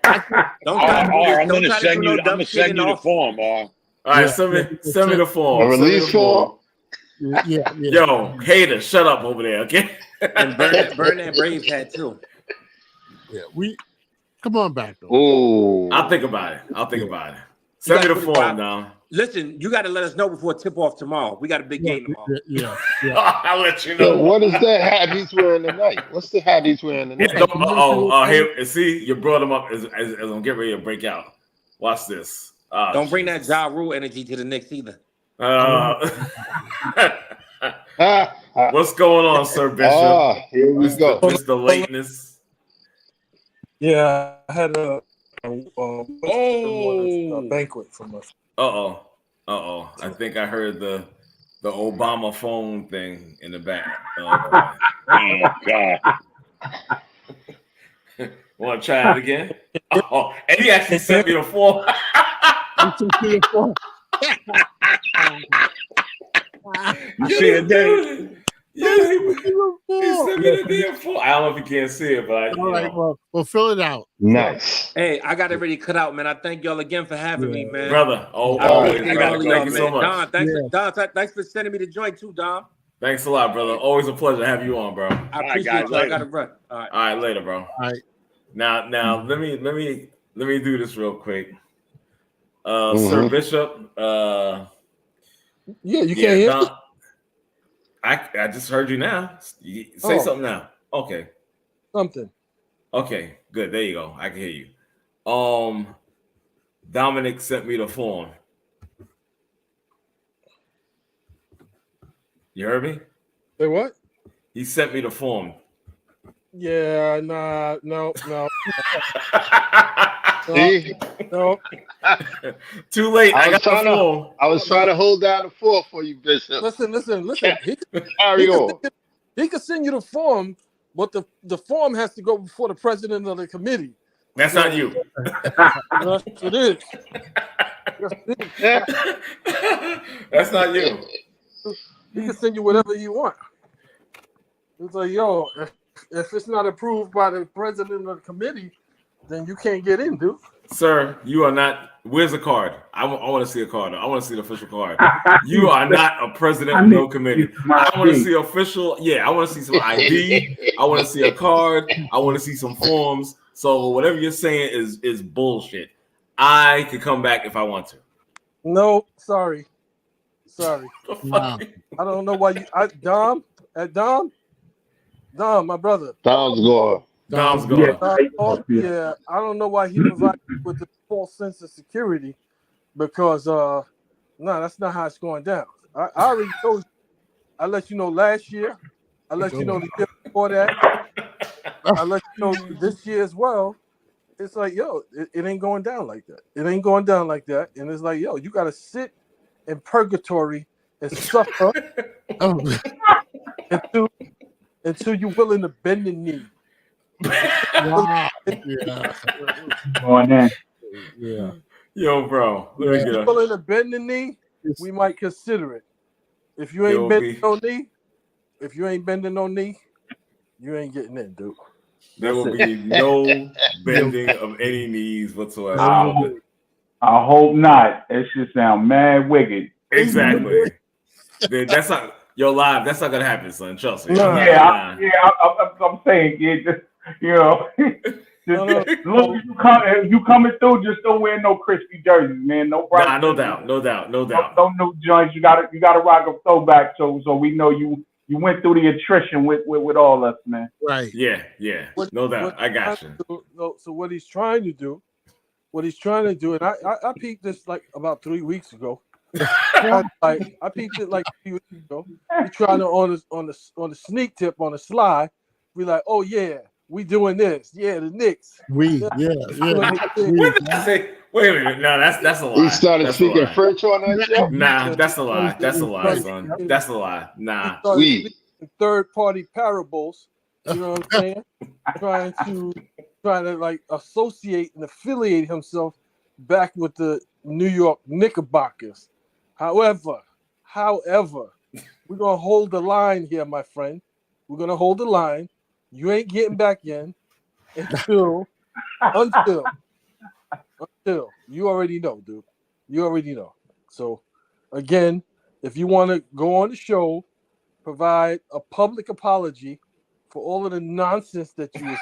Speaker 2: I'm gonna send you the form,
Speaker 1: All right, send me the form.
Speaker 6: A release form.
Speaker 3: Yeah.
Speaker 1: Yo, hater, shut up over there, okay?
Speaker 5: And burn that Braves hat too.
Speaker 3: Yeah, come on back though.
Speaker 6: Oh,
Speaker 1: I'll think about it. Send me the form now.
Speaker 5: Listen, you got to let us know before tip off tomorrow. We got a big game tomorrow.
Speaker 3: Yeah.
Speaker 1: I'll let you know.
Speaker 6: So what is that hat he's wearing tonight? What's the hat he's wearing tonight?
Speaker 1: Here, see, you brought him up as I'm getting ready to break out. Watch this.
Speaker 5: Don't bring that Ja Rule energy to the Knicks either.
Speaker 1: What's going on, Sir Bishop?
Speaker 6: Here we go.
Speaker 1: Mr. Lateness.
Speaker 7: Yeah, I had a banquet from us.
Speaker 1: Uh-oh. I think I heard the Obama phone thing in the back.
Speaker 2: Oh, God.
Speaker 1: Want to try it again? Oh, and he actually sent me the form.
Speaker 2: You see it, Dave?
Speaker 1: Yeah, he sent me the damn form. I don't know if you can't see it, but
Speaker 3: all right, well, fill it out.
Speaker 6: Nice.
Speaker 5: Hey, I got it ready cut out, man. I thank y'all again for having me, man.
Speaker 1: Brother. Thank you so much.
Speaker 5: Don, thanks for sending me the joint too, Dom.
Speaker 1: Thanks a lot, brother. Always a pleasure to have you on, bro.
Speaker 5: I appreciate you. I got to run.
Speaker 1: All right, later, bro.
Speaker 3: All right.
Speaker 1: Now let me do this real quick. Sir Bishop.
Speaker 7: Yeah, you can't hear me?
Speaker 1: I just heard you now. Say something now. Okay.
Speaker 7: Something.
Speaker 1: Okay, good. There you go. I can hear you. Dominic sent me the form. You heard me?
Speaker 7: Say what?
Speaker 1: He sent me the form.
Speaker 7: Yeah, no.
Speaker 6: See?
Speaker 7: No.
Speaker 1: Too late. I got the form.
Speaker 6: I was trying to hold down the fort for you, Bishop.
Speaker 7: Listen.
Speaker 6: Carry on.
Speaker 7: He could send you the form, but the form has to go before the president of the committee.
Speaker 1: That's not you.
Speaker 7: Yes, it is. Yes, it is.
Speaker 1: That's not you.
Speaker 7: He can send you whatever you want. It's like, yo, if it's not approved by the president of the committee, then you can't get in, dude.
Speaker 1: Sir, you are not. Where's the card? I want to see a card. I want to see the official card. You are not a president of no committee. I want to see official. Yeah, I want to see some ID. I want to see a card. I want to see some forms. So whatever you're saying is bullshit. I could come back if I want to.
Speaker 7: No, sorry.
Speaker 3: Wow.
Speaker 7: I don't know why you. Dom, my brother.
Speaker 6: Dom's gone.
Speaker 1: Dom's gone.
Speaker 7: Yeah, I don't know why he provided you with the false sense of security, because no, that's not how it's going down. I already told you. I let you know last year. I let you know the year before that. I let you know this year as well. It's like, yo, it ain't going down like that. It ain't going down like that. And it's like, yo, you got to sit in purgatory and suffer until you're willing to bend the knee.
Speaker 3: Wow. Yeah.
Speaker 4: Going in.
Speaker 3: Yeah.
Speaker 1: Yo, bro. Let me
Speaker 7: If
Speaker 1: get
Speaker 7: you're
Speaker 1: up.
Speaker 7: willing to bend the knee, we might consider it. If you ain't bending no knee, you ain't getting in, dude.
Speaker 1: There will be no bending of any knees whatsoever.
Speaker 4: I hope not. That should sound mad wicked.
Speaker 1: Exactly. That's not live. That's not gonna happen, son. Trust me.
Speaker 7: No.
Speaker 4: I'm saying, kid. Just, you know, as long as you coming through, just don't wear no crispy jerseys, man. No
Speaker 1: Nah, no doubt.
Speaker 4: No new joints. You gotta rock a throwback, so we know you went through the attrition with all us, man.
Speaker 3: Right.
Speaker 1: Yeah. No doubt. I got you.
Speaker 7: So what he's trying to do, and I peeped this like about 3 weeks ago. I peeped it like 3 weeks ago. He's trying to on the sneak tip on the slide, be like, oh yeah, we doing this. Yeah, the Knicks.
Speaker 1: When did I say? Wait a minute. No, that's a lie.
Speaker 6: He started speaking French on that show?
Speaker 1: Nah, that's a lie. That's a lie, son. That's a lie. Nah.
Speaker 7: Third-party parables. You know what I'm saying? trying to like associate and affiliate himself back with the New York Knickerbockers. However, we're gonna hold the line here, my friend. We're gonna hold the line. You ain't getting back in until you already know, dude. You already know. So again, if you want to go on the show, provide a public apology for all of the nonsense that you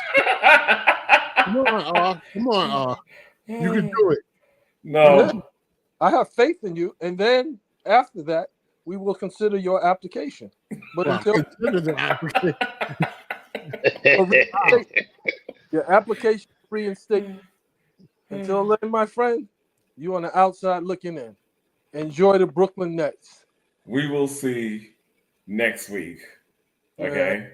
Speaker 3: Come on, you can do it.
Speaker 1: No.
Speaker 7: I have faith in you, and then after that, we will consider your application. But until your application reinstated. Until then, my friend, you on the outside looking in. Enjoy the Brooklyn Nets.
Speaker 1: We will see next week. Okay?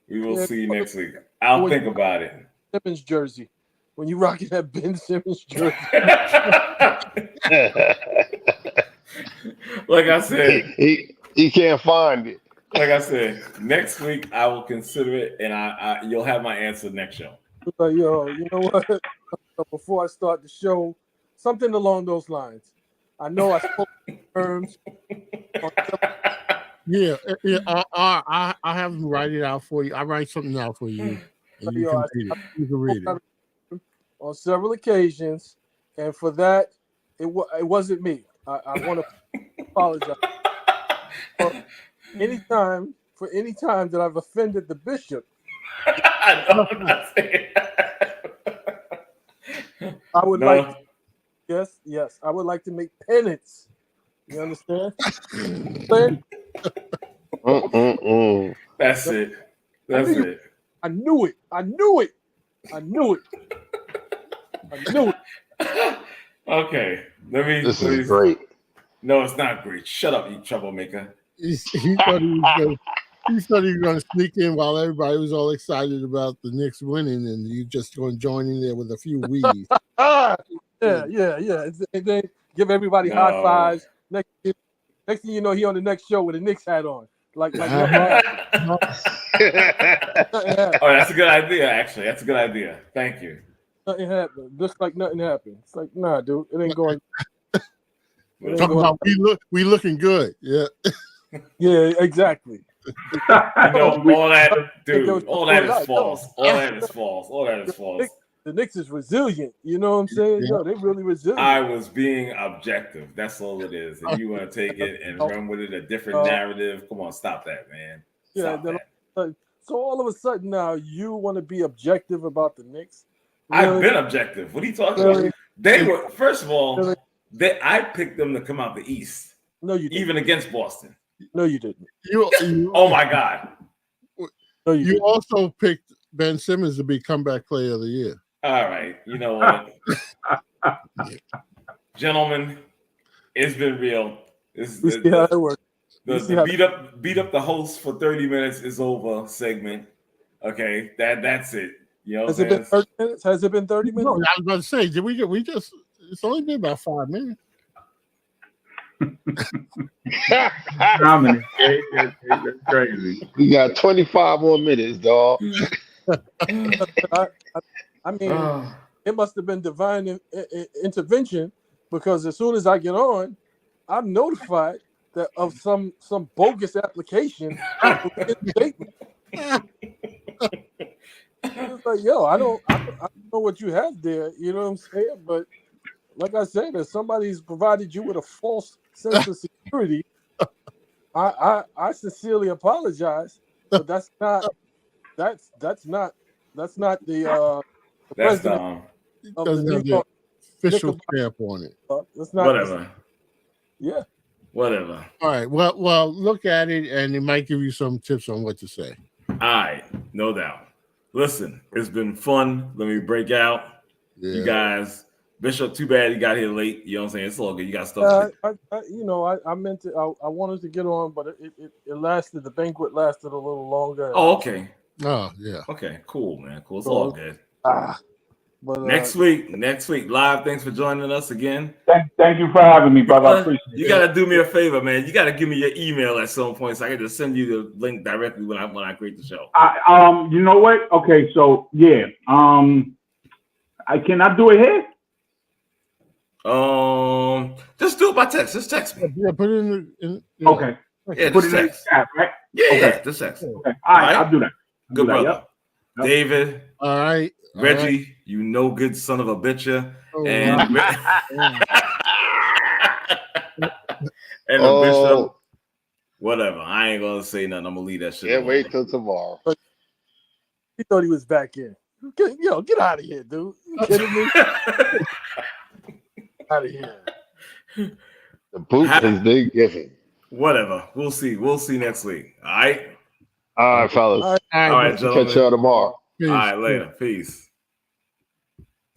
Speaker 1: We will see next week. I'll think about it.
Speaker 7: Simmons jersey. When you rocking that Ben Simmons jersey.
Speaker 1: Like I said,
Speaker 6: he can't find it.
Speaker 1: Like I said, next week I will consider it, and you'll have my answer next show.
Speaker 7: Like, yo, you know what? Before I start the show, something along those lines. I know I spoke terms.
Speaker 3: Yeah. I have them write it out for you. I write something out for you, and you can read it.
Speaker 7: On several occasions, and for that, it wasn't me. I want to apologize. Any time that I've offended the bishop,
Speaker 1: I know I'm not saying
Speaker 7: I would like yes, I would like to make penance. You understand?
Speaker 1: That's it. That's it.
Speaker 7: I knew it.
Speaker 1: Okay.
Speaker 6: This is great.
Speaker 1: No, it's not great. Shut up, you troublemaker.
Speaker 3: He thought he was going to sneak in while everybody was all excited about the Knicks winning, and you just going to join in there with a few weeds.
Speaker 7: Yeah. And then give everybody high fives. Next thing you know, he on the next show with a Knicks hat on. Like
Speaker 1: Oh, that's a good idea. Actually, that's a good idea. Thank you.
Speaker 7: nothing happened. Just like nothing happened. It's like, nah, dude, it ain't going.
Speaker 3: Talking about we looking good. Yeah.
Speaker 7: Yeah, exactly.
Speaker 1: All that, dude. All that is false. All that is false. All that is false.
Speaker 7: The Knicks is resilient. You know what I'm saying? Yo, they really resilient.
Speaker 1: I was being objective. That's all it is. And you want to take it and run with it a different narrative. Come on, stop that, man. Stop that.
Speaker 7: So all of a sudden now you want to be objective about the Knicks?
Speaker 1: Really? I've been objective. What are you talking about? They were, first of all, I picked them to come out the East.
Speaker 7: No, you didn't.
Speaker 1: Even against Boston.
Speaker 7: No, you didn't.
Speaker 1: Oh my God.
Speaker 7: No,
Speaker 3: you also picked Ben Simmons to be comeback player of the year.
Speaker 1: All right. You know what? Gentlemen, it's been real.
Speaker 7: See how it works.
Speaker 1: The beat up the host for 30 minutes is over segment. Okay, that's it. You know,
Speaker 7: has it been 30 minutes? Has it been 30 minutes?
Speaker 3: No, I was about to say, did we just? It's only been about 5 minutes.
Speaker 4: It's crazy.
Speaker 6: We got 25 more minutes, dog.
Speaker 7: I mean, it must have been divine intervention, because as soon as I get on, I'm notified that of some bogus application. It's like, yo, I don't know what you have there. You know what I'm saying? But like I said, if somebody's provided you with a false sense of security, I sincerely apologize. But that's not the president of the New York
Speaker 3: official stamp on it.
Speaker 7: That's not
Speaker 1: whatever.
Speaker 7: Yeah.
Speaker 1: Whatever.
Speaker 3: All right. Well, look at it, and it might give you some tips on what to say.
Speaker 1: All right, no doubt. Listen, it's been fun. Let me break out. Yeah. You guys, Bishop, too bad you got here late. You know what I'm saying? It's all good. You got stuff.
Speaker 7: I meant to. I wanted to get on, but it lasted. The banquet lasted a little longer.
Speaker 1: Oh, okay.
Speaker 3: Oh, yeah.
Speaker 1: Okay, cool, man. Cool. It's all good.
Speaker 7: But
Speaker 1: next week, live. Thanks for joining us again.
Speaker 4: Thank you for having me, brother. I appreciate it.
Speaker 1: You gotta do me a favor, man. You gotta give me your email at some point so I can just send you the link directly when I create the show.
Speaker 4: You know what? Okay, so yeah. I cannot do it here.
Speaker 1: Just do it by text. Just text me.
Speaker 3: Yeah, put it in.
Speaker 4: Okay.
Speaker 1: Yeah,
Speaker 4: put it
Speaker 1: text.
Speaker 4: in the chat, right?
Speaker 1: Yeah,
Speaker 4: okay.
Speaker 1: Yeah, just text.
Speaker 4: Okay. All right, I'll do that.
Speaker 1: Good brother.
Speaker 4: Yep.
Speaker 1: David.
Speaker 3: All right.
Speaker 1: Reggie, you no good son of a bitcher. And and the Bishop. Whatever. I ain't gonna say nothing. I'm gonna leave that shit.
Speaker 6: Can't wait till tomorrow.
Speaker 7: He thought he was back in. Get out of here, dude. You kidding me? Out of here.
Speaker 6: The boot is big giving.
Speaker 1: Whatever. We'll see. We'll see next week. All right.
Speaker 6: All right, fellas.
Speaker 1: All right, gentlemen.
Speaker 6: Catch y'all tomorrow.
Speaker 1: All right, later. Peace.